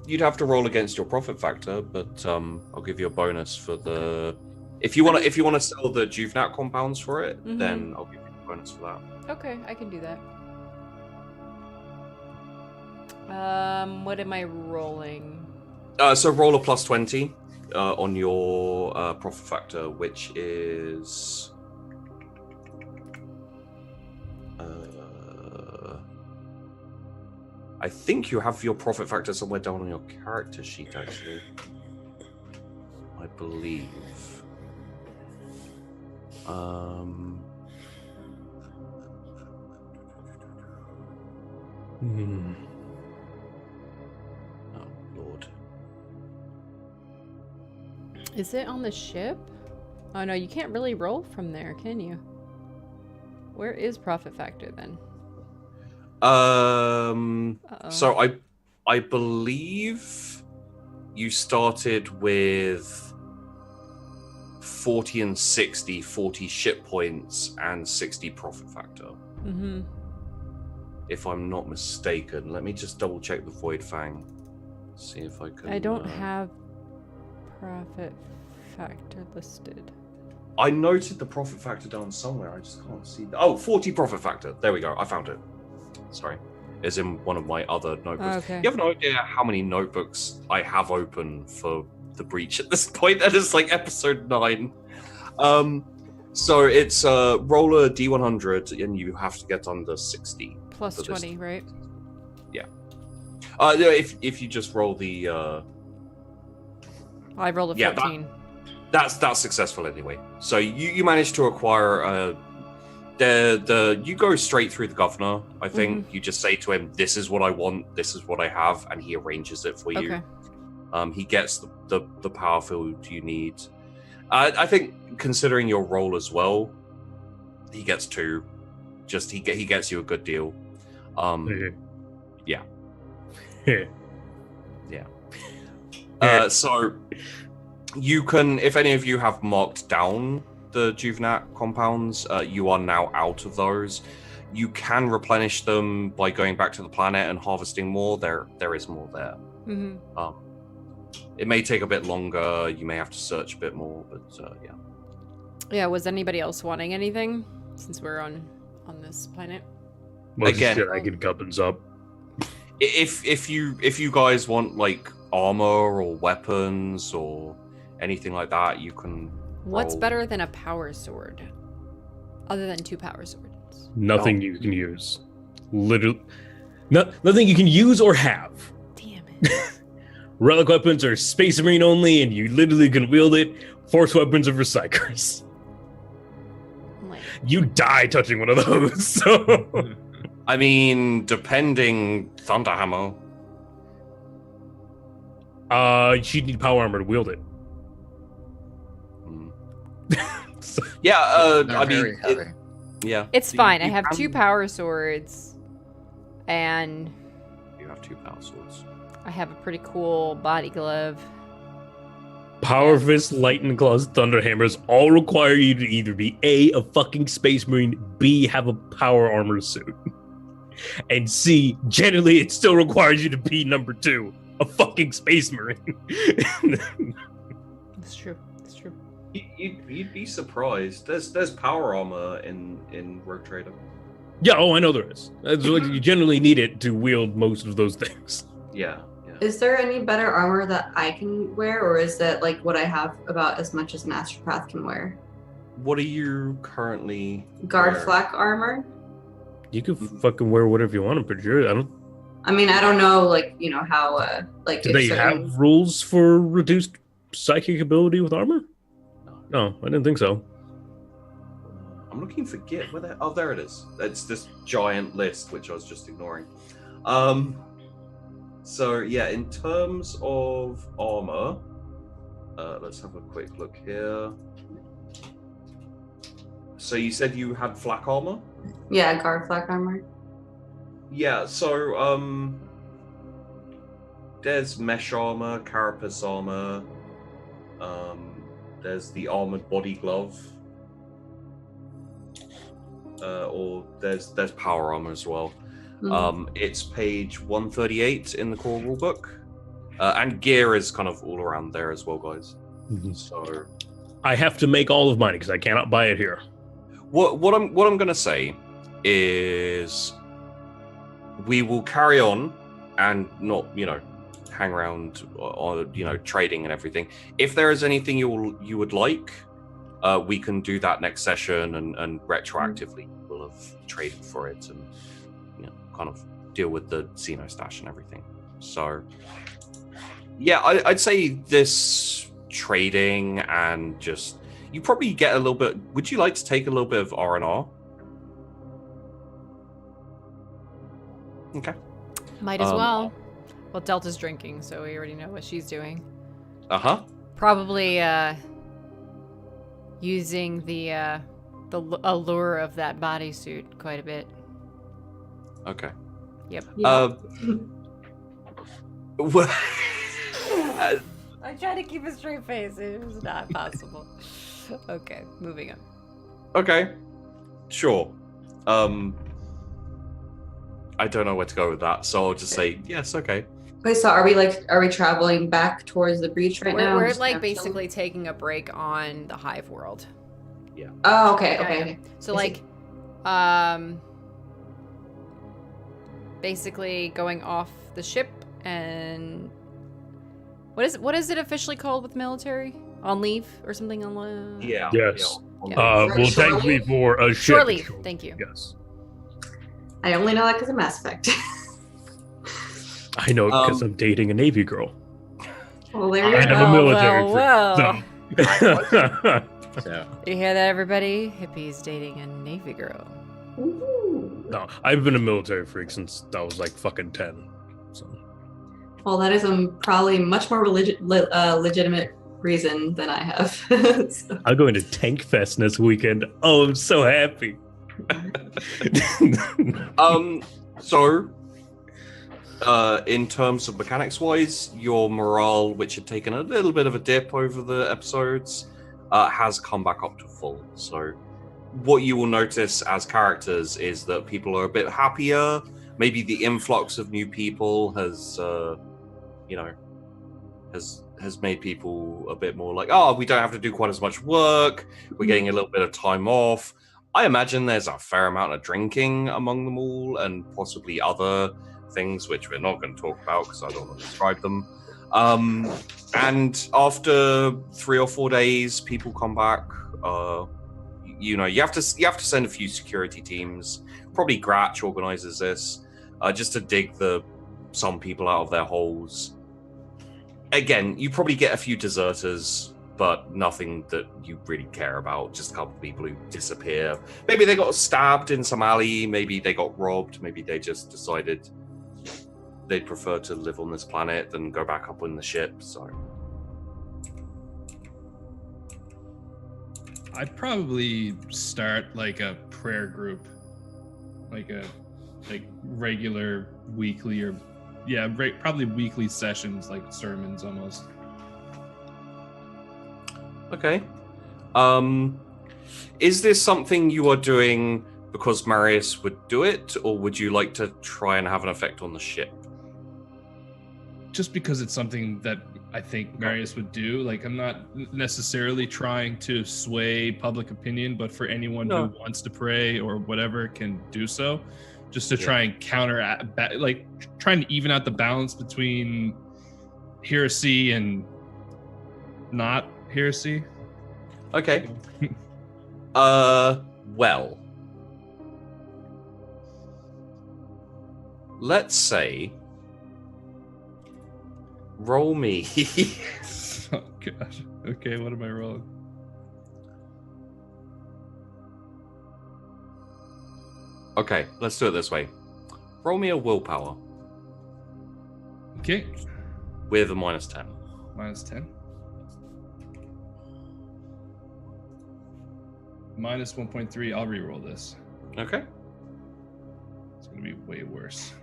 You'd have to roll against your profit factor, but I'll give you a bonus for the... If you want to sell the Juvenat compounds for it, then I'll give you a bonus for that. Okay, I can do that. What am I rolling? So roll a plus 20 on your profit factor, which is... I think you have your profit factor somewhere down on your character sheet, actually. I believe. Oh, Lord. Is it on the ship? Oh no, you can't really roll from there, can you? Where is profit factor then? So I believe you started with 40 and 60, 40 ship points and 60 profit factor. Mm-hmm. If I'm not mistaken. Let me just double check the Void Fang. See if I can... I don't have profit factor listed. I noted the profit factor down somewhere. I just can't see... Oh, 40 profit factor. There we go. I found it. Sorry. It's in one of my other notebooks. Okay. You have no idea how many notebooks I have open for the breach at this point. That is like episode 9. So it's roll a D100 and you have to get under 60. Plus 20, right? Yeah. If you just roll the... I rolled a 14. That's successful anyway. So you managed to acquire you go straight through the governor. I think you just say to him, "This is what I want. This is what I have," and he arranges it for you. Okay. He gets the power field you need. I think considering your role as well, he gets 2. Just he gets you a good deal. Yeah. Yeah. So you can, if any of you have marked down the Juvenat compounds, you are now out of those. You can replenish them by going back to the planet and harvesting more. There is more there. It may take a bit longer. You may have to search a bit more, but yeah. Yeah, was anybody else wanting anything since we're on this planet? Most Again, shit I can gubbins up. If you guys want like armor or weapons or anything like that, you can. What's roll. better than a power sword? Other than 2 power swords. Nothing you can use. Literally, nothing you can use or have. Damn it. Relic weapons are Space Marine only, and you literally can wield it. Force weapons are for Psychers. Like, You die touching one of those. So, I mean, depending, Thunderhammer. she'd need power armor to wield it. So, Yeah, They're I very mean, heavy. yeah. it's You- fine. I you have can- 2 power swords, and You have 2 power swords. I have a pretty cool body glove. Power Fist, Lightning Claws, Thunder Hammers all require you to either be a fucking Space Marine, B, have a power armor suit, and C, generally it still requires you to be number 2, a fucking Space Marine. It's true. It's true. You'd be surprised. There's power armor in Rogue Trader. Yeah, oh, I know there is. You generally need it to wield most of those things. Yeah, yeah. Is there any better armor that I can wear, or is that like what I have about as much as Master Path can wear? What are you currently Guard wearing? flak armor? You can fucking wear whatever you want. I'm pretty sure. I mean, I don't know, like, how, like, Do if they certain... have rules for reduced psychic ability with armor? No, I didn't think so. I'm looking for Git. Where oh, there it is. It's this giant list, which I was just ignoring. So yeah, in terms of armor, let's have a quick look here. So you said you had flak armor? Yeah, guard flak armor. Yeah, so there's mesh armor, carapace armor, there's the armored body glove, or there's power armor as well. It's page 138 in the core rulebook, and gear is kind of all around there as well, guys. So I have to make all of mine because I cannot buy it here. what I'm gonna say is we will carry on and not hang around or trading and everything. If there is anything you would like, we can do that next session and retroactively we'll have traded for it and kind of deal with the Xeno stash and everything. So yeah, I'd say this trading and just you probably get a little bit. Would you like to take a little bit of R&R? Okay. Might as well. Well, Delta's drinking, so we already know what she's doing. Probably using the allure of that bodysuit quite a bit. Okay. Yep. I tried to keep a straight face. It was not possible. Okay, moving on. Okay. Sure. I don't know where to go with that, so I'll just say yes. Okay. Wait, so are we traveling back towards the breach right now? We're like basically taking a break on the Hive world. Yeah. Oh, okay. So like, basically going off the ship and what is it officially called with military? On leave or something on Yeah. Yes. Yeah. We'll take leave for a ship. Shore leave. Thank you. Yes. I only know that because of Mass Effect. I know it because I'm dating a Navy girl. Well, there you And go. I'm a military well. freak. So, You hear that, everybody? Hippie's dating a Navy girl. Ooh. No, I've been a military freak since I was like fucking 10. So. Well, that is probably much more legitimate reason than I have. So. I'm going to Tank Fest next weekend. Oh, I'm so happy. So in terms of mechanics wise, your morale, which had taken a little bit of a dip over the episodes, has come back up to full. So what you will notice as characters is that people are a bit happier. Maybe the influx of new people has made people a bit more like, oh, we don't have to do quite as much work. We're getting a little bit of time off. I imagine there's a fair amount of drinking among them all and possibly other things which we're not going to talk about because I don't want to describe them. And after 3 or 4 days, people come back. You have to send a few security teams. Probably Gratch organizes this just to dig some people out of their holes. Again, you probably get a few deserters, but nothing that you really care about. Just a couple of people who disappear. Maybe they got stabbed in some alley. Maybe they got robbed. Maybe they just decided they'd prefer to live on this planet than go back up on the ship. So I'd probably start like a prayer group, like regular weekly or probably weekly sessions, like sermons almost. okay. Is this something you are doing because Marius would do it, or would you like to try and have an effect on the ship? Just because it's something that I think Marius would do. Like, I'm not necessarily trying to sway public opinion, but for anyone who wants to pray or whatever can do so, just to try and trying to even out the balance between heresy and not heresy. Okay. Well. Let's say roll me. Oh gosh. Okay, what am I rolling? Okay, let's do it this way. Roll me a willpower Okay. with a -10. -10. -1.3. I'll re-roll this. Okay. It's gonna be way worse.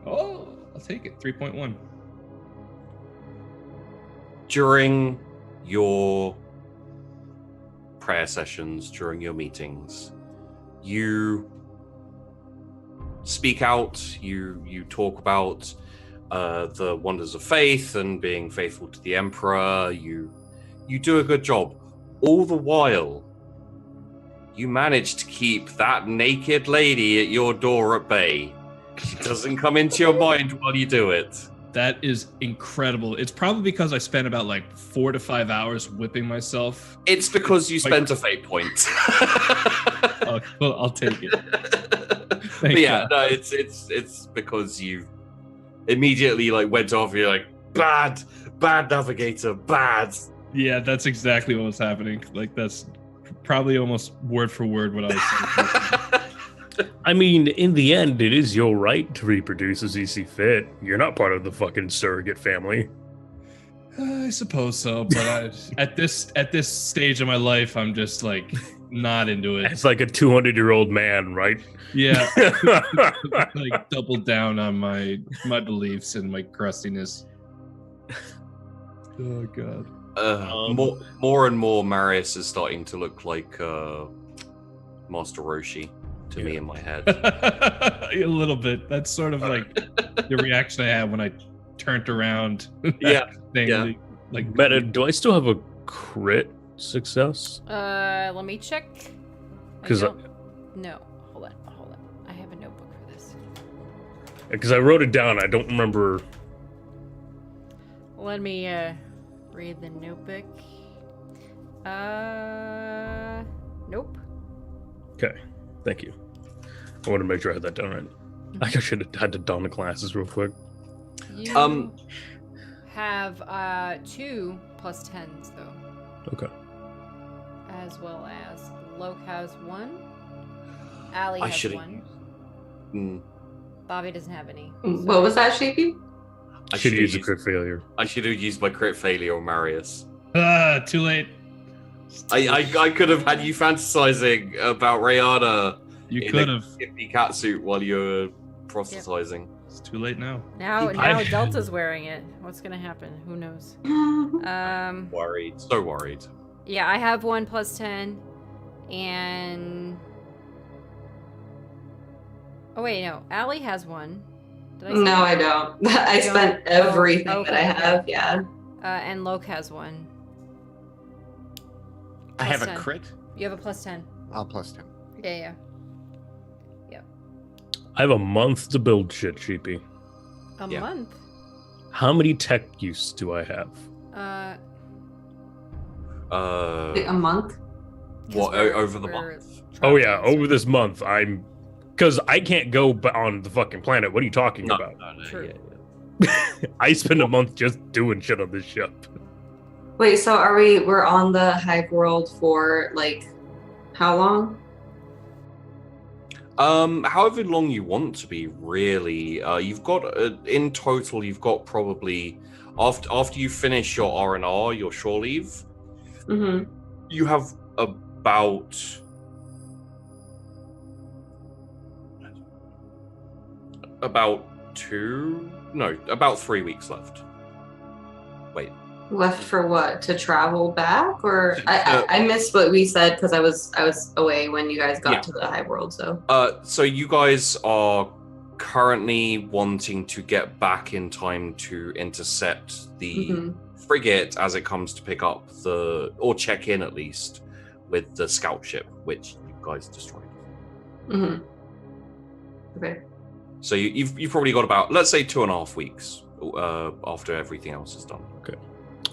Oh, I'll take it. 3.1. During your prayer sessions, during your meetings, you speak out, you talk about the wonders of faith and being faithful to the Emperor. You do a good job. All the while, you manage to keep that naked lady at your door at bay. She doesn't come into your mind while you do it. That is incredible. It's probably because I spent about like 4 to 5 hours whipping myself. It's because you spent a fate point. Oh, well, I'll take it. But yeah, no, it's because you immediately like went off. You're like, bad navigator, bad. Yeah, that's exactly what was happening. Like that's probably almost word for word what I was saying. I mean, in the end, it is your right to reproduce as you see fit. You're not part of the fucking surrogate family. I suppose so, but at this stage of my life, I'm just like not into it. It's like a 200-year-old man, right? Yeah, like double down on my beliefs and my crustiness. Oh god. More and more, Marius is starting to look like Master Roshi to me in my head. A little bit. That's sort of like the reaction I had when I turned around. Yeah. Like Meta, do I still have a crit success? Let me check. Because No, hold on. I have a notebook for this. Because I wrote it down, I don't remember. Let me read the notebook. Nope. Okay, thank you. I want to make sure I had that down right. I should have had to don the glasses real quick. You have 2 +10s though. Okay. As well as Loke has 1. Allie I has should've 1. Bobby doesn't have any. What was that, Sheepy? I should use a crit failure. I should have used my crit failure on Marius. Too late. I could have had you fantasizing about Rihanna. You could have. Hippie catsuit while you were proselytizing. It's too late now. Now Delta's wearing it. What's gonna happen? Who knows? Worried. So worried. Yeah, I have 1 +10, and oh wait, no, Allie has 1. Did I say No, that? I don't. I spent everything that I have. Yeah. And Loke has 1. I have a +10. crit. You have a +10. I'll +10. Yeah. I have a month to build shit, Sheepy. A Yeah. month. How many tech use do I have? A month. What over the we're month? Oh yeah, traveling, over this month, because I can't go on the fucking planet. What are you talking about? No, True. I spend a month just doing shit on this ship. Wait, so we're on the Hive World for like how long? However long you want to be, really. You've got in total. You've got probably after you finish your R&R, your shore leave. Mm-hmm. You have about about 3 weeks left. Wait. Left for what? To travel back, or I missed what we said because I was away when you guys got to the Hive World. So you guys are currently wanting to get back in time to intercept the frigate as it comes to pick up or check in at least with the scout ship, which you guys destroyed. Mm-hmm. Okay. So you've probably got about, let's say, 2.5 weeks after everything else is done.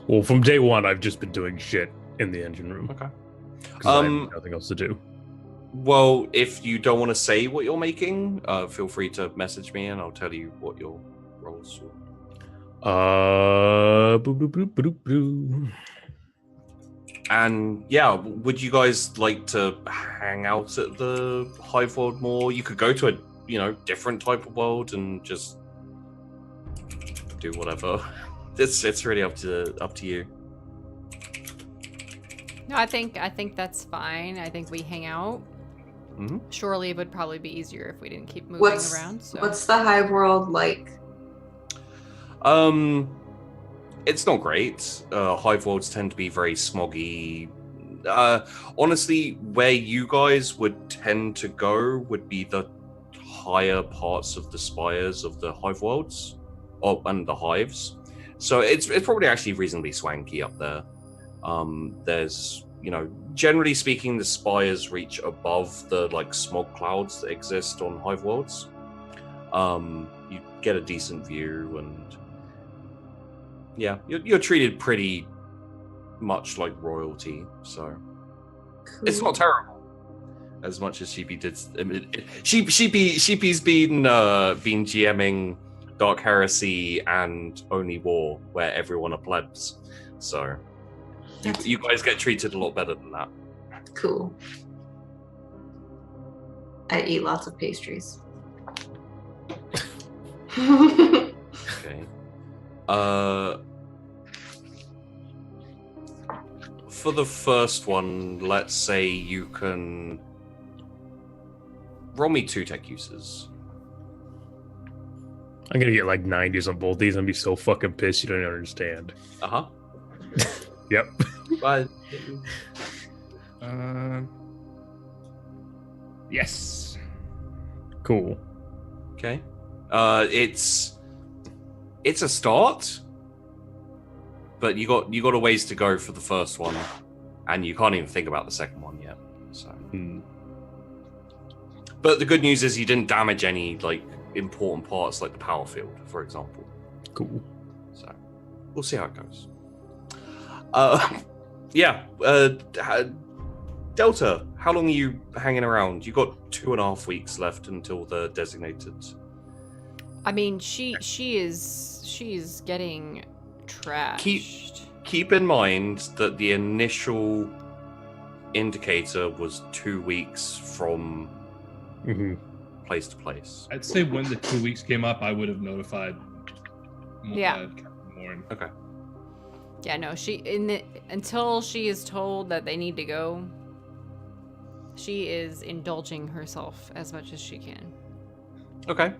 Well, from day one, I've just been doing shit in the engine room. Okay. 'Cause I have nothing else to do. Well, if you don't want to say what you're making, feel free to message me and I'll tell you what your roles are. Boo, boo, boo, boo, boo. And yeah, would you guys like to hang out at the Hive World more? You could go to a different type of world and just do whatever. It's really up to you. No, I think that's fine. I think we hang out. Mm-hmm. Surely it would probably be easier if we didn't keep moving around. So. What's the Hive World like? It's not great. Hive worlds tend to be very smoggy. Honestly, where you guys would tend to go would be the higher parts of the spires of the Hive worlds, and the hives. So it's probably actually reasonably swanky up there. There's, generally speaking, the spires reach above the smog clouds that exist on Hive worlds. You get a decent view, and yeah, you're treated pretty much like royalty. So it's not terrible as much as Sheepy did. Sheepy's been GMing Dark Heresy and Only War, where everyone are plebs. So you guys get treated a lot better than that. Cool. I eat lots of pastries. Okay. For the first one, let's say you can roll me 2 tech uses. I'm gonna get 90s on both these and be so fucking pissed you don't understand. Uh-huh. Yep. But Yes. Cool. okay. It's a start, but you got a ways to go for the first one, and you can't even think about the second one yet. So, but the good news is you didn't damage any important parts like the power field, for example. Cool. So we'll see how it goes. Delta, how long are you hanging around? You got 2.5 weeks left until the designated. I mean, she's getting trashed. Keep in mind that the initial indicator was 2 weeks from place to place. I'd say when the 2 weeks came up, I would have notified. Captain Warren. Okay. Yeah, no, until she is told that they need to go, she is indulging herself as much as she can. Okay.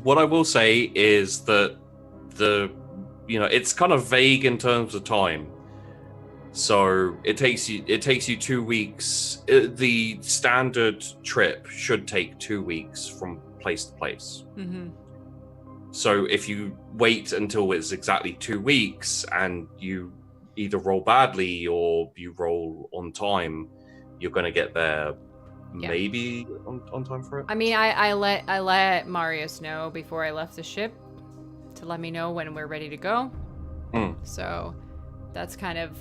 What I will say is that it's kind of vague in terms of time. So it takes you 2 weeks. The standard trip should take 2 weeks from place to place. Mm-hmm. So if you wait until it's exactly 2 weeks and you either roll badly or you roll on time, you're going to get there maybe on time for it. I mean, I let Marius know before I left the ship to let me know when we're ready to go. So that's kind of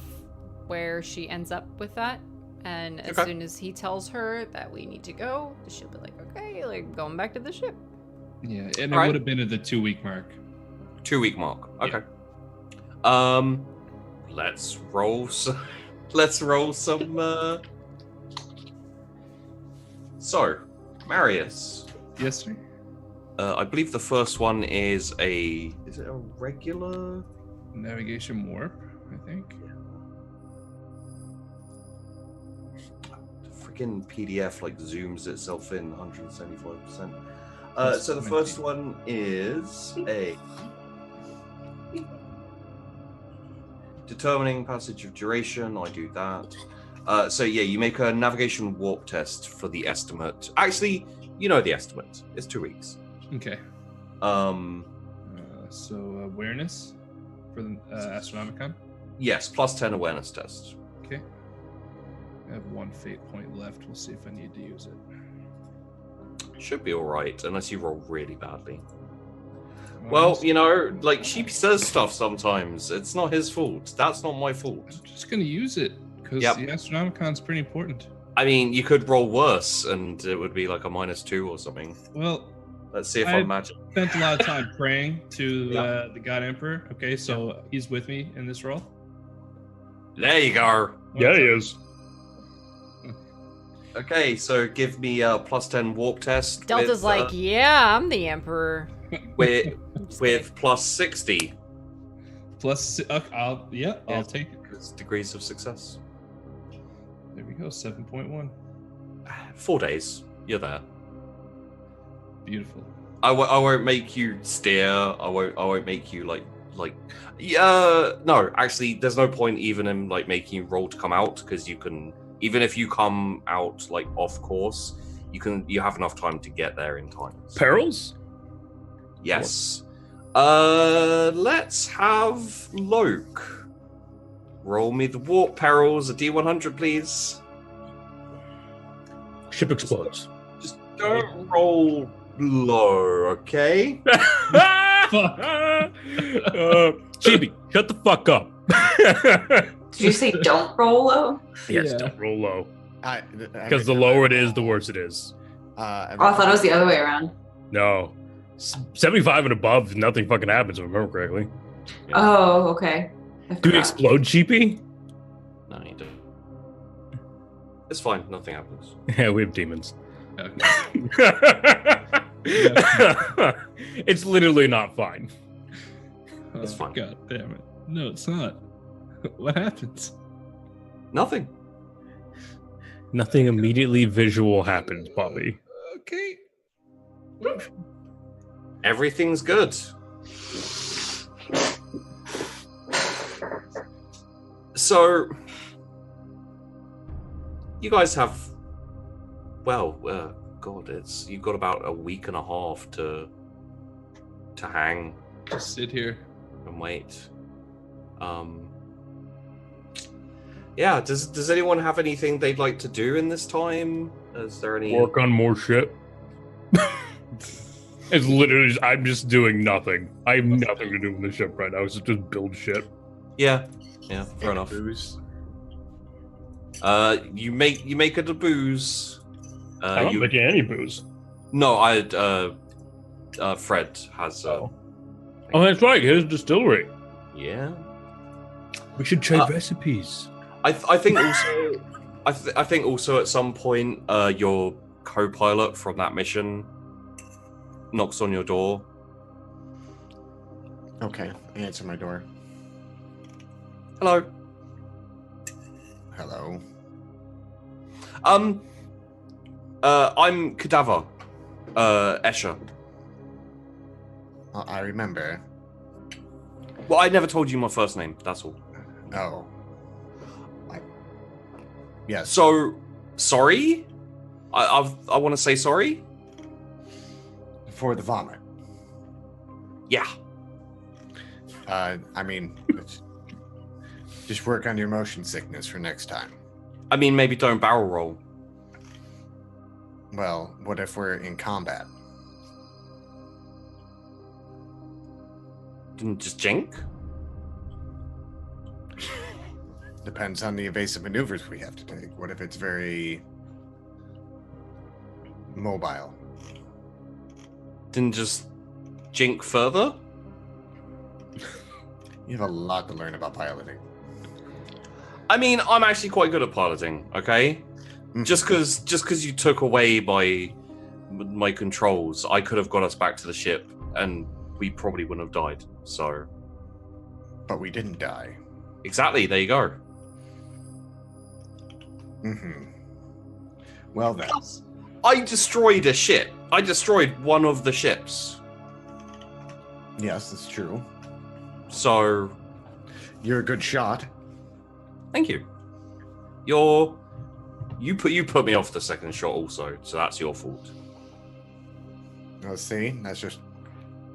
where she ends up with that. And as soon as he tells her that we need to go, she'll be like, okay, going back to the ship. Yeah, and it would have been at the 2 week mark. 2 week mark. Okay. Let's roll some. So, Marius. Yes, sir. I believe the first one is it a regular navigation warp? I think. Freaking PDF zooms itself in 175%. So the first one is a determining passage of duration. I do that. You make a navigation warp test for the estimate. Actually, the estimate. It's 2 weeks. Okay. So awareness for the Astronomicon? Yes, plus 10 awareness test. Okay. I have 1 fate point left. We'll see if I need to use it. Should be alright, unless you roll really badly. Well, you know, like, Sheep says stuff sometimes. It's not his fault. That's not my fault. I'm just gonna use it because Yep. the Astronomicon's pretty important. I mean, you could roll worse, and it would be like a -2 or something. Well, Let's see if I- I'm magic. spent a lot of time praying to Yeah. the God Emperor. Okay, so he's with me in this role. There you go. Yeah, he is. Okay, so give me a +10 warp test. Delta's with, like, yeah, I'm the emperor. with Just with +60 Plus, I'll Yeah. take it. degrees of success. There we go, 7.1. 4 days. You're there. Beautiful. I won't make you steer. I won't make you like. Yeah. No, actually, there's no point even in like making you roll to come out, because you can, even if you come out like off course, you have enough time to get there in time. So, Perils? yes. Let's have Loke roll me the warp perils, a D100, please. Ship explodes. Just don't roll low, okay? Chibi, shut the fuck up. Did you say don't roll low? Yes, Yeah. don't roll low. Because Because the lower it is, the worse it is. Oh, I thought it was the other way around. No. 75 and above, nothing fucking happens, if I remember correctly. Oh, okay. I Do we forgot. explode, Cheapy? No, you don't. It's fine. Nothing happens. Yeah, we have demons. Okay. It's literally not fine. It's fine. God damn it. No, it's not. What happens? Nothing. Nothing immediately visual happens, Bobby. Okay. Everything's good. So, you guys have, well, God, you've got about a week and a half to hang Just sit here. and wait. Yeah. Does anyone have anything they'd like to do in this time? Is there any? Work on more shit. It's literally just, I'm just doing nothing. I have nothing to do with the ship right now. It's just build shit. Yeah. Fair enough. Booze. You make it a booze. I don't make any booze. No, Fred has. Oh, that's right. Here's a distillery. Yeah. We should trade recipes. I think also, I think also at some point, your co-pilot from that mission knocks on your door. Okay, answer my door. Hello. Hello. I'm Cadaver. Escher. I remember. Well, I never told you my first name. That's all. Oh. Yes. So, sorry. I want to say sorry. For the vomit. Yeah. I mean, just work on your motion sickness for next time. I mean, maybe don't barrel roll. Well, what if we're in combat? Didn't just jink. Depends on the evasive maneuvers we have to take. What if it's very mobile? Didn't just jink further. You have a lot to learn about piloting. I mean, I'm actually quite good at piloting. Okay. Just because you took away my controls, I could have got us back to the ship, and we probably wouldn't have died. So, But we didn't die. exactly, there you go. Mm-hmm. Well then. I destroyed a ship. I destroyed one of the ships. Yes, that's true. So, You're a good shot. thank you. You put me off the second shot also, so that's your fault. Let's see. That's just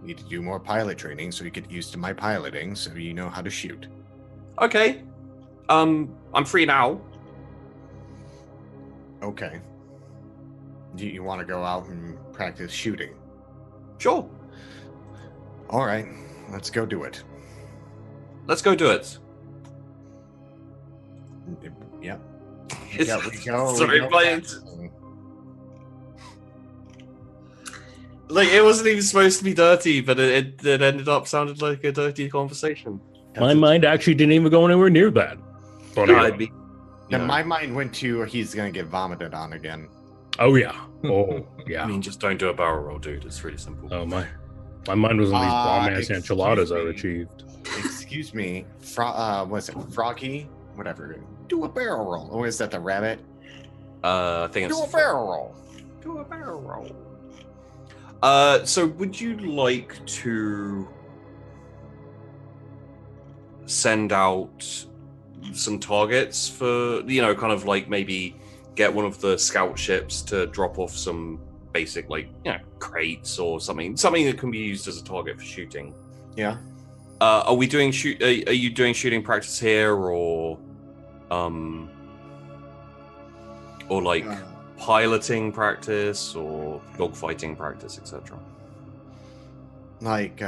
need to do more pilot training so you get used to my piloting so you know how to shoot. Okay. I'm free now. Okay. Do you want to go out and practice shooting. Sure. All right, let's go do it. Let's go do it. Yep. It's- We go. Sorry, playing. Like, it wasn't even supposed to be dirty, but it ended up sounding like a dirty conversation. My mind actually didn't even go anywhere near that. Funny. I'd be, you Then know, my mind went to he's gonna get vomited on again. Oh yeah. Oh yeah. I mean, just don't do a barrel roll, dude. It's really simple. Oh my mind was on these bomb ass excuse enchiladas I me. achieved. Excuse me, was it Froggy? Whatever. Do a barrel roll. Or is that the rabbit? I think it's Do a barrel roll. Do a barrel roll. So would you like to send out some targets for, kind of like maybe get one of the scout ships to drop off some basic, crates or something that can be used as a target for shooting? Yeah. Are we doing are you doing shooting practice here, or piloting practice or dogfighting practice, etc.? Like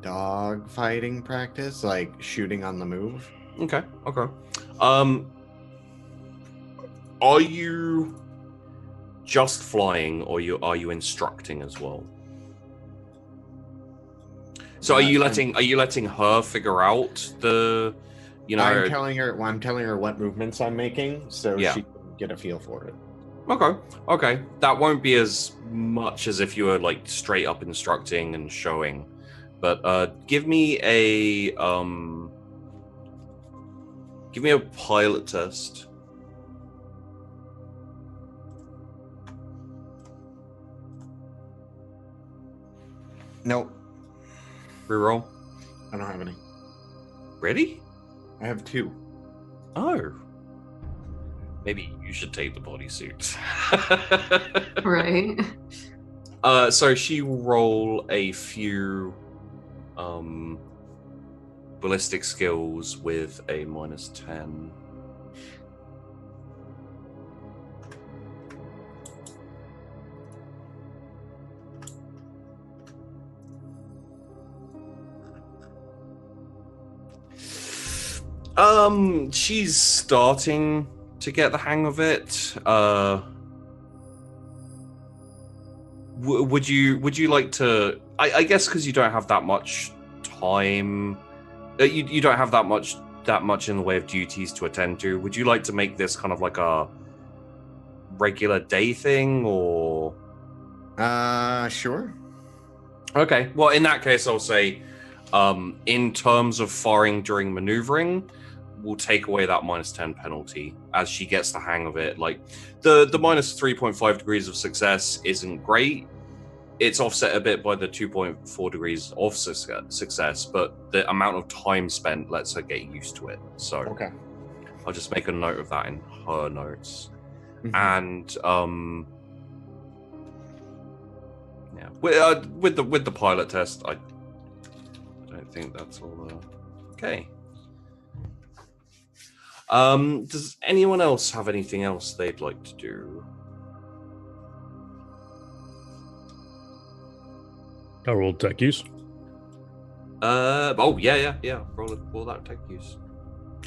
dog fighting practice, like shooting on the move. Okay. Are you just flying, or are you instructing as well? So are you letting her figure out the, I'm telling her what movements I'm making, so Yeah. she can get a feel for it. Okay. That won't be as much as if you were like straight up instructing and showing. But give me a pilot test. Nope, Reroll. I don't have any. Ready? I have 2. Oh. Maybe you should take the bodysuit. Right. So she will roll a few ballistic skills with a -10. She's starting to get the hang of it. Would you like to? I guess because you don't have that much time, you don't have that much in the way of duties to attend to. Would you like to make this kind of like a regular day thing, or? Sure. Okay. Well, in that case, I'll say, in terms of firing during maneuvering, we'll take away that -10 penalty as she gets the hang of it. Like the -3.5 degrees of success isn't great. It's offset a bit by the 2.4 degrees of success, but the amount of time spent lets her get used to it. So Okay. I'll just make a note of that in her notes. Mhm. And yeah, with the pilot test, I don't think that's all. Okay. Does anyone else have anything else they'd like to do? I rolled tech use. Oh yeah. Roll that tech use.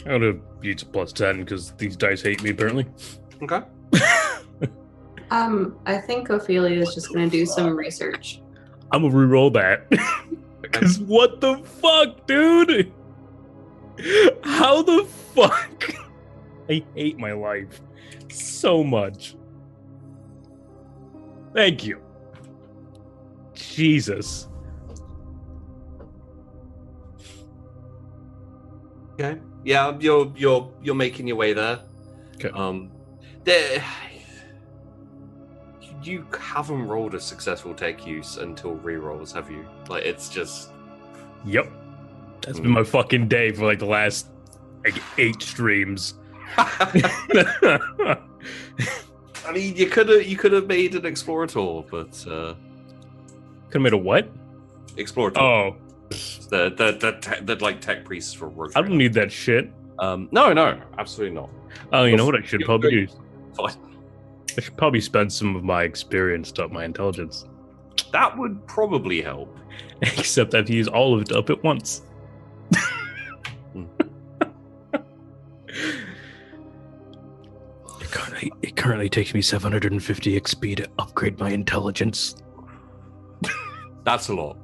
I'm gonna use a +10 because these dice hate me apparently. Okay. I think Ophelia is just gonna do some research. I'm gonna re-roll that. Because what the fuck, dude? How the fuck? I hate my life so much. Thank you. Jesus. Okay. Yeah, you're making your way there. Okay. You haven't rolled a successful tech use until re-rolls, have you? Like, it's just. Yep. That's been my fucking day for like the last 8 streams. I mean, you could have made an explorator, but Could have made a what? explorator. Oh, The like tech priests for rogue. I don't need that shit. No, absolutely not. Oh, you know what I should you're probably good. do? Fine. I should probably spend some of my experience to up my intelligence. That would probably help. Except I have to use all of it up at once. It currently takes me 750 XP to upgrade my intelligence. That's a lot.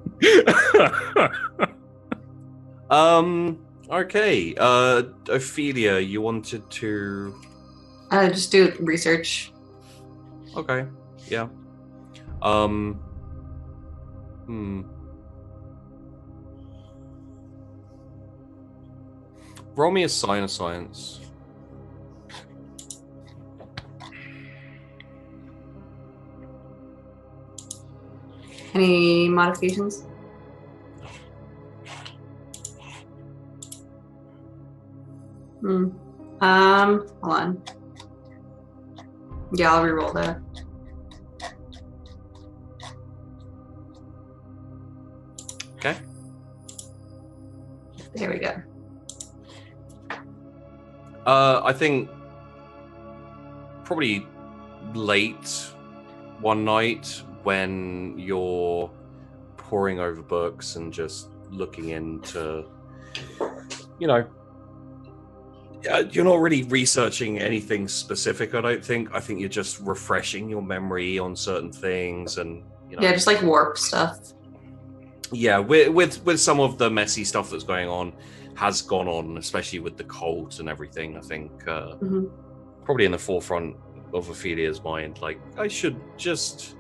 Okay. Ophelia, you wanted to... Just do research. Okay. Yeah. Roll me a sign of science. Any modifications? Hold on. Yeah, I'll reroll that. Okay. There we go. I think probably late one night when you're poring over books and just looking into, you know, you're not really researching anything specific, I don't think. I think you're just refreshing your memory on certain things and, you know. Yeah, just like warp stuff. Yeah, with some of the messy stuff that's going on, has gone on, especially with the cult and everything. I think probably in the forefront of Ophelia's mind, like, I should just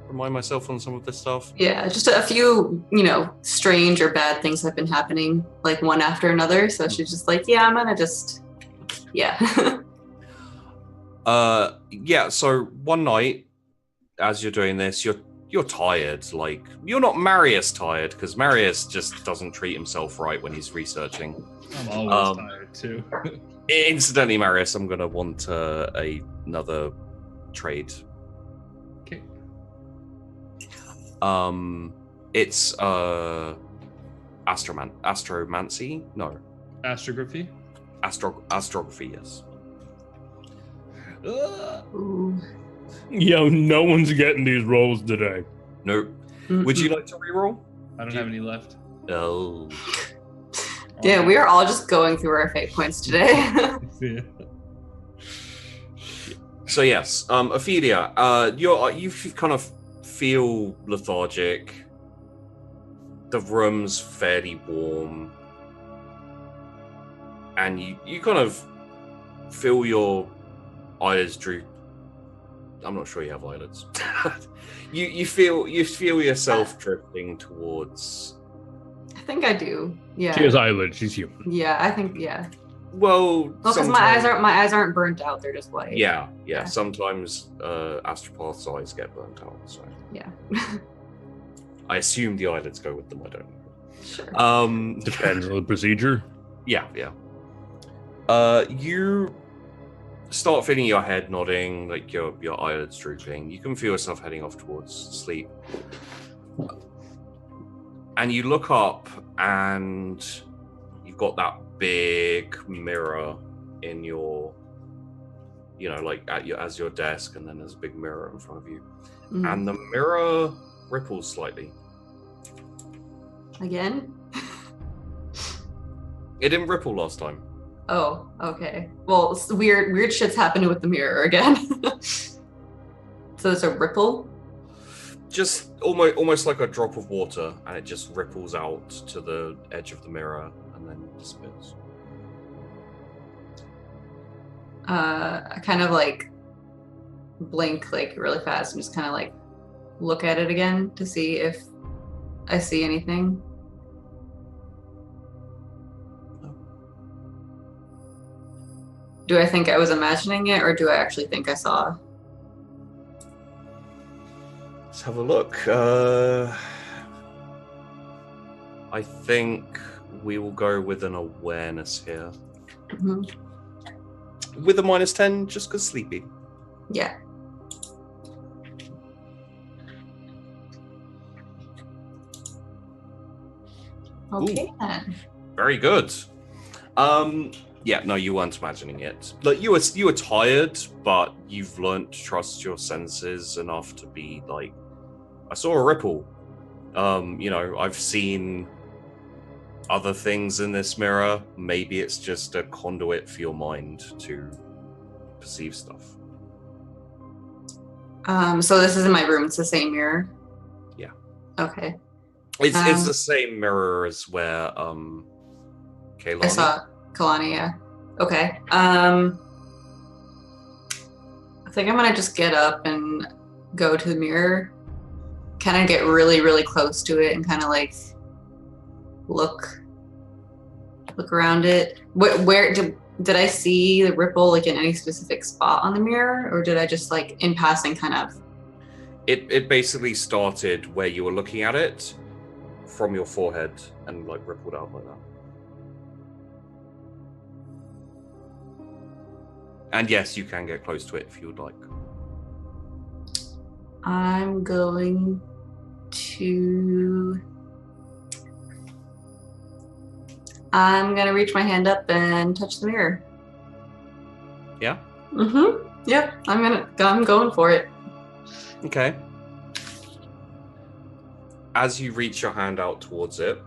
remind myself on some of this stuff. Yeah, just a few, you know, strange or bad things have been happening, like one after another. So she's just like, yeah, I'm gonna just, yeah. Yeah. So one night, as you're doing this, you're tired. Like, you're not Marius tired, because Marius just doesn't treat himself right when he's researching. I'm always tired too. Incidentally, Marius, I'm gonna want another trade. Okay. It's astromancy? No. Astrography? Astrography, yes. Ooh. Yo, no one's getting these rolls today. Nope. Would you like to reroll? I don't have any left. Oh. Yeah, we are all just going through our fate points today. Yeah. So yes, Ophelia, you kind of feel lethargic. The room's fairly warm, and you kind of feel your eyelids droop. I'm not sure you have eyelids. you feel yourself drifting towards. I think I do. Yeah. She has eyelids. She's human. Yeah, I think yeah. Well, because my eyes aren't burnt out; they're just white. Yeah. Sometimes astropath's eyes get burnt out. So yeah. I assume the eyelids go with them. I don't know. Sure. Depends on the procedure. Yeah. You start feeling your head nodding, like your eyelids drooping. You can feel yourself heading off towards sleep. And you look up, and you've got that big mirror in your, like as your desk, and then there's a big mirror in front of you. And the mirror ripples slightly. Again? It didn't ripple last time. Oh, okay. Well, weird shit's happening with the mirror again. So it's a ripple? Just almost like a drop of water, and it just ripples out to the edge of the mirror and then disappears. I kind of like blink like really fast and just kind of like look at it again to see if I see anything. Do I think I was imagining it, or do I actually think I saw? Let's have a look. I think we will go with an awareness here. Mm-hmm. With a -10, just because sleepy. Yeah. Okay then. Very good. Yeah, no, you weren't imagining it. Like you were tired, but you've learned to trust your senses enough to be like, I saw a ripple. I've seen other things in this mirror. Maybe it's just a conduit for your mind to perceive stuff. So this is in my room. It's the same mirror. Yeah. Okay. It's the same mirror as where Kaylani. I saw Kalani. Yeah. Okay. I think I'm gonna just get up and go to the mirror. Kind of get really, really close to it and kind of like look around it. Where did I see the ripple like in any specific spot on the mirror, or did I just like in passing kind of? It basically started where you were looking at it from your forehead and like rippled out like that. And yes, you can get close to it if you would like. I'm going to. I'm gonna reach my hand up and touch the mirror. Yeah? Mm-hmm. Yep. I'm going for it. Okay. As you reach your hand out towards it,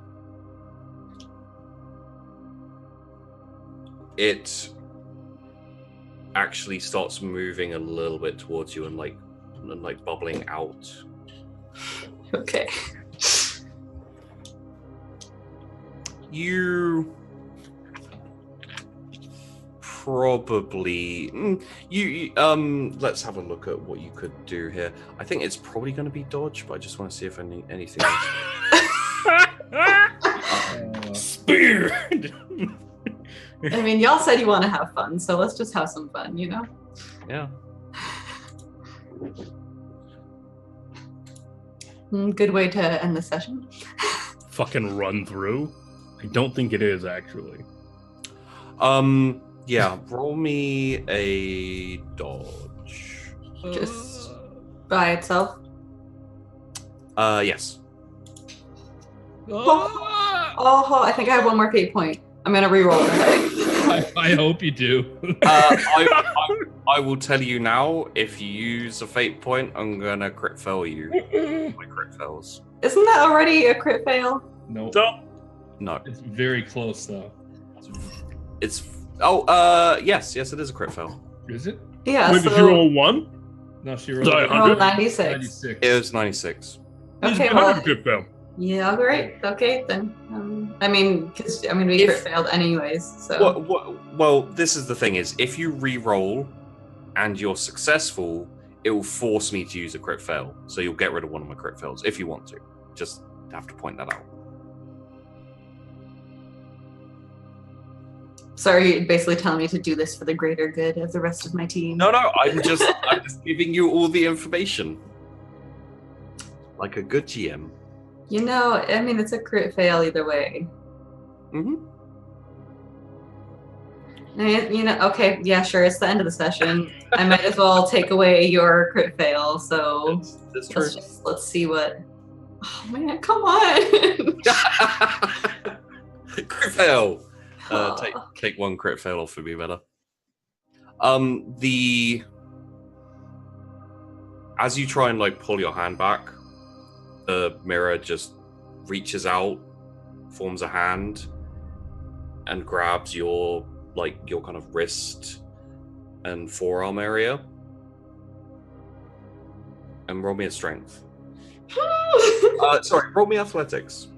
it actually starts moving a little bit towards you and like bubbling out. Okay. You probably let's have a look at what you could do here. I think it's probably going to be dodge, but I just want to see if anything else. Spear. I mean, y'all said you want to have fun, so let's just have some fun, you know? Yeah. Good way to end the session. Fucking run through? I don't think it is, actually. Yeah, roll me a dodge. Just by itself. Yes. Oh, I think I have one more fate point. I'm gonna re-roll it. I hope you do. I will tell you now, if you use a fate point, I'm gonna crit fail you. My crit fails. Isn't that already a crit fail? No. No. It's very close though. It's yes, it is a crit fail. Is it? Yeah. Wait, so did you roll 1? No, she Was I rolled 100? 96. 96. It was 96. Okay, It's well, 100 fail. yeah, great. Okay, then. I mean, because I'm gonna be crit failed anyways. So. Well, this is the thing: is if you re-roll and you're successful, it will force me to use a crit fail. So you'll get rid of one of my crit fails if you want to. Just have to point that out. So are you basically telling me to do this for the greater good of the rest of my team? No, I'm just giving you all the information, like a good GM. You know, I mean, it's a crit fail either way. Mm-hmm. And, you know, okay, yeah, sure, it's the end of the session. I might as well take away your crit fail. So That's true. let's see what. Oh man, come on! Crit fail. Take one crit fail off would be better. As you try and like pull your hand back, the mirror just reaches out, forms a hand, and grabs your kind of wrist and forearm area. And roll me a strength. Sorry, roll me athletics.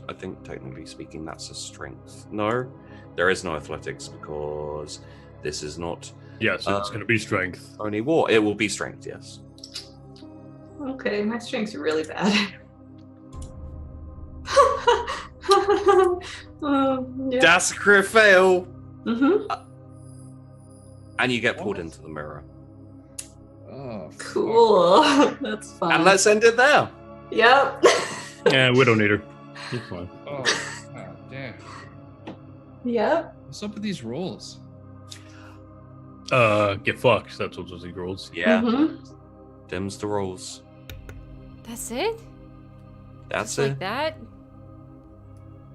I think technically speaking that's a strength. No, there is no athletics because this is not. Yes, it's going to be strength. Only war. It will be strength, yes. Okay, my strength's really bad. Yeah. That's a crit fail. Mm-hmm. And you get pulled into the mirror. Oh, Cool. That's fun. And let's end it there. Yep. Yeah, we don't need her. It's fine. Oh, God damn. Yep. What's up with these rolls? Get fucked. That's what those rolls. Yeah. Mhm. Dims the rolls. That's it? That's Just it. like that?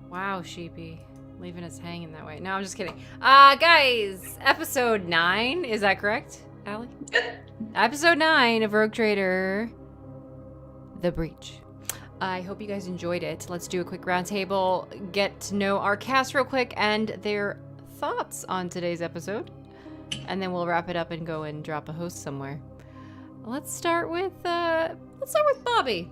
Wow, Sheepy. leaving us hanging that way. No, I'm just kidding. Guys, episode 9, is that correct, Allie? Yep. Episode 9 of Rogue Trader, The Breach. I hope you guys enjoyed it. Let's do a quick roundtable, get to know our cast real quick and their thoughts on today's episode, and then we'll wrap it up and go and drop a host somewhere. Let's start with Bobby.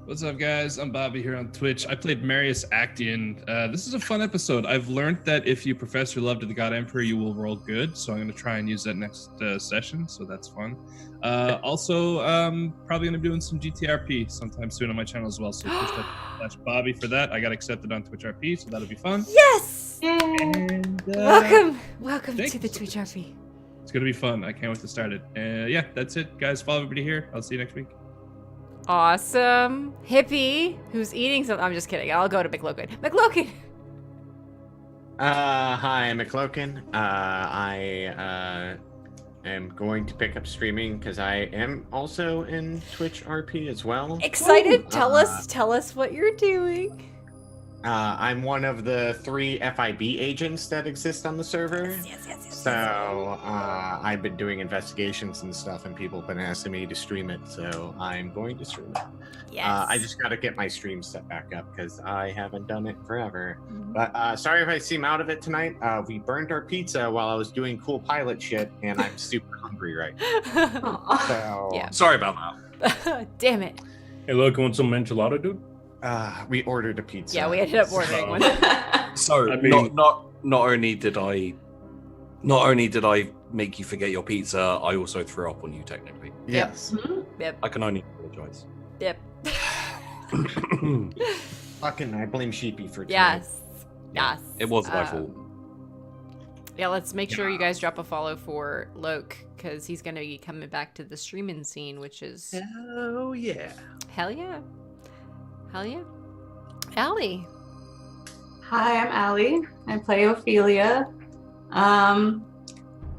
What's up, guys? I'm Bobby here on Twitch. I played Marius Actian. This is a fun episode. I've learned that if you profess your love to the God Emperor, you will roll good. So I'm going to try and use that next session. So that's fun. Also, probably going to be doing some GTRP sometime soon on my channel as well. So Twitch.tv/Bobby for that. I got accepted on Twitch RP, so that'll be fun. Yes! And, Welcome to the thanks. Twitch RP. It's going to be fun. I can't wait to start it. Yeah, that's it, guys. Follow everybody here. I'll see you next week. Awesome. Hippie, who's eating something. I'm just kidding. I'll go to McLoken. McLoken! Hi, I'm McLoken. I am going to pick up streaming because I am also in Twitch RP as well. Excited? Tell us what you're doing. I'm one of the 3 FIB agents that exist on the server. Yes. So I've been doing investigations and stuff, and people have been asking me to stream it, so I'm going to stream it. Yes. I just got to get my stream set back up because I haven't done it forever. Mhm. But sorry if I seem out of it tonight. We burned our pizza while I was doing cool pilot shit, and I'm super hungry right now. Aw. So Yeah. Sorry about that. Damn it. Hey, look, you want some enchilada, dude? we ordered a pizza. Yeah, we ended up ordering one. So I mean- not only did I make you forget your pizza, I also threw up on you technically. Yes. Yep. I can only apologize. Yep. Fucking, I blame Sheepy for tonight. Yes. It was my fault. Yeah, let's make sure you guys drop a follow for Loke, because he's going to be coming back to the streaming scene, which is... Oh yeah. Hell yeah. Hell yeah. Allie. Hi, I'm Allie. I play Ophelia.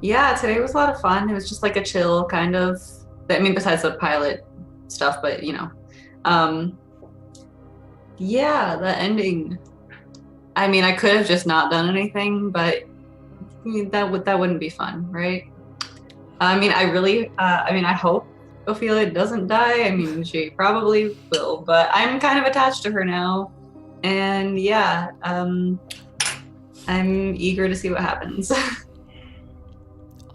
Yeah, today was a lot of fun. It was just like a chill kind of, I mean, besides the pilot stuff, but you know. Yeah, the ending. I mean, I could have just not done anything, but I mean, that wouldn't be fun, right? I mean, I hope Ophelia doesn't die. I mean, she probably will, but I'm kind of attached to her now. And yeah, I'm eager to see what happens.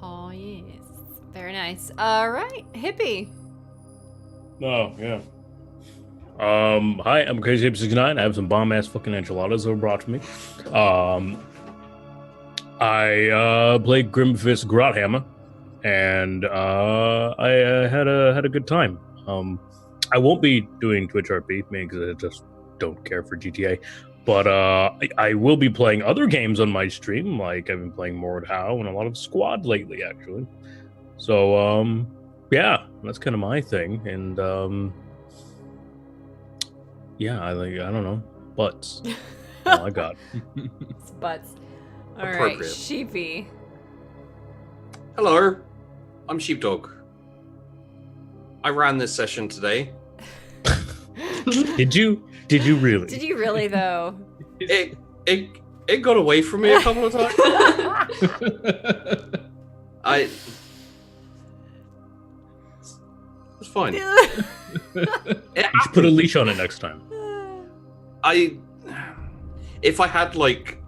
Oh, yes. Very nice. All right. Hippie. Oh, yeah. Hi, I'm CrazyHip69. I have some bomb-ass fucking enchiladas that were brought to me. I played Grimfist Grothammer, and I had a good time. I won't be doing Twitch RP, mainly because I just don't care for GTA. But I will be playing other games on my stream, like I've been playing Mord How and a lot of Squad lately, actually. So, yeah, that's kind of my thing. And, yeah, I don't know, butts. Oh, I got. It's butts. All right. Appropriate. Sheepy. Hello, I'm Sheepdog. I ran this session today. Did you really? Did you really, though? It got away from me a couple of times. It's fine. You should put a leash on it next time. If I had like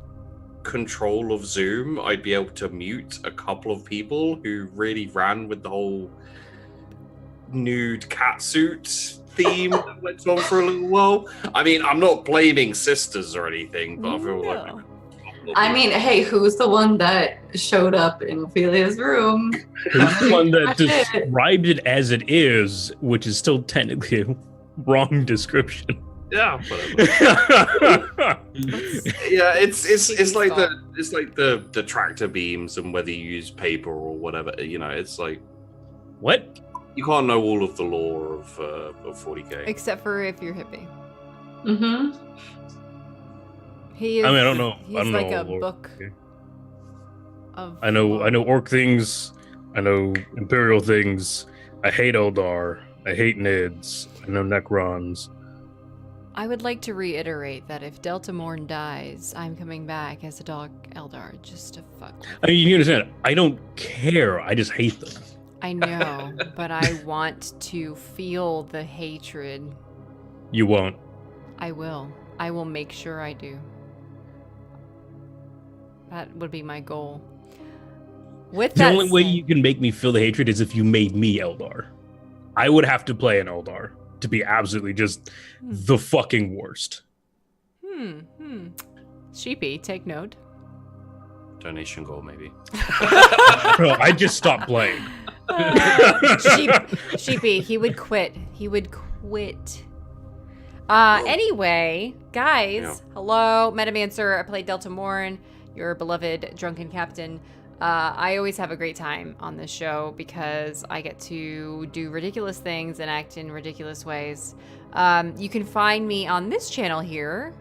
control of Zoom, I'd be able to mute a couple of people who really ran with the whole nude catsuit theme that went on for a little while. I mean, I'm not blaming sisters or anything, but I feel like I mean, hey, who's the one that showed up in Ophelia's room? Who's the one that That's it. described it as it is, which is still technically a wrong description. yeah, whatever. Yeah, it's like the tractor beams and whether you use paper or whatever. You know, it's like What? you can't know all of the lore of 40k. Except for if you're hippie. Mm-hmm. He is, I mean, I don't know. He's I don't like know a lore. book Okay. of... I know orc things. I know imperial things. I hate Eldar. I hate Nids. I know Necrons. I would like to reiterate that if Delta Morn dies, I'm coming back as a dog Eldar just to fuck with I mean, you understand, I don't care, I just hate them. I know, but I want to feel the hatred. You won't. I will. I will make sure I do. That would be my goal. With The that only way said- you can make me feel the hatred is if you made me Eldar. I would have to play an Eldar to be absolutely just the fucking worst. Sheepy, take note. Donation goal, maybe. Bro, I just stopped playing. Sheepy, he would quit. He would quit. Anyway, guys, Yeah. hello, Metamancer. I play Delta Morn, your beloved drunken captain. I always have a great time on this show because I get to do ridiculous things and act in ridiculous ways. You can find me on this channel here,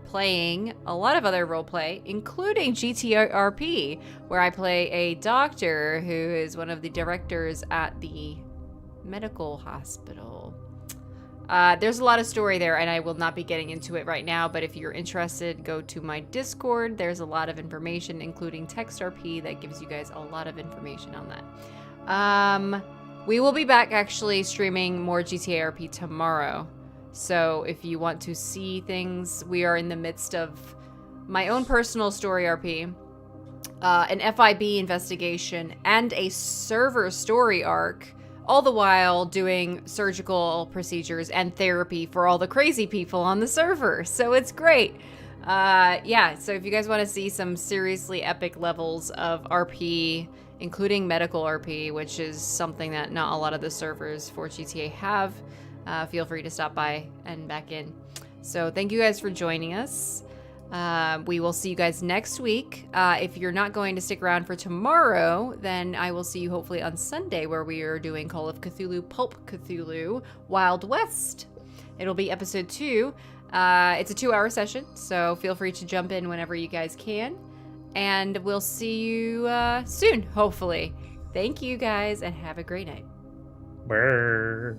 playing a lot of other roleplay, including GTRP, where I play a doctor who is one of the directors at the medical hospital. There's a lot of story there, and I will not be getting into it right now, but if you're interested, go to my Discord. There's a lot of information, including text RP, that gives you guys a lot of information on that. We will be back actually streaming more GTA RP tomorrow. So if you want to see things, we are in the midst of my own personal story RP, an FIB investigation, and a server story arc, all the while doing surgical procedures and therapy for all the crazy people on the server. So it's great. Yeah, so if you guys want to see some seriously epic levels of RP, including medical RP, which is something that not a lot of the servers for GTA have, feel free to stop by and back in. So thank you guys for joining us. We will see you guys next week. If you're not going to stick around for tomorrow, then I will see you hopefully on Sunday, where we are doing Call of Cthulhu Pulp Cthulhu Wild West. It'll be episode 2. It's a 2-hour session, so feel free to jump in whenever you guys can. And we'll see you soon, hopefully. Thank you guys, and have a great night. Brr.